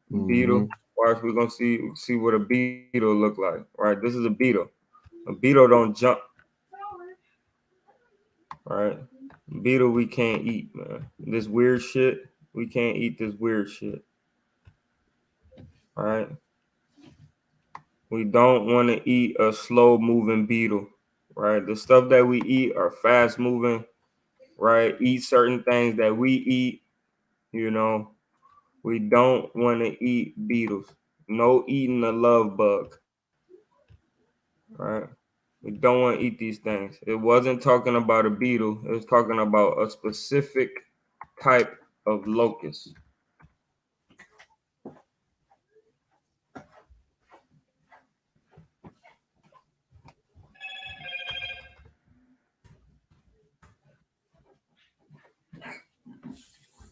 Beetle. Watch, we're gonna see what a beetle look like. Right. This is a beetle. A beetle don't jump. right? Beetle we can't eat, man. This weird shit, we can't eat this weird shit. All right. We don't want to eat a slow moving beetle, right? The stuff that we eat are fast moving, right? Eat certain things that we eat, you know. We don't want to eat beetles. No eating a love bug, right? We don't want to eat these things. It wasn't talking about a beetle. It was talking about a specific type of locust.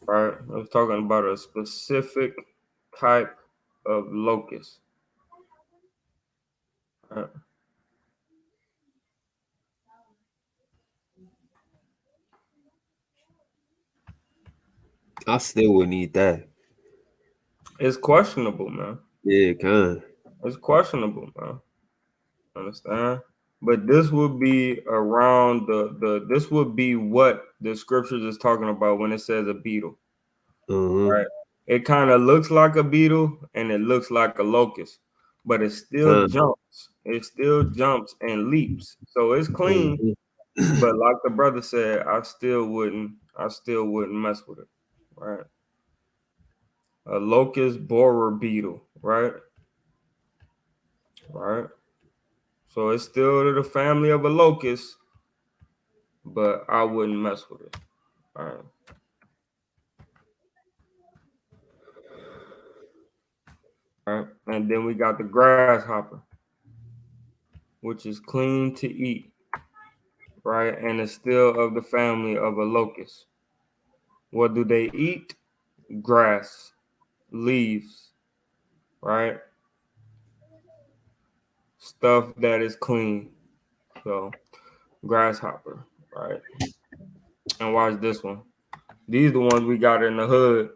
Right? I was talking about a specific type of locust. Right? I still wouldn't eat that. It's questionable, man. Yeah, kind. It's questionable, man. Understand? But this would be around this would be what the scriptures is talking about when it says a beetle. Right? It kind of looks like a beetle and it looks like a locust, but it still jumps. It still jumps and leaps. So it's clean, but like the brother said, I still wouldn't mess with it. Right? A locust borer beetle, right? Right. So it's still the family of a locust, but I wouldn't mess with it. All right. All right. And then we got the grasshopper, which is clean to eat, right? And it's still of the family of a locust. What do they eat? Grass, leaves, right? Stuff that is clean. So, grasshopper, right? And watch this one. These are the ones we got in the hood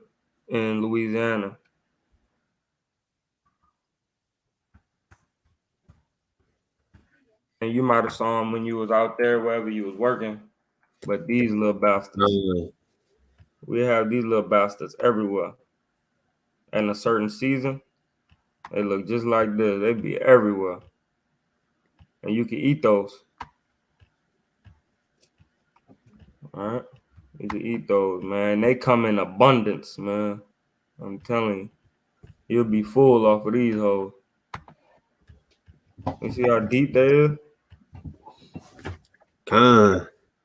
in Louisiana. And you might have saw them when you was out there, wherever you was working. But these little bastards, we have these little bastards everywhere. In a certain season, they look just like this. They be everywhere. And you can eat those. All right? You can eat those, man. They come in abundance, man. I'm telling you. You'll be full off of these hoes. You see how deep they is?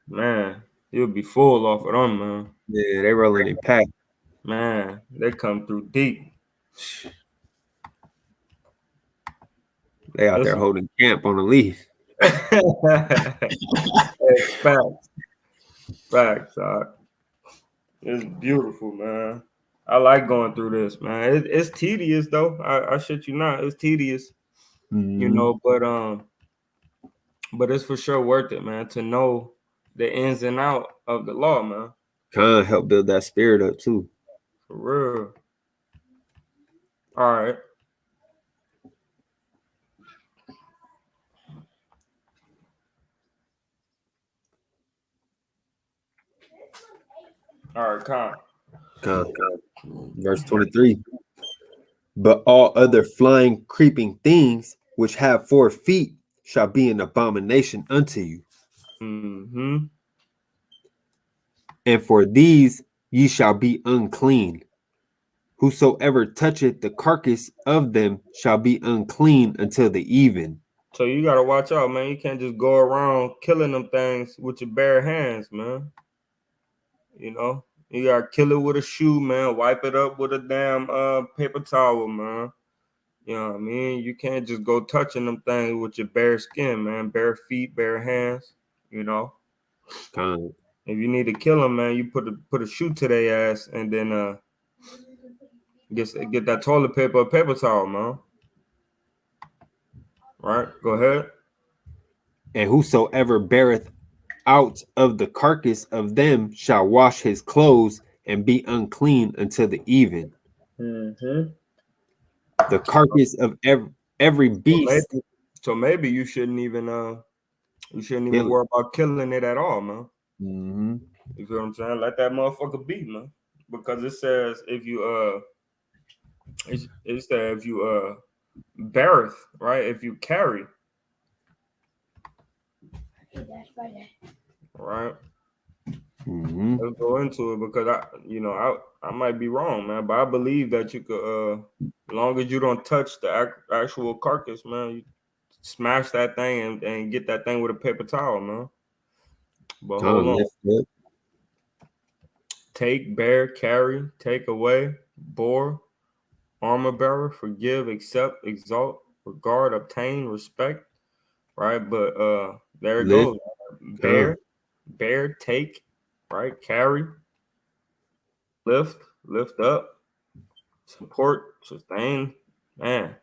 Man, you'll be full off of them, man. Yeah, they rolling in pack. Man, they come through deep. They out there holding camp on a leaf. Hey, facts. Facts, dog. It's beautiful, man. I like going through this, man. It's tedious though. I shit you not. It's tedious, you know, but it's for sure worth it, man, to know the ins and out of the law, man. Kind of help build that spirit up too. For real. All right. All right, Con. Verse 23. But all other flying, creeping things which have 4 feet shall be an abomination unto you. Mm-hmm. And for these ye shall be unclean. Whosoever toucheth the carcass of them shall be unclean until the even. So you gotta watch out, man. You can't just go around killing them things with your bare hands, man. You know, you gotta kill it with a shoe, man. Wipe it up with a damn paper towel, man. You know what I mean? You can't just go touching them things with your bare skin, man. Bare feet, bare hands. You know. If you need to kill them, man, you put a shoe to their ass and then get that toilet paper or paper towel, man. Right? Go ahead. And whosoever beareth out of the carcass of them shall wash his clothes and be unclean until the even. Mm-hmm. The carcass of every beast. So maybe you shouldn't even worry about killing it at all, man. Mm-hmm. You feel what I'm saying? Let that motherfucker be, man. Because it says if you it says if you beareth, right? If you carry, Hey, that's right. right? Mm-hmm. Let's go into it because I might be wrong, man, but I believe that you could as long as you don't touch the actual carcass, man, you smash that thing and get that thing with a paper towel, man. But hold on. Lift up. Take, bear, carry, take away, bore, armor bearer, forgive, accept, exalt, regard, obtain, respect, right? But there it Lift. goes. Bear, take, right? Carry, lift up, support, sustain. Man,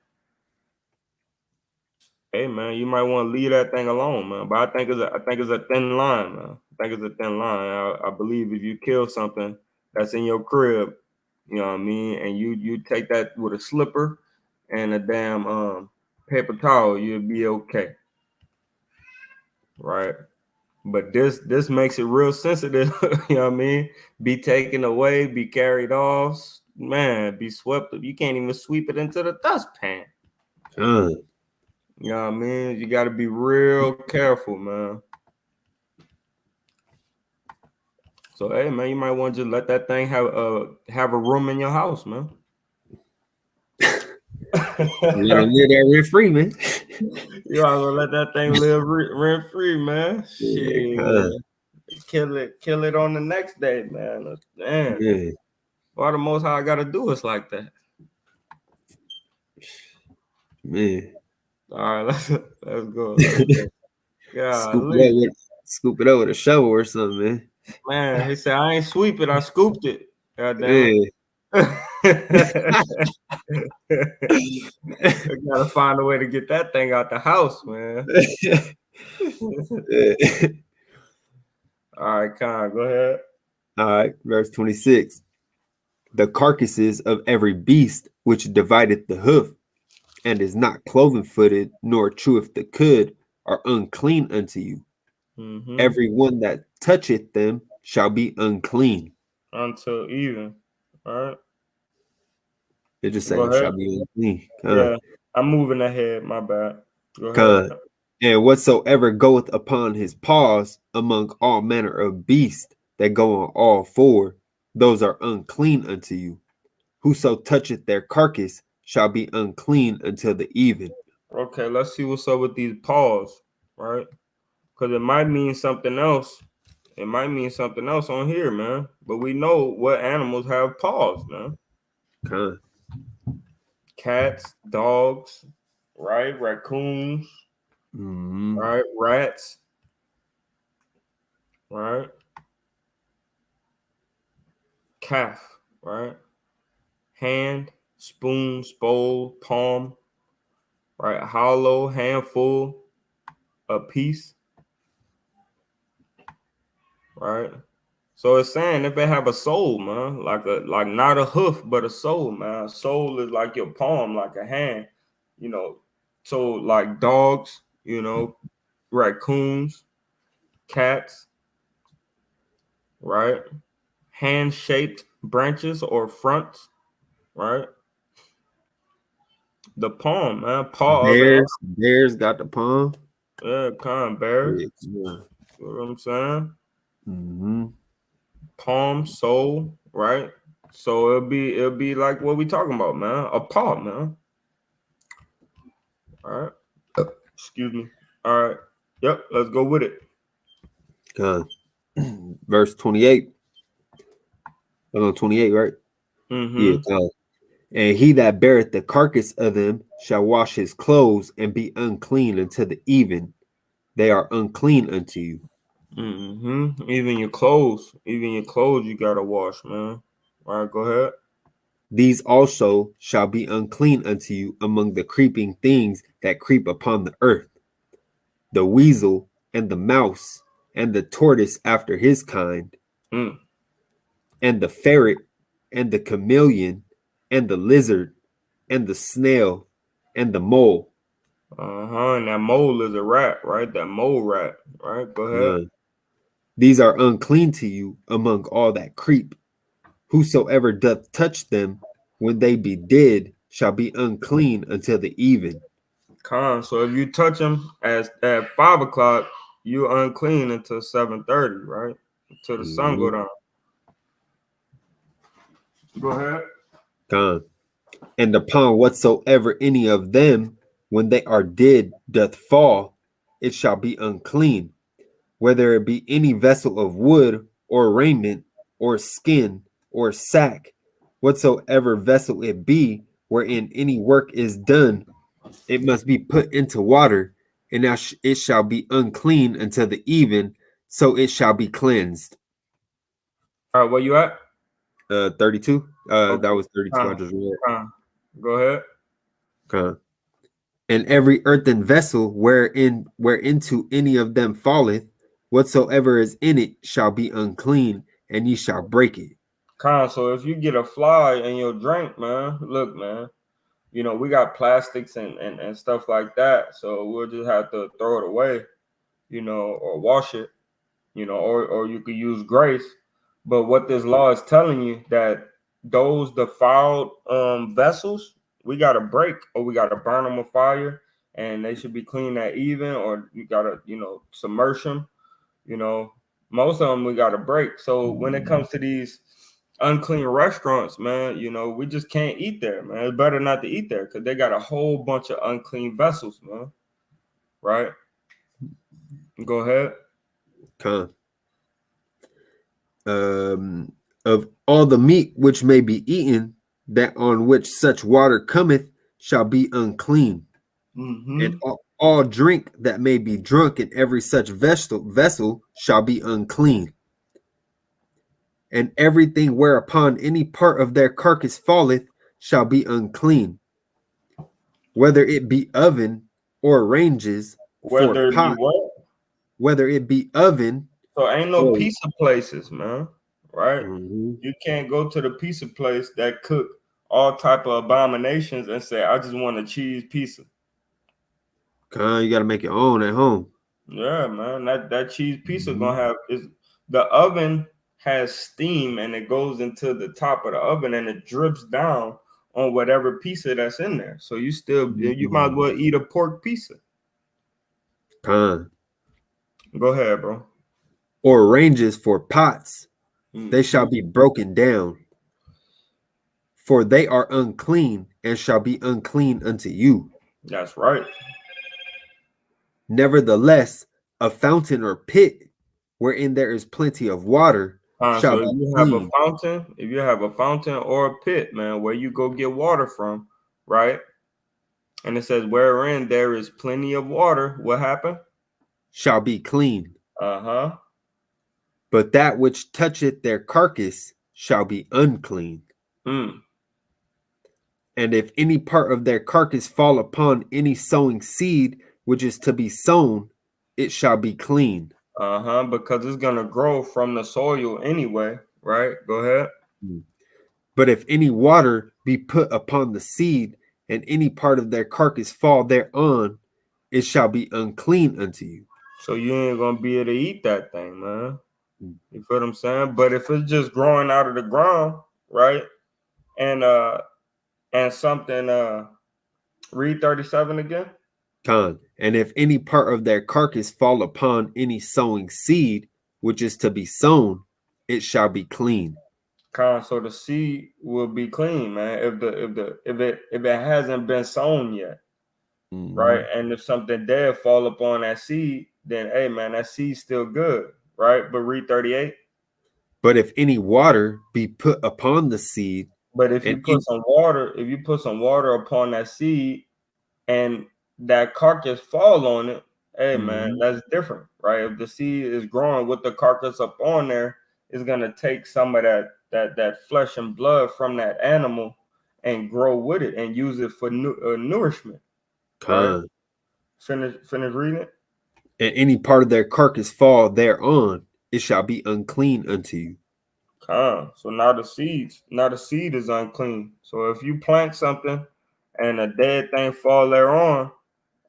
hey man, you might want to leave that thing alone, man. But I think it's a thin line, man. I think it's a thin line. I believe if you kill something that's in your crib, you know what I mean, and you take that with a slipper and a damn paper towel, you'll be okay, right? But this makes it real sensitive, you know what I mean? Be taken away, be carried off, man, be swept up. You can't even sweep it into the dustpan. You know what I mean? You got to be real careful, man. So hey, man, you might want to just let that thing have a room in your house, man. You gotta live that rent free, man. You ought to let that thing live rent free, man. Yeah, Shit, kill it on the next day, man. Damn, yeah. why the most high got to do us like that? Man. All right, let's go. Let's go. Scoop Golly. it up scoop it up with a shovel or something, man. Man, he said I ain't sweep it, I scooped it. God damn Yeah. it. I gotta find a way to get that thing out the house, man. All right, Con, go ahead. All right, verse 26. The carcasses of every beast which divideth the hoof, and is not cloven-footed, nor cheweth the cud, are unclean unto you. Mm-hmm. Every one that toucheth them shall be unclean. Until even. All right. It just Go says ahead. shall be unclean. Yeah, I'm moving ahead. My bad. Go ahead. Con. And whatsoever goeth upon his paws among all manner of beasts that go on all four, those are unclean unto you. Whoso toucheth their carcass shall be unclean until the even. Okay, let's see what's up with these paws, right? Because it might mean something else. It might mean something else on here, man. But we know what animals have paws, man. Con. Cats, dogs, right? Raccoons, Mm-hmm. right? Rats, right? Calf, right? Hand, spoon, bowl, palm, right? Hollow, handful, a piece, right? So it's saying if it have a soul, man, like not a hoof, but a soul, man. A soul is like your palm, like a hand, you know. So like dogs, raccoons, cats, right? Hand-shaped branches or fronts, right? The palm, man. Paw of an Bears got the palm. yeah, kind of bears. Yeah. You know what I'm saying? Mm-hmm. Palm, soul, right? So it'll be like what we talking about, man. A paw, man. All right. Excuse me. All right. Yep. Let's go with it. Con. Verse 28. 28, right? Yeah. Mm-hmm. Con. And he that beareth the carcass of them shall wash his clothes and be unclean until the even. They are unclean unto you. Mm-hmm. Even your clothes, you gotta wash, man. All right. Go ahead. These also shall be unclean unto you among the creeping things that creep upon the earth, the weasel and the mouse and the tortoise after his kind, Mm. and the ferret and the chameleon and the lizard and the snail and the mole. Uh-huh. And that mole is a rat, right? That mole rat, right? Go ahead. These are unclean to you among all that creep. Whosoever doth touch them, when they be dead, shall be unclean until the even. So if you touch them at 5 o'clock, you unclean until 7:30, right? Until the sun go down. Go ahead. Con. And upon whatsoever any of them, when they are dead, doth fall, it shall be unclean, whether it be any vessel of wood, or raiment, or skin, or sack, whatsoever vessel it be, wherein any work is done, it must be put into water, and it shall be unclean until the even, so it shall be cleansed. All right, where you at? 32. Okay. That was 32. I just read. Go ahead. Okay. And every earthen vessel whereinto any of them falleth, whatsoever is in it shall be unclean, and ye shall break it. So if you get a fly in your drink, man, look, man, we got plastics and stuff like that. So we'll just have to throw it away, or wash it, or you could use grace. But what this law is telling you that those defiled vessels, we got to break, or we got to burn them with fire, and they should be clean at even, or you got to, submerge them. Most of them we got to break. So when it comes to these unclean restaurants, man, we just can't eat there, man. It's better not to eat there because they got a whole bunch of unclean vessels, man. Right? Go ahead. Come. Of all the meat which may be eaten, that on which such water cometh shall be unclean. And all drink that may be drunk in every such vessel shall be unclean. And everything whereupon any part of their carcass falleth shall be unclean, whether it be oven or ranges, for Whether it be pot, what? whether it be oven. So ain't no pizza places, man. Right? Mhm. You can't go to the pizza place that cook all type of abominations and say, I just want a cheese pizza. You got to make your own at home. Yeah, man. That cheese pizza gonna have is the oven has steam and it goes into the top of the oven and it drips down on whatever pizza that's in there. So you might as well eat a pork pizza. Go ahead, bro. Or ranges for pots, they shall be broken down, for they are unclean and shall be unclean unto you. That's right. Nevertheless, a fountain or pit wherein there is plenty of water shall So be if you have a fountain or a pit, man, where you go get water from, right? And it says wherein there is plenty of water, what happened? Shall be clean. Uh-huh. But that which toucheth their carcass shall be unclean. And if any part of their carcass fall upon any sowing seed which is to be sown, it shall be clean. Because it's gonna grow from the soil anyway, right? Go ahead. But if any water be put upon the seed, and any part of their carcass fall thereon, it shall be unclean unto you. So you ain't gonna be able to eat that thing, man. You feel what I'm saying? But if it's just growing out of the ground, right? And something read 37 again. And if any part of their carcass fall upon any sowing seed, which is to be sown, it shall be clean. So the seed will be clean, man. If it hasn't been sown yet, right? And if something dead fall upon that seed, then hey, man, that seed's still good, right? But read 38. But if any water be put upon the seed, but if you put some water upon that seed, and that carcass fall on it, hey man, that's different, right? If the seed is growing with the carcass up on there, it's gonna take some of that flesh and blood from that animal and grow with it and use it for nourishment. Right? Finish reading it. And any part of their carcass fall thereon, it shall be unclean unto you. So now the seed is unclean. So if you plant something and a dead thing fall thereon,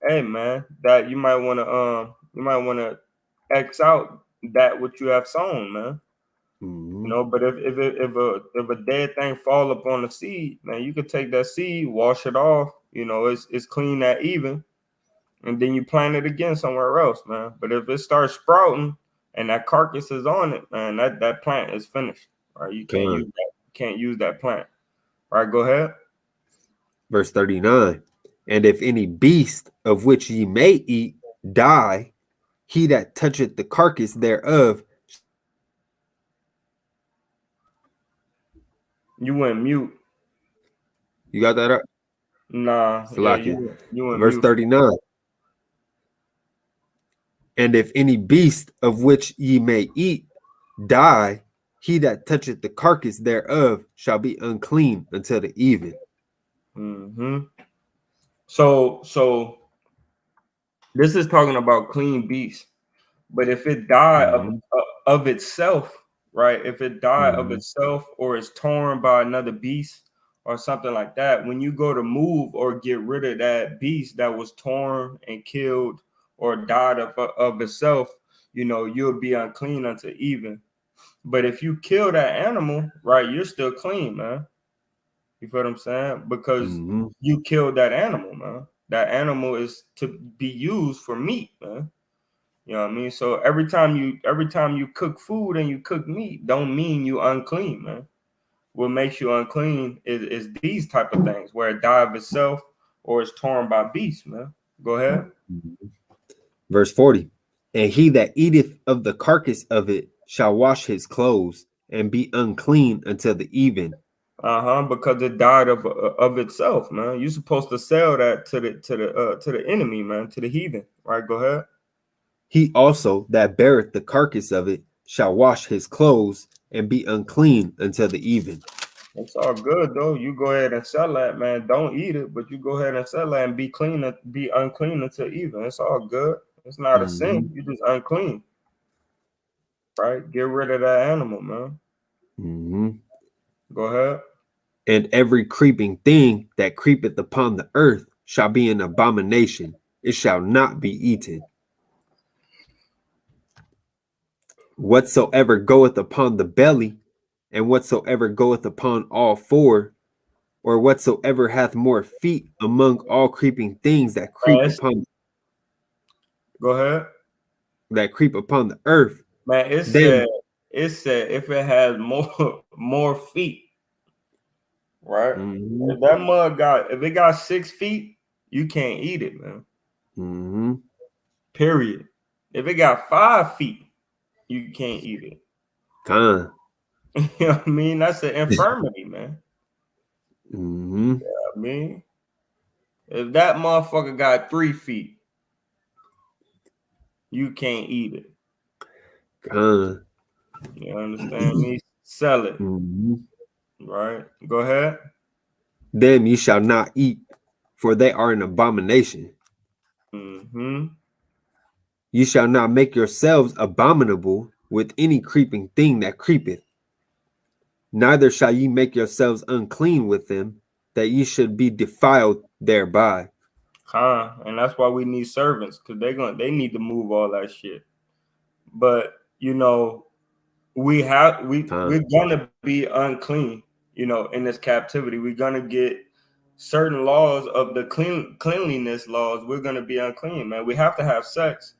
hey man, that you might want to X out that what you have sown, man. Mhm. You know, but if a dead thing fall upon the seed, man, you could take that seed, wash it off. You know, it's clean that even, and then you plant it again somewhere else, man. But if it starts sprouting and that carcass is on it, man, that plant is finished. Right? You can't Con. use that. Can't use that plant. All right, go ahead. Verse 39. And if any beast of which ye may eat die, he that toucheth the carcass thereof. You went mute. You got that up? Nah, yeah, Salakia. you went Verse mute. 39. And if any beast of which ye may eat die, he that toucheth the carcass thereof shall be unclean until the even. Mm-hmm. So this is talking about clean beasts. But if it die Mhm. of itself, right? If it die of Mhm. itself or is torn by another beast or something like that, when you go to move or get rid of that beast that was torn and killed or died of itself, you know, you'll be unclean unto even. But if you kill that animal, right, you're still clean, man. You feel what I'm saying? Because Mhm. you killed that animal, man. That animal is to be used for meat, man. You know what I mean? So every time you cook food and you cook meat, don't mean you unclean, man. What makes you unclean is these type of things where it die of itself or it's torn by beasts, man. Go ahead. Verse 40. And he that eateth of the carcass of it shall wash his clothes and be unclean until the even. Because it died of itself, man. You're supposed to sell that to the enemy, man, to the heathen. Right? Go ahead. He also that beareth the carcass of it shall wash his clothes and be unclean until the even. It's all good though. You go ahead and sell that, man. Don't eat it, but you go ahead and sell that and be clean, be unclean until even. It's all good. It's not a Mhm. sin. You just unclean, right? Get rid of that animal, man. Mhm. Go ahead. And every creeping thing that creepeth upon the earth shall be an abomination. It shall not be eaten. Whatsoever goeth upon the belly, and whatsoever goeth upon all four, or whatsoever hath more feet among all creeping things that Man, go ahead. creep upon the earth, Man, them. it said if it has more more feet, right? Mhm. If it got 6 feet, you can't eat it, man. Mhm. Period. If it got 5 feet, you can't eat it. Con. You know what I mean? That's an infirmity, man. Mhm. I mean, if that motherfucker got 3 feet, you can't eat it. Con. You understand me? Sell it, Mhm. right? Go ahead. Them ye shall not eat, for they are an abomination. Mm-hmm. Ye shall not make yourselves abominable with any creeping thing that creepeth. Neither shall ye make yourselves unclean with them, that ye should be defiled thereby. And that's why we need servants, because they need to move all that shit. But you know, Con. we're gonna be unclean, you know, in this captivity. We're gonna get certain laws of the cleanliness laws. We're gonna be unclean, man. We have to have sex.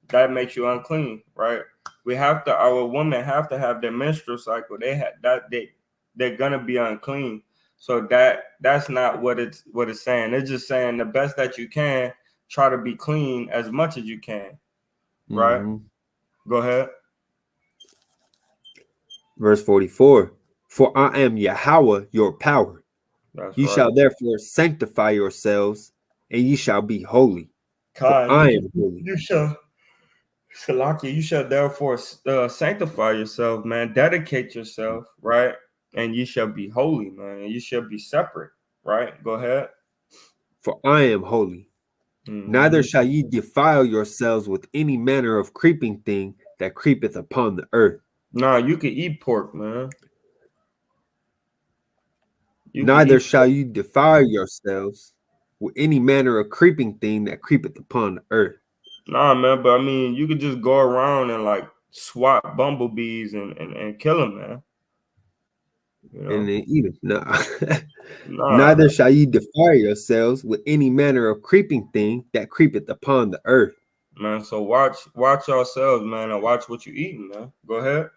That makes you unclean, right? Our women have to have their menstrual cycle. They're gonna be unclean. So that's not what it's saying. It's just saying the best that you can, try to be clean as much as you can, right? Mhm. Go ahead. Verse 44. For I am Yahweh your power. That's Ye right. shall therefore sanctify yourselves, and ye shall be holy. For Kai, I am holy. you shall, Shalaki, you shall therefore sanctify yourself, man. Dedicate yourself, right? And you shall be holy, man. And you shall be separate, right? Go ahead. For I am holy. Neither Hmm. shall ye defile yourselves with any manner of creeping thing that creepeth upon the earth. Nah, you can eat pork, man. You can Neither eat shall you defile yourselves with any manner of creeping thing that creepeth upon the earth. Nah, man, but I mean, you could just go around and like swat bumblebees and kill them, man. You know, And then eat them. Nah. nah, Neither shall ye defile yourselves with any manner of creeping thing that creepeth upon the earth. man. So watch yourselves, man, and watch what you eating, man. Go ahead.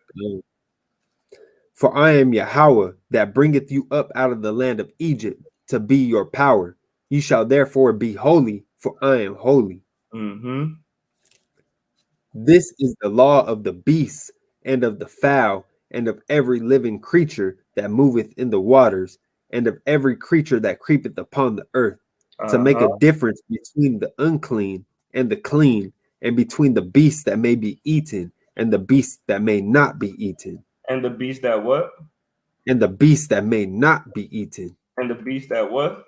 For I am Yahweh that bringeth you up out of the land of Egypt to be your power. Ye shall therefore be holy, for I am holy. Mm-hmm. This is the law of the beasts and of the fowl and of every living creature that moveth in the waters and of every creature that creepeth upon the earth, to make a Uh-huh. difference between the unclean and the clean, and between the beasts that may be eaten and the beasts that may not be eaten, And the beast that what? and the beasts that may not be eaten, And the beast that what?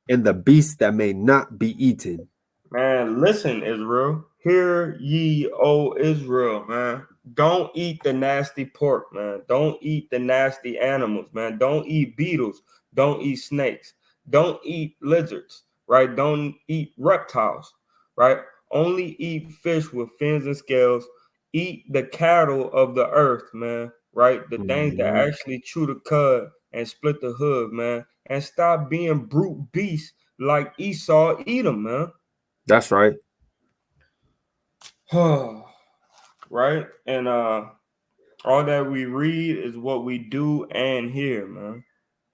and the beasts that may not be eaten. Man, listen, Israel. Hear ye, O Israel, man. Don't eat the nasty pork, man. Don't eat the nasty animals, man. Don't eat beetles. Don't eat snakes. Don't eat lizards, right? Don't eat reptiles, right? Only eat fish with fins and scales. Eat the cattle of the earth, man, right? The things that Mhm. actually chew the cud and split the hood, man. And stop being brute beasts like Esau. Eat them, man. That's right. Right? And all that we read is what we do and hear, man.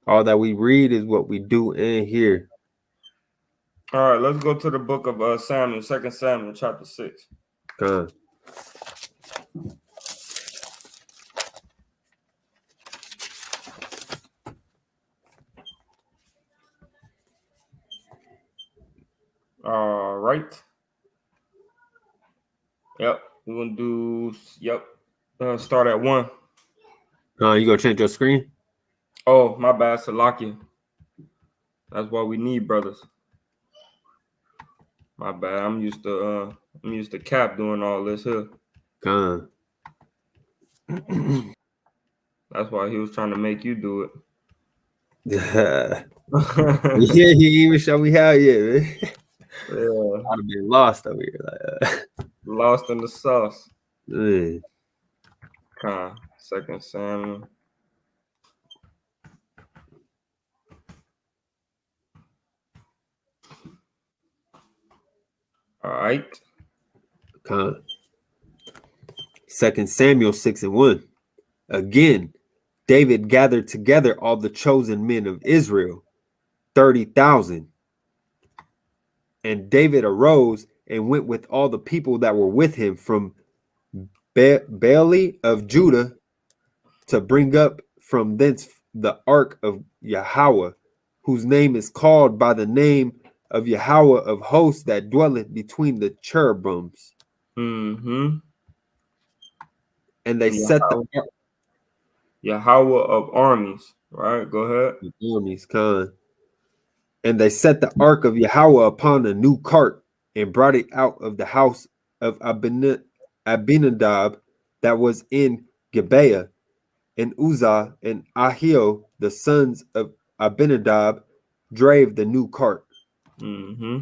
All that we read is what we do and hear. All right, let's go to the book of Samuel, 2 Samuel, chapter 6. Con. All right. Yep. We're gonna do start at 1. You gonna change your screen? Oh, my bad, Salakia. That's why we need brothers. My bad. I'm used to Cap doing all this here. Con. That's why he was trying to make you do Yeah, it. he even show me how yet, man. Yeah. I'd have been lost over here. Lost in the sauce. Man. Con. 2 Samuel. All right. Con. 2 Samuel 6:1. Again, David gathered together all the chosen men of Israel, 30,000. And David arose and went with all the people that were with him from Baali of Judah to bring up from thence the ark of Yahweh, whose name is called by the name of Yahweh of hosts that dwelleth between the cherubims. Mm-hmm. And they set the ark Yahweh of armies. Right. Go ahead. of armies, Khan. And they set the ark of Yahweh upon a new cart and brought it out of the house of Abinadab that was in Gibeah. And Uzzah and Ahio, the sons of Abinadab, drave the new cart. Mm-hmm.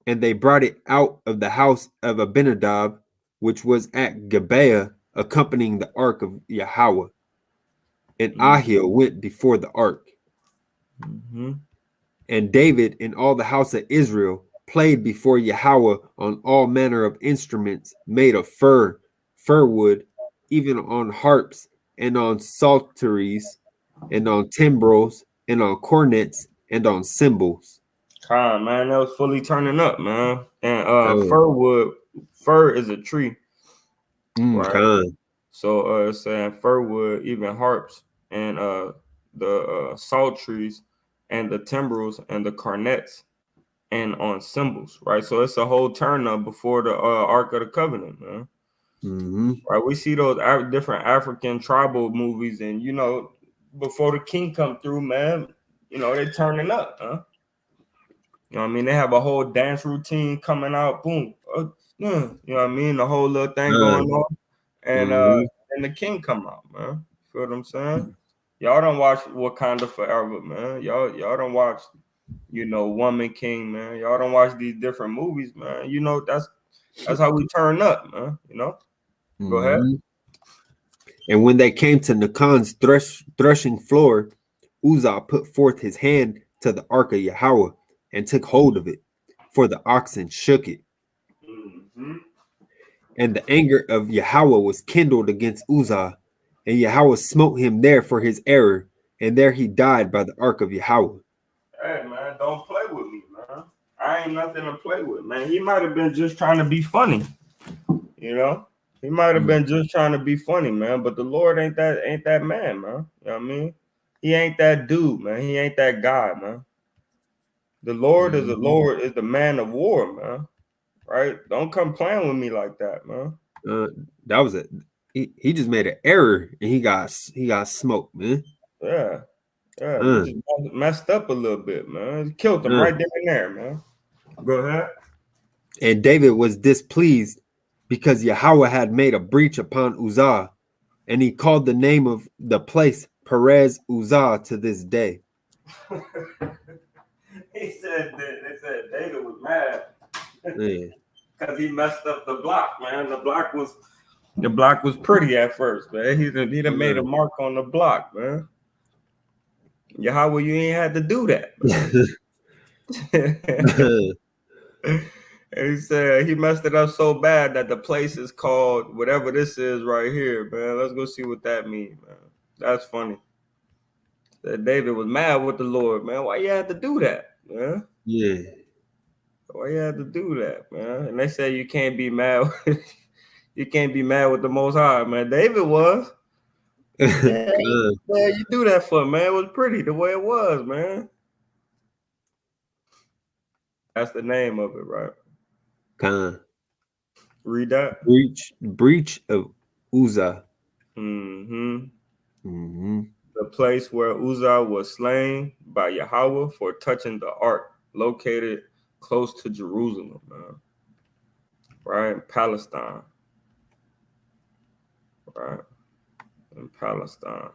And they brought it out of the house of Abinadab, which was at Gibeah, accompanying the ark of Yahweh. And Ahio went before the ark. Mm-hmm. And David and all the house of Israel played before Yahweh on all manner of instruments made of fir wood, even on harps and on psalteries and on timbrels and on cornets and on cymbals. Con, man, that was fully turning up, man. And Con. fir is a tree, right? Con. So it's saying fir wood, even harps and the salt trees and the timbrels and the cornets and on cymbals, right? So it's a whole turn up before the Ark of the Covenant, man. Mm-hmm. Right? We see those different African tribal movies, and before the king come through, man, they turning up, huh? You know what I mean? They have a whole dance routine coming out, boom. You know what I mean? The whole little thing going on. And Mm-hmm. and the king come out, man. Feel what I'm saying? Y'all don't watch Wakanda Forever, man. Y'all don't watch, Woman King, man. Y'all don't watch these different movies, man. That's how we turn up, man. You know. Go ahead. Mhm. And when they came to Nacon's threshing floor, Uzzah put forth his hand to the ark of Yahweh and took hold of it, for the oxen shook it. Mm-hmm. And the anger of Yahweh was kindled against Uzzah, and Yahweh smote him there for his error, and there he died by the ark of Yahweh. Hey man, don't play with me, man. I ain't nothing to play with, man. He might have been just trying to be funny, you know. He might have been just trying to be funny, man. But the Lord ain't that man, man. You know what I mean? He ain't that dude, man. He ain't that guy, man. The Lord is the man of war, man. Right? Don't come playing with me like that, man. That was it. He just made an error and he got smoked, man. Yeah, yeah. He just messed up a little bit, man. He killed him right then and there, man. Go ahead. And David was displeased because Yahweh had made a breach upon Uzzah, and he called the name of the place Perez Uzzah to this day. They said David was mad Yeah. because he messed up the block, man. The block was pretty at first, man. He done made a mark on the block, man. Yahweh, you ain't had to do that, man. And he said he messed it up so bad that the place is called whatever this is right here, man. Let's go see what that means, man. That's funny. That David was mad with the Lord, man. Why you had to do that, man? Yeah. Why you had to do that, man? And they say you can't be mad. You can't be mad with the Most High, man. David was. Yeah, you do that for, man. It was pretty the way it was, man. That's the name of it, right? Read that. Breach of Uzzah. Mm-hmm. Mm-hmm. The place where Uzzah was slain by Yahweh for touching the ark, located close to Jerusalem, man. Right in Palestine. Right in Palestine.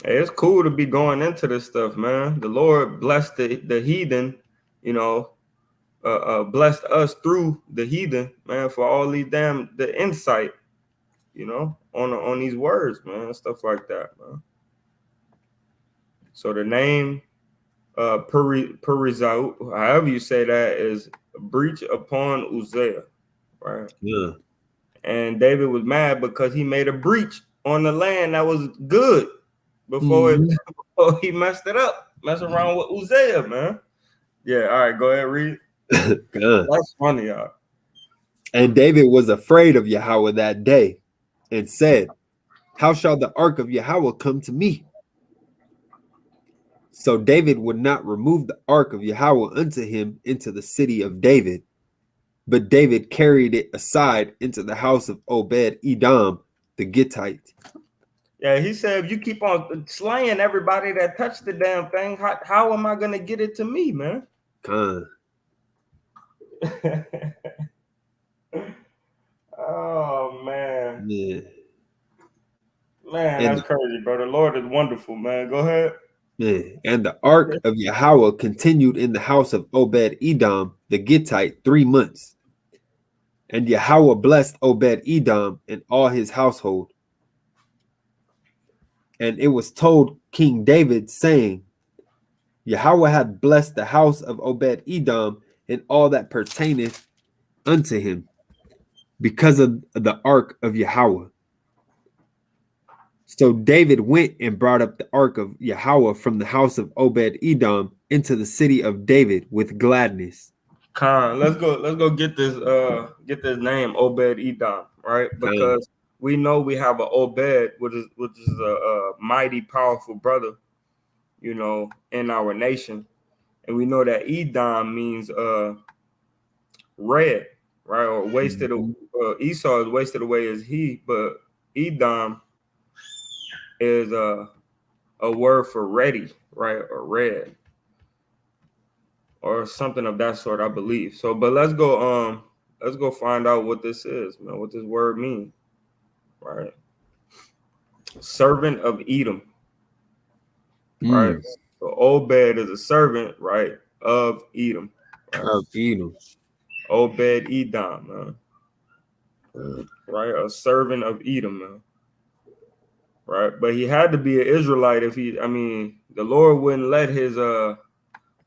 Hey, it's cool to be going into this stuff, man. The Lord blessed the heathen, you know, blessed us through the heathen, man, for all these the insight, you know, on these words, man, stuff like that, man. So the name Perizau, however you say that, is breach upon Uzziah, right? Yeah. And David was mad because he made a breach on the land that was good before he messed it up, messing around with Uzziah, man. Yeah, all right, go ahead, read. That's funny, y'all. And David was afraid of Yahweh that day and said, how shall the ark of Yahweh come to me? So David would not remove the ark of Yahweh unto him into the city of David, but David carried it aside into the house of Obed Edom the Gittite. Yeah, he said, if you keep on slaying everybody that touched the damn thing, how am I going to get it to me, man? Oh, man. Yeah. Man, that's crazy, bro. The Lord is wonderful, man. Go ahead. Yeah. And the ark of Yahweh continued in the house of Obed Edom the Gittite 3 months. And Yahweh blessed Obed Edom and all his household. And it was told King David, saying, Yahweh had blessed the house of Obed Edom and all that pertaineth unto him, because of the ark of Yahweh. So David went and brought up the ark of Yahweh from the house of Obed Edom into the city of David with gladness. Let's go get this name Obed Edom, right? Because we know we have an Obed, which is a mighty powerful brother, you know, in our nation, and we know that Edom means red, right? Or wasted. Esau is wasted away as he, but Edom is a word for ready, right? Or red, or something of that sort, I believe. So, but let's go find out what this is, man. What this word means, right? Servant of Edom, right? So Obed is a servant, right, of Edom. Of Edom. Obed Edom, man. Right, a servant of Edom, man. Right, but he had to be an Israelite if he. I mean, the Lord wouldn't let his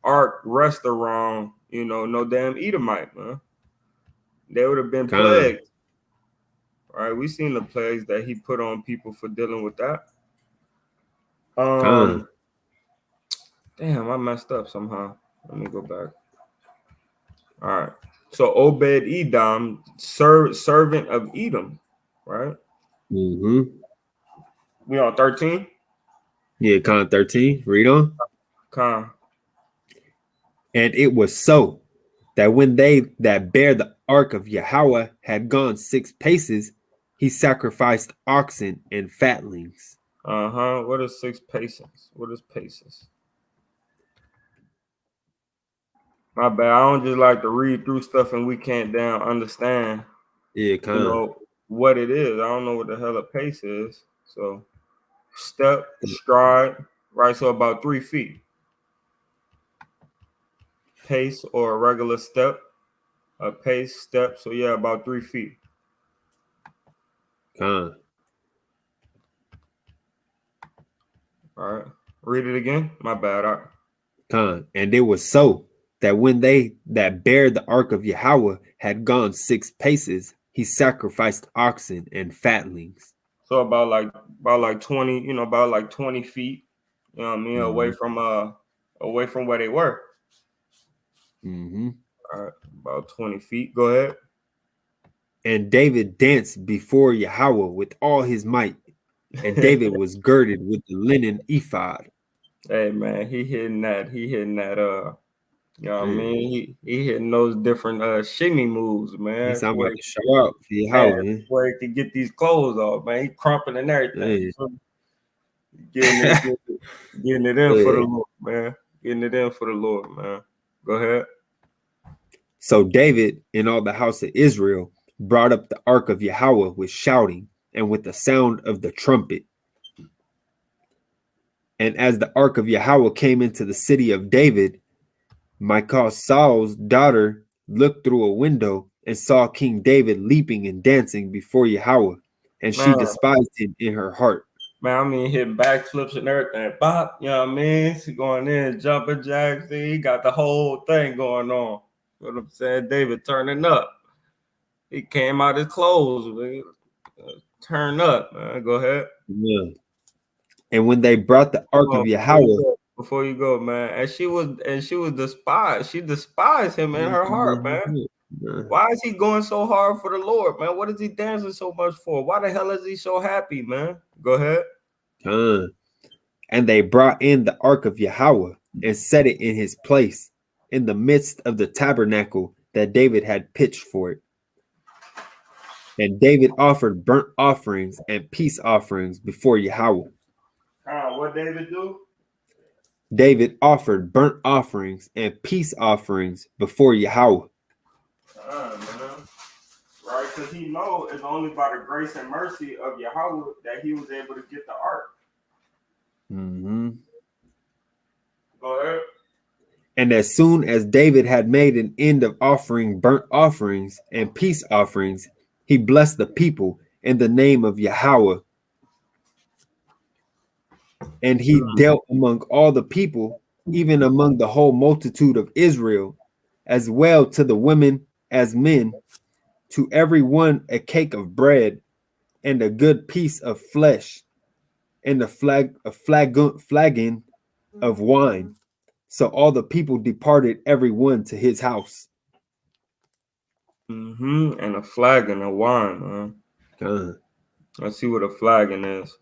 ark rest around, no damn Edomite, man. They would have been Con. plagued. Right, we seen the plagues that he put on people for dealing with that. Con. Damn, I messed up somehow. Let me go back. All right. So Obed Edom, servant of Edom, right? Mm-hmm. We on 13? Yeah, Con 13. Read on. Con. And it was so that when they that bear the ark of Yahweh had gone 6 paces, he sacrificed oxen and fatlings. Uh-huh. What is 6 paces? What is paces? My bad. I don't just like to read through stuff and we can't damn understand, Yeah, Con. what it is. I don't know what the hell a pace is. So step, stride, right? So about 3 feet. Pace or a regular step. A pace, step. So yeah, about 3 feet. Con. All right. Read it again. My bad. Con. And it was so that when they that bear the ark of Yahweh had gone 6 paces, he sacrificed oxen and fatlings. So about like 20, about like 20 feet, you know what I mean, away from where they were. Mm-hmm. All right, about 20 feet. Go ahead. And David danced before Yahweh with all his might. And David was girded with the linen ephod. Hey man, he hitting that, you know what I Man, mean? He hitting those different shimmy moves, he's man. talking Where about the show out for Yahweh, man. where he could get these clothes off, man. He crumping and everything. Man. So getting it in for the Yeah. Lord, man. Getting it in for the Lord, man. Go ahead. So David and all the house of Israel brought up the ark of Yahweh with shouting and with the sound of the trumpet. And as the ark of Yahweh came into the city of David, Michal, Saul's daughter, looked through a window and saw King David leaping and dancing before Yahweh, and she Man, despised him in her heart. Man, I mean, hitting backflips and everything. Bop, you know what I mean? He going in, jumping jacks. He got the whole thing going on. You know what I'm saying? David turning up. He came out his clothes. Man. Turn up, man. Go ahead. Yeah. And when they brought the ark of Yahweh, Before you go, man. And she was despised. She despised him in her heart, man. Why is he going so hard for the Lord, man? What is he dancing so much for? Why the hell is he so happy, man? Go ahead. And they brought in the ark of Yahweh and set it in his place in the midst of the tabernacle that David had pitched for it. And David offered burnt offerings and peace offerings before Yahweh. What David do? David offered burnt offerings and peace offerings before Yahweh. Man. Right, because he know it's only by the grace and mercy of Yahweh that he was able to get the ark. Mm-hmm. Go ahead. And as soon as David had made an end of offering burnt offerings and peace offerings, he blessed the people in the name of Yahweh. And he dealt among all the people, even among the whole multitude of Israel, as well to the women as men, to every one a cake of bread and a good piece of flesh and a flagon of wine. So all the people departed every one to his house. And a flagon of wine, man. Let's see what a flagon is.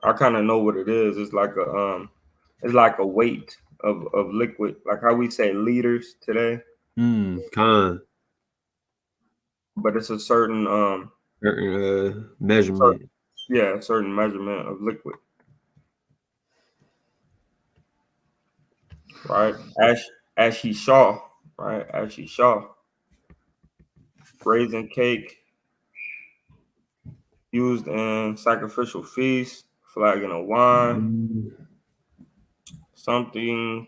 I kind of know what it is. It's like a weight of liquid, like how we say liters today. But it's a certain measurement. A certain measurement of liquid. Right? As he saw, right? As he saw. Raisin cake used in sacrificial feasts, flagon of wine, something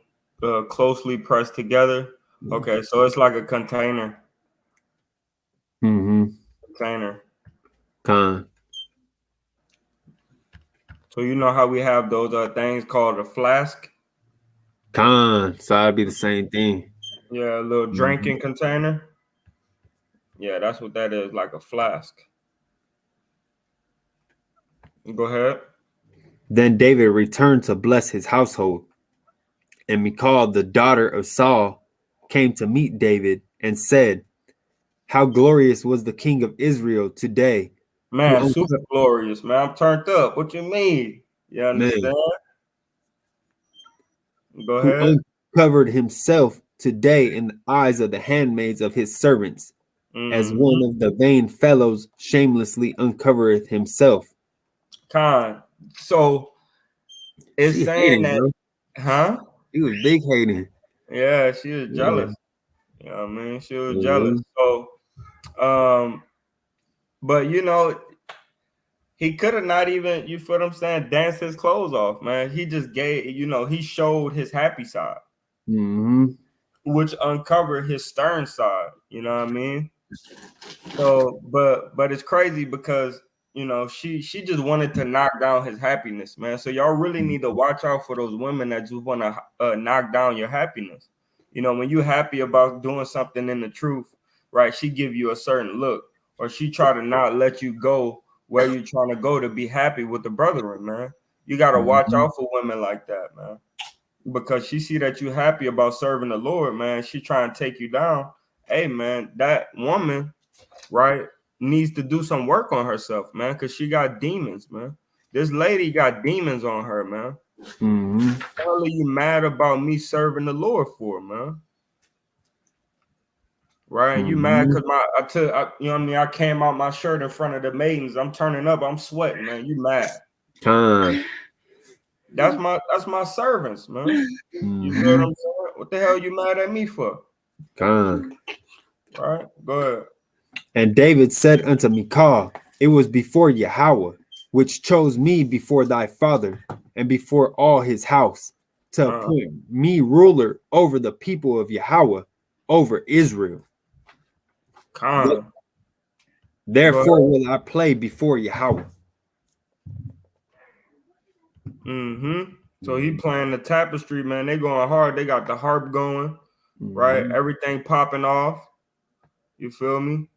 closely pressed together. Okay, so it's like a container. Mm-hmm. Container. Con. So you know how we have those things called a flask? Con. So that'd be the same thing. Yeah, a little Mhm. drinking container. Yeah, that's what that is, like a flask. Go ahead. Then David returned to bless his household. And Michal, the daughter of Saul, came to meet David and said, how glorious was the king of Israel today, who, Man, super glorious, man. I'm turned up. What you mean? You understand? Go who ahead. uncovered himself today in the eyes of the handmaids of his servants, as one of the vain fellows shamelessly uncovereth himself. Con. So it's She saying hating, that, bro. huh? He was big hating. Yeah, she was Yeah. jealous. You know what I mean? She was Mhm. jealous. So, but you know, he could have not even, you feel what I'm saying, danced his clothes off, man. He just gave, you know, he showed his happy side, Mhm. which uncovered his stern side. You know what I mean? So, but it's crazy because you know she just wanted to knock down his happiness, man. So y'all really need to watch out for those women that just want to knock down your happiness. You know, when you're happy about doing something in the truth, right? She give you a certain look, or she try to not let you go where you're trying to go to be happy with the brethren, man. You got to watch Mhm. out for women like that, man, because she see that you happy about serving the Lord, man. She trying to take you down. Hey, man, that woman, right, needs to do some work on herself, man, because she got demons, man. This lady got demons on her, man. Mhm. What are you mad about me serving the Lord for, man? Right? You mad Mhm. because you know what I mean? I came out my shirt in front of the maidens. I'm turning up. I'm sweating, man. You mad? Con. That's my servants, man. You feel what Mhm. I'm saying? What the hell you mad at me for? Con. Right? Go ahead. And David said unto Michal, it was before Yahweh, which chose me before thy father, and before all his house, to appoint me ruler over the people of Yahweh, over Israel. Con. Go Therefore ahead. will I play before Yahweh. Mm-hmm. So he playing the tapestry, man. They going hard. They got the harp going, right? Mhm. Everything popping off. You feel me?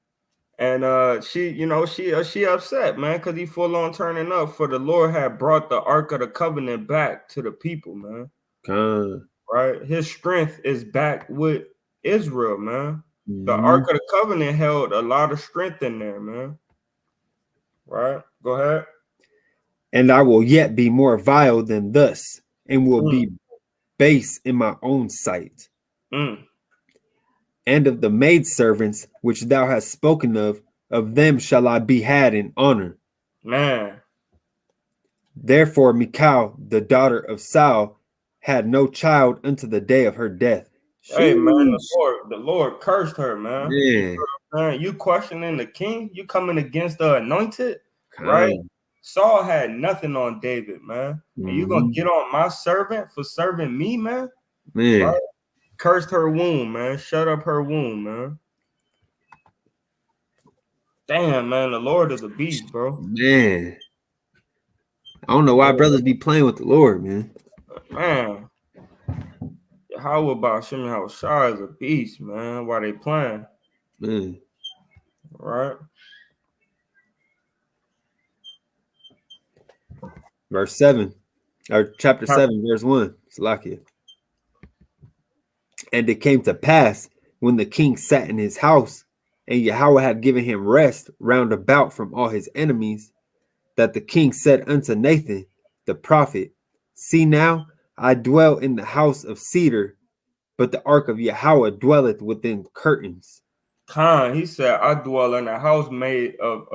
And she, you know, she upset, man, because he full on turning up. For the Lord had brought the Ark of the Covenant back to the people, man. Con. Right? His strength is back with Israel, man. The Ark Mhm. of the Covenant held a lot of strength in there, man. Right? Go ahead. And I will yet be more vile than thus, and will Mm, be base in my own sight. mm. And of the maidservants which thou hast spoken of them shall I be had in honor. Man. Therefore Michal, the daughter of Saul, had no child unto the day of her death. Hey man, Sheesh. the Lord cursed her, man. You feel Man. what I'm saying? You questioning the king, you coming against the anointed, right? Con. Saul had nothing on David, man. And you gonna Mhm. get on my servant for serving me, man? Man. Right? Cursed her womb, man. Shut up her womb, man. Damn, man, the Lord is a beast, bro. Man. I don't know why brothers be playing with the Lord, man. Man, how about Shimmy how Shah is a beast, man? Why they playing? Man. Right? Verse 7. Or chapter 7, verse 1. Salakia. And it came to pass when the king sat in his house, and Yahweh had given him rest round about from all his enemies, that the king said unto Nathan the prophet, see now, I dwell in the house of cedar, but the ark of Yahweh dwelleth within curtains. Khan, he said, I dwell in a house made of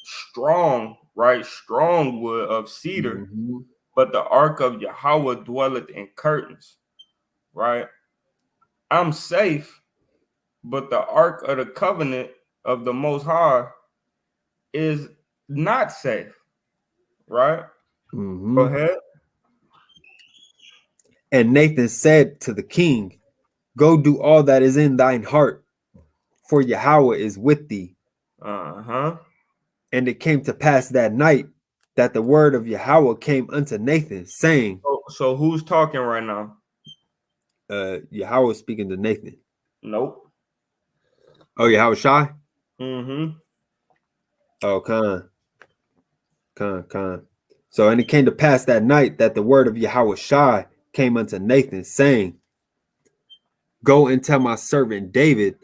strong, right? Strong wood of cedar, Mhm. but the ark of Yahweh dwelleth in curtains, right? I'm safe, but the ark of the covenant of the Most High is not safe, right? Go Mhm. ahead. And Nathan said to the king, Go do all that is in thine heart, for Yahweh is with thee. Uh-huh. And it came to pass that night that the word of Yahweh came unto Nathan, saying, So who's talking right now? Yahweh speaking to Nathan. Nope. Oh, Yahweh Shai? Mm-hmm. Oh, Khan. So, and it came to pass that night that the word of Yahweh Shai came unto Nathan, saying, Go and tell my servant David,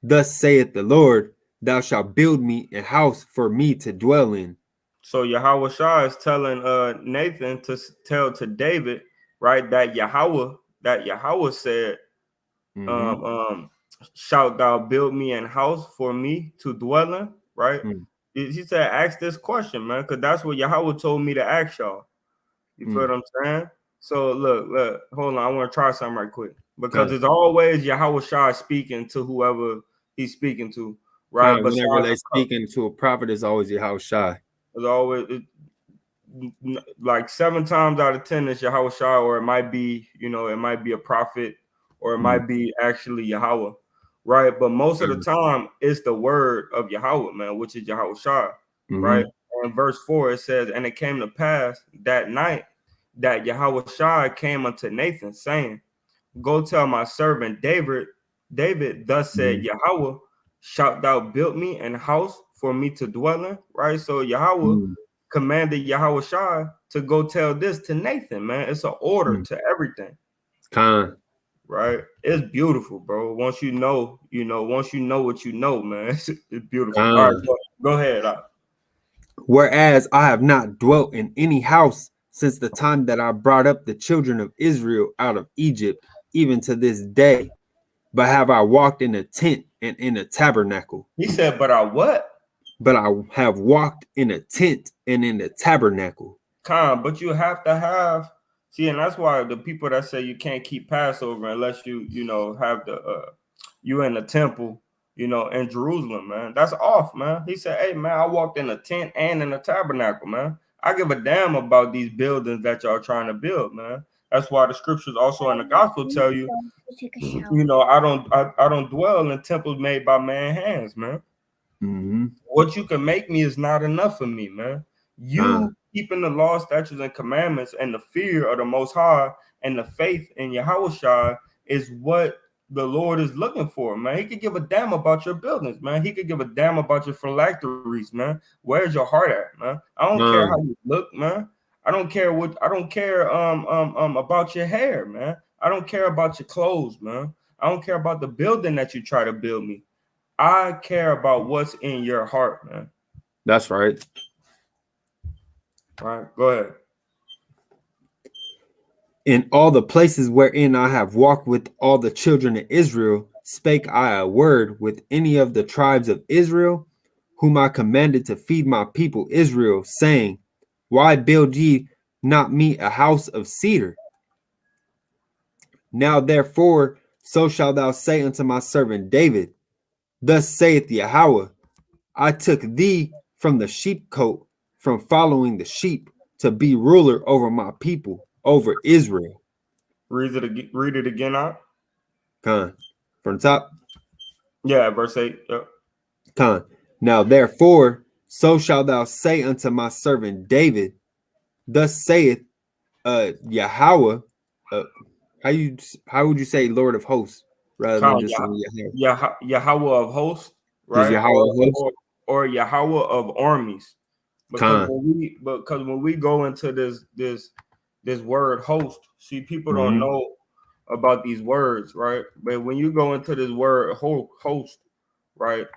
Thus saith the Lord, Thou shalt build me a house for me to dwell in. So Yahweh Shah is telling Nathan to tell to David, right, that Yahweh said, Mm-hmm. um, shalt thou build me an house for me to dwell in, right? He said, ask this question, man, because that's what Yahweh told me to ask y'all. You feel what I'm saying? So look, hold on. I want to try something right quick because it's always Yahweh Shah speaking to whoever he's speaking to, right? Whenever Besides, they speaking to a prophet, it's always Yahweh Shai. it's always like 7 times out of 10 it's Yahweh Shah, or it might be, it might be a prophet, or it might be actually Yahweh, right? But most of the time it's the word of Yahweh, man, which is Yahweh Shah, right? And verse 4 it says, and it came to pass that night that Yahweh Shah came unto Nathan, saying, Go tell my servant David, thus said Yahweh, shalt thou build me an house for me to dwell in, right? So Yahweh commanded Yahweh Shah to go tell this to Nathan, man. It's an order to everything. Khan. Right? It's beautiful, bro. Once you know, once you know what you know, man, it's beautiful. All right, go ahead. Whereas I have not dwelt in any house since the time that I brought up the children of Israel out of Egypt, even to this day, but have I walked in a tent and in a tabernacle. He said, but I what? But I have walked in a tent and in a tabernacle. But you have to have, see, and that's why the people that say you can't keep Passover unless you have the you in the temple, in Jerusalem, man. That's off, man. He said, hey, man, I walked in a tent and in a tabernacle, man. I give a damn about these buildings that y'all trying to build, man. That's why the scriptures also in the gospel tell you, I don't dwell in temples made by man's hands, man. What you can make me is not enough for me, man. You keeping the law, statutes, and commandments, and the fear of the Most High, and the faith in Yahweh Shai is what the Lord is looking for, man. He could give a damn about your buildings, man. He could give a damn about your phylacteries, man. Where's your heart at, man? I don't care how you look, man. I don't care about your hair, man. I don't care about your clothes, man. I don't care about the building that you try to build me. I care about what's in your heart, man. That's right. All right, go ahead. In all the places wherein I have walked with all the children of Israel, spake I a word with any of the tribes of Israel, whom I commanded to feed my people Israel, saying, Why build ye not me a house of cedar? Now therefore, so shalt thou say unto my servant David, Thus saith Yahweh, I took thee from the sheepcote, from following the sheep, to be ruler over my people, over Israel. Read it again out. Con. From the top. Yeah, verse 8. Yep. Con. Now therefore, so shalt thou say unto my servant David, Thus saith Yahweh. How would you say Lord of hosts rather than just saying Yahweh? Yahweh of hosts, Just right? Yahweh of hosts? Or Yahweh of armies. Because when we go into this word host, see, people don't know about these words, right? But when you go into this word host, right,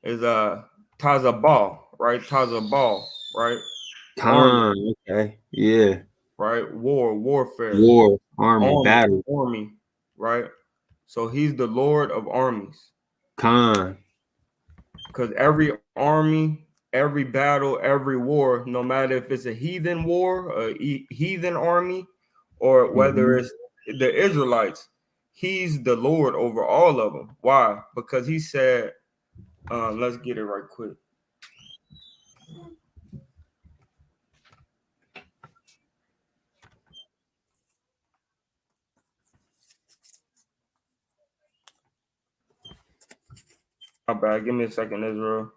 is Tazabal, right? Tazabal, right? Army, Okay. Yeah. right? Warfare, War, army, battle. army, right? So he's the Lord of armies. Because every army, every battle, every war, no matter if it's a heathen war, a heathen army, or whether it's the Israelites, he's the Lord over all of them. Why? Because he said, let's get it right quick. My bad. Give me a second, Israel.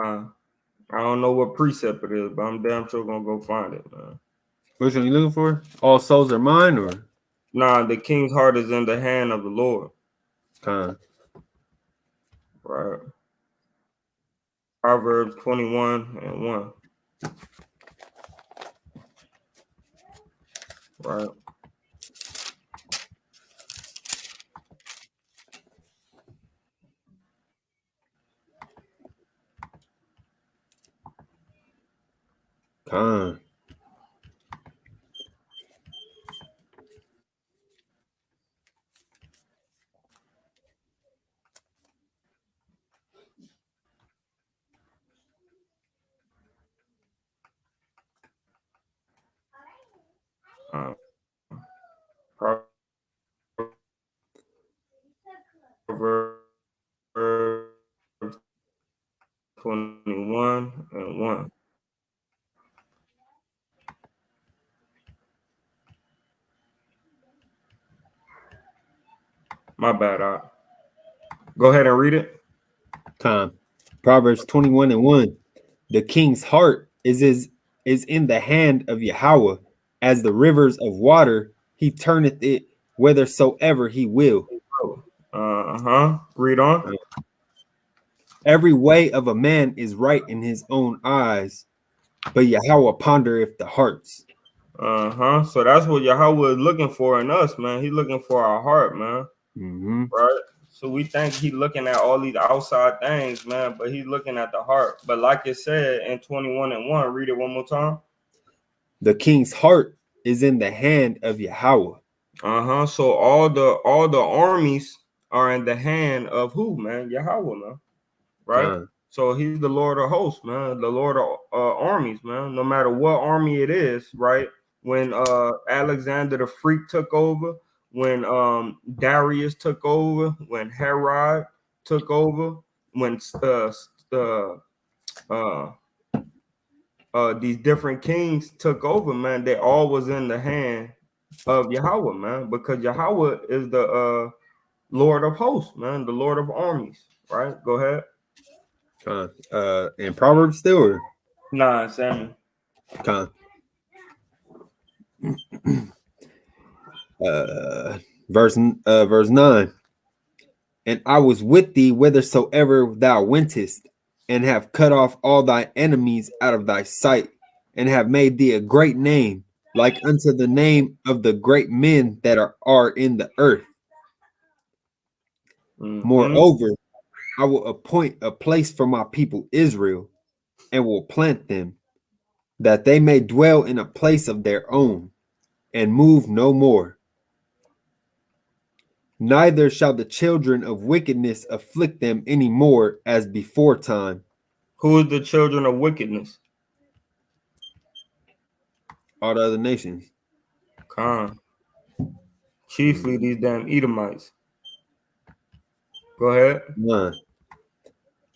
I don't know what precept it is, but I'm damn sure gonna go find it, man. Which one you looking for? All souls are mine, or Nah, the king's heart is in the hand of the Lord. kind? Right. Proverbs 21:1. Right. Kind. Proverbs 21:1. My bad. Go ahead and read it. Kind. Proverbs 21:1. The king's heart is in the hand of Yahweh, as the rivers of water. He turneth it whithersoever he will. Read on. Every way of a man is right in his own eyes, but Yahweh pondereth the hearts. So that's what Yahweh is looking for in us, man. He's looking for our heart, man. Mm-hmm. Right. So we think he's looking at all these outside things, man, but he's looking at the heart. But like it said in 21:1, read it one more time. The king's heart is in the hand of Yahweh. So all the armies are in the hand of who, man? Yahweh, man. Right. So he's the Lord of hosts, man, the Lord of armies, man. No matter what army it is, right? When Alexander the Freak took over, when Darius took over, when Herod took over, when these different kings took over, man, they all was in the hand of Yahweh, man, because Yahweh is the Lord of hosts, man, the Lord of armies, right? Go ahead. In Proverbs still, or? Nah, Samuel. Verse 9. And I was with thee whithersoever thou wentest, and have cut off all thy enemies out of thy sight, and have made thee a great name, like unto the name of the great men that are in the earth. Mm-hmm. Moreover, I will appoint a place for my people Israel, and will plant them, that they may dwell in a place of their own, and move no more. Neither shall the children of wickedness afflict them any more as before time. Who is the children of wickedness? All the other nations. Chiefly these damn Edomites. Go ahead. 9.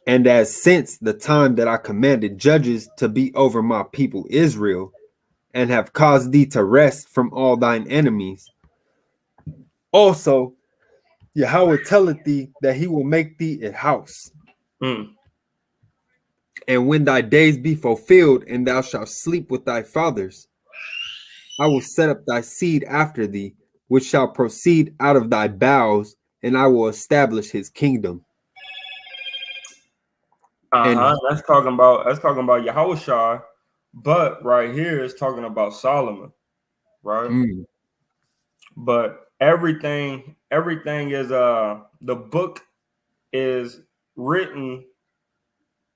And as since the time that I commanded judges to be over my people Israel, and have caused thee to rest from all thine enemies, also Yahweh telleth thee that he will make thee a house. And when thy days be fulfilled, and thou shalt sleep with thy fathers, I will set up thy seed after thee, which shall proceed out of thy bowels, and I will establish his kingdom. That's talking about Yahushua, but right here is talking about Solomon, right? But everything is the book is written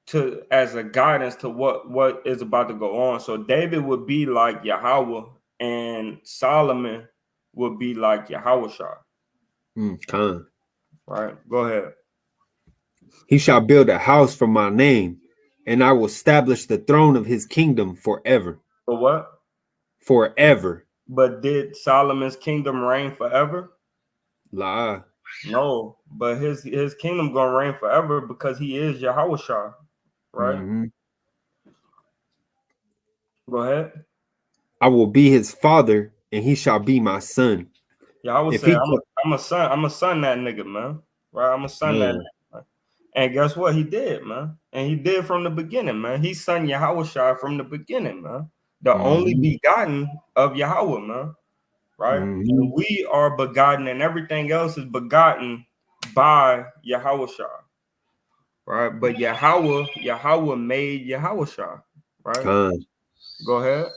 to as a guidance to what is about to go on. So David would be like Yahweh, and Solomon would be like Yahushua. Right. Go ahead. He shall build a house for my name, and I will establish the throne of his kingdom forever. For what? Forever. But did Solomon's kingdom reign forever? La. No, but his kingdom gonna reign forever because he is Yahushua, right? Go ahead. I will be his father, and he shall be my son. Yeah, I would If say he I'm a son. I'm a son that nigga, man. Right? I'm a son that uh, nigga, man. And guess what? He did, man. And he did from the beginning, man. He son Yahweh from the beginning, man. The only mhm, begotten of Yahweh, man. Right? And mhm, we are begotten, and everything else is begotten by Yahweh. Right? But Yahweh made Yahweh. Right? con. Go ahead.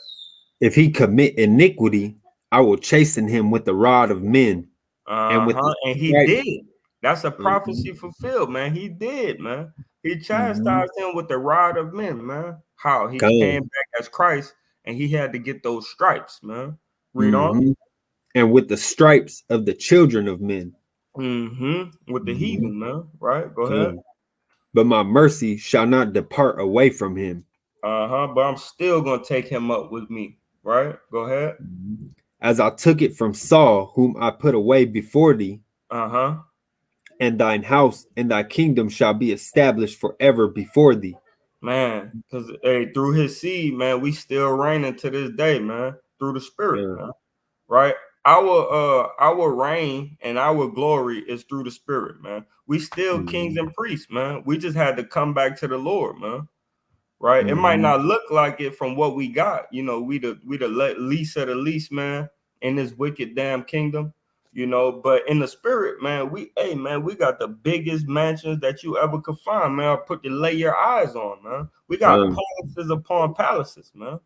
If he commit iniquity, I will chasten him with the rod of men and with the And he stripes. did. That's a Mhm, prophecy fulfilled, man. He did, man. He mhm, chastised him with the rod of men, man. How? He con. came back as Christ and he had to get those stripes, man. Read on. Mhm, and with the stripes of the children of men. With the Mhm, heathen, man. Right? Go ahead. con. But my mercy shall not depart away from him. But I'm still gonna take him up with me. Right? Go ahead. Mhm. As I took it from Saul, whom I put away before thee, Uh-huh. and thine house and thy kingdom shall be established forever before thee. Man, because through his seed, man, we still reigning to this day, man. Through the spirit, Uh, man. Right? Our reign and our glory is through the spirit, man. We still kings mhm, and priests, man. We just had to come back to the Lord, man. Right? It might mhm, not look like it from what we got. You know, we the least of the least, man, in this wicked damn kingdom. You know, but in the spirit, man, we got the biggest mansions that you ever could find, man. Put to lay your eyes on, man. We got con, palaces upon palaces, man.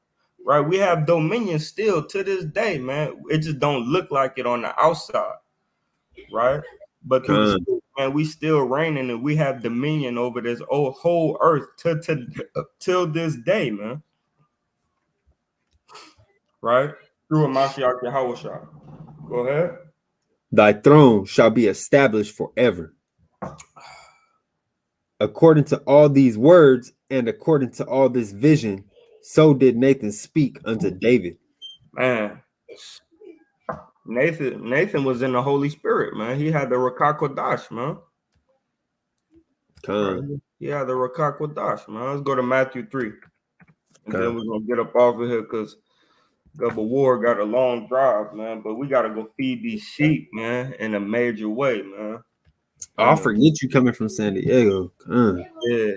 Right? We have dominion still to this day, man. It just don't look like it on the outside, right? But through the con, spirit, man, we still reigning and we have dominion over this whole earth till this day, man. Right? Through a Mashiach Yahweh. Go ahead. thy throne shall be established forever. According to all these words and according to all this vision, so did Nathan speak unto David. Man, Nathan was in the Holy Spirit, man. He had the Rakakodash, man. Right? Con, He had the Rakakodash, man. Let's go to Matthew 3. And then con. we're gonna get up off of here because Double War got a long drive, man. But we gotta go feed these sheep, man, in a major way, man. Oh, I In a forget you coming from San Diego. Con. yeah,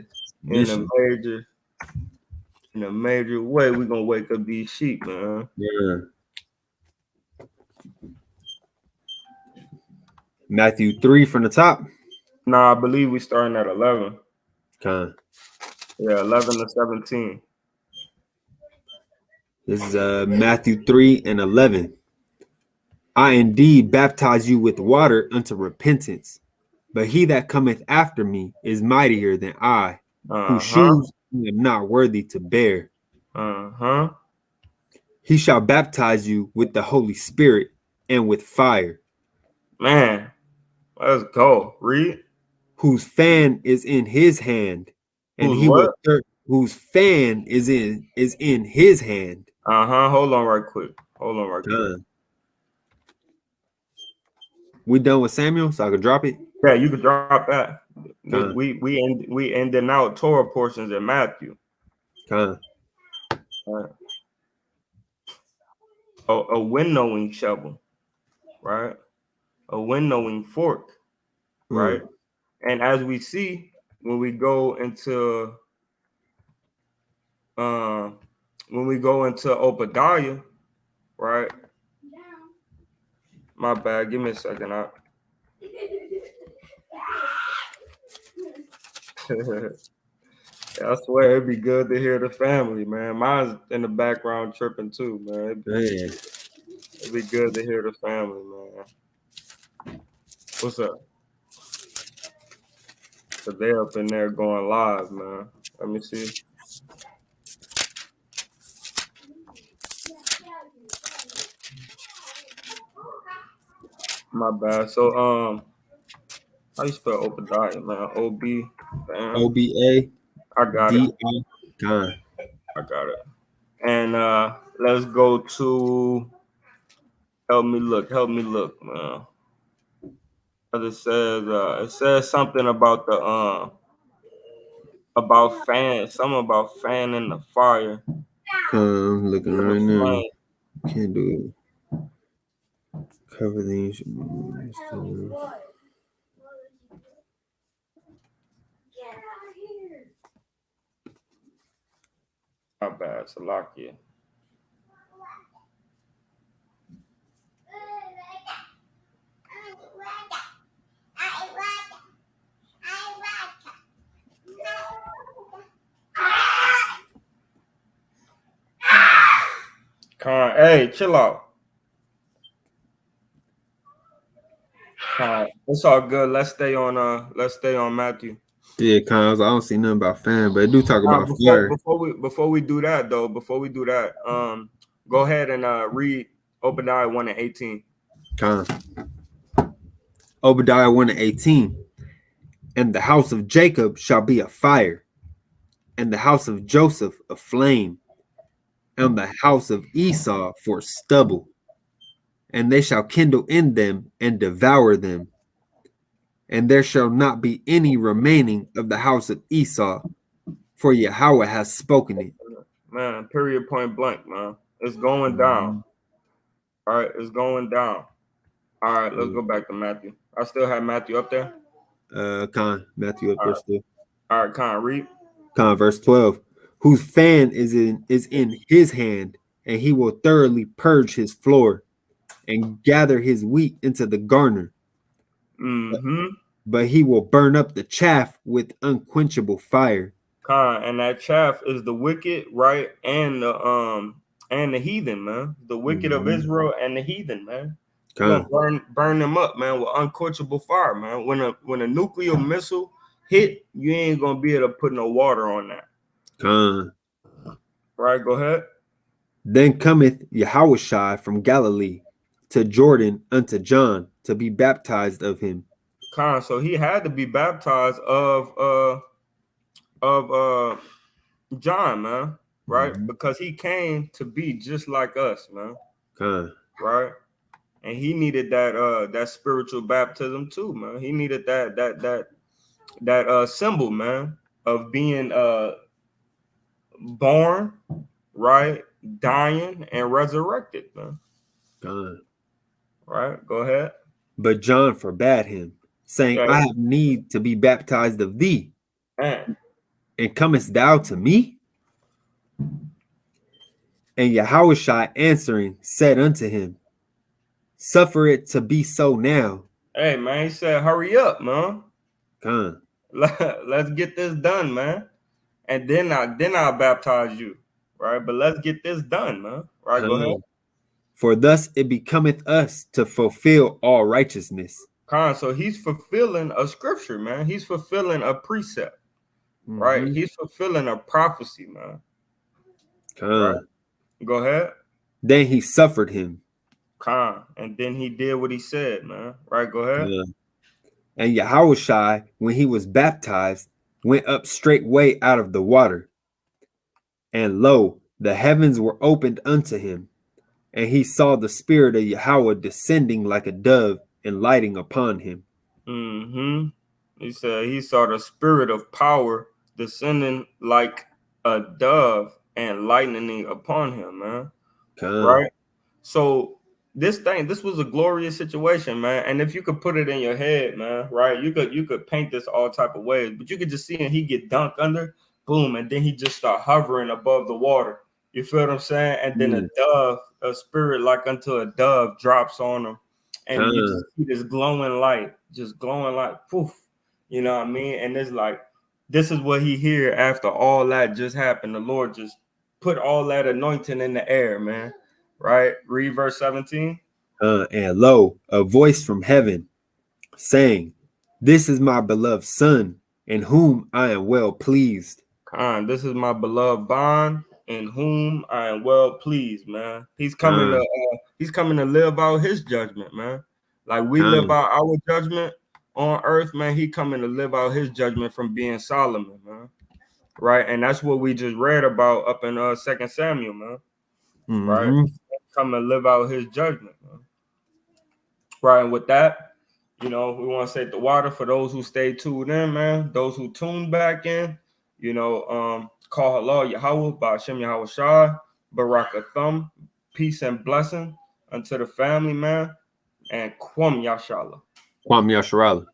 in a Mission. major in a major way, we're gonna wake up these sheep, man. Yeah. Matthew 3 from the top. Nah, I believe we starting at 11. Con. Yeah, 11 to 17. This is Matthew 3 and 11. I indeed baptize you with water unto repentance, but he that cometh after me is mightier than I, whose Uh-huh. shoes I am not worthy to bear. Uh-huh. He shall baptize you with the Holy Spirit and with fire, Man, let's go. Read. whose fan is in his hand, and Who's he will what? whose fan is in his hand. Uh-huh. Hold on right quick. Hold on right quick. Done. We done with Samuel, so I can drop it. Yeah, you can drop that. Done. We ending out Torah portions in Matthew. Done. Right? A winnowing shovel, right? A winnowing fork, right? Mm, And as we see when we go into uh Obadiah, right? My bad. Give me a second. I I swear it'd be good to hear the family, man. Mine's in the background chirping too, man. man. It'd be good to hear the family, man. What's up? Cause they up in there going live, man. Let me see. My bad. So how you spell Obadiah, man? O-B. Damn. OBA I got it. DI. Done. I got it. And let's go to help me look, man. It says something about the about fan, something about fan in the fire. Come looking right now. Flame. Can't do it. Cover these. My bad, Salakia. Hey, chill out. It's all good. Let's stay on Matthew. Yeah, cause I don't see nothing about fan, but it do talk about fire. Before we do that though, go ahead and read Obadiah 1:18. Con. Obadiah 1:18. And the house of Jacob shall be a fire, and the house of Joseph a flame, and the house of Esau for stubble. And they shall kindle in them and devour them. And there shall not be any remaining of the house of Esau, for Yahweh has spoken it. Man, period, point blank, man. It's going down. All right, it's going down. All right, let's go back to Matthew. I still have Matthew up there. Con, Matthew up there still. All right, Con, read. Con, verse 12. Whose fan is in his hand, and he will thoroughly purge his floor and gather his wheat into the garner. Mm-hmm. But he will burn up the chaff with unquenchable fire. Con, and that chaff is the wicked, right? And the heathen, man. The wicked of Israel and the heathen, man. You're gonna burn them up, man, with unquenchable fire, man. When a nuclear missile hit, you ain't gonna be able to put no water on that. Con. Right, go ahead. Then cometh Yahushua from Galilee to Jordan unto John to be baptized of him. Con, so he had to be baptized of John, man, right? Because he came to be just like us, man. Con. Right? And he needed that spiritual baptism too, man. He needed that symbol, man, of being born, right, dying, and resurrected, man. Con. Right? Go ahead. But John forbade him, saying, I have need to be baptized of thee. Man. And comest thou to me? And Yahushua answering said unto him, suffer it to be so now. Hey, man, he said, hurry up, man. Con. Let's get this done, man. And then I'll baptize you, right? But let's get this done, man. Right, go ahead. For thus it becometh us to fulfill all righteousness. Con, so he's fulfilling a scripture, man. He's fulfilling a precept, right? He's fulfilling a prophecy, man. Right? Go ahead. Then he suffered him. Con, and then he did what he said, man. Right, go ahead. And Yahushua, when he was baptized, went up straightway out of the water. And lo, the heavens were opened unto him. And he saw the spirit of Yahweh descending like a dove and lighting upon him. He said he saw the spirit of power descending like a dove and lightning upon him, man. Right? So this was a glorious situation, man. And if you could put it in your head, man, right? You could paint this all type of ways, but you could just see him, he get dunked under, boom, and then he just start hovering above the water. You feel what I'm saying? And then a spirit like unto a dove drops on him, and you just see this glowing light, poof. You know what I mean? And it's like, this is what he hear after all that just happened. The Lord just put all that anointing in the air, man. Right? Read verse 17. And lo, a voice from heaven saying, this is my beloved son, in whom I am well pleased. This is my beloved bond, in whom I am well pleased, man. He's coming to live out his judgment, man. Like we live out our judgment on earth, man. He coming to live out his judgment from being Solomon, man. Right? And that's what we just read about up in 2 Samuel, man. Right? Come and live out his judgment, man. Right? And with that, you know, we want to say the water for those who stay tuned in, man. Those who tune back in, Call halal Yahweh, Ba'ashem Yahweh Shai, Barakathum, peace and blessing unto the family, man, and Kwam Yashala. Kwame Yasharala.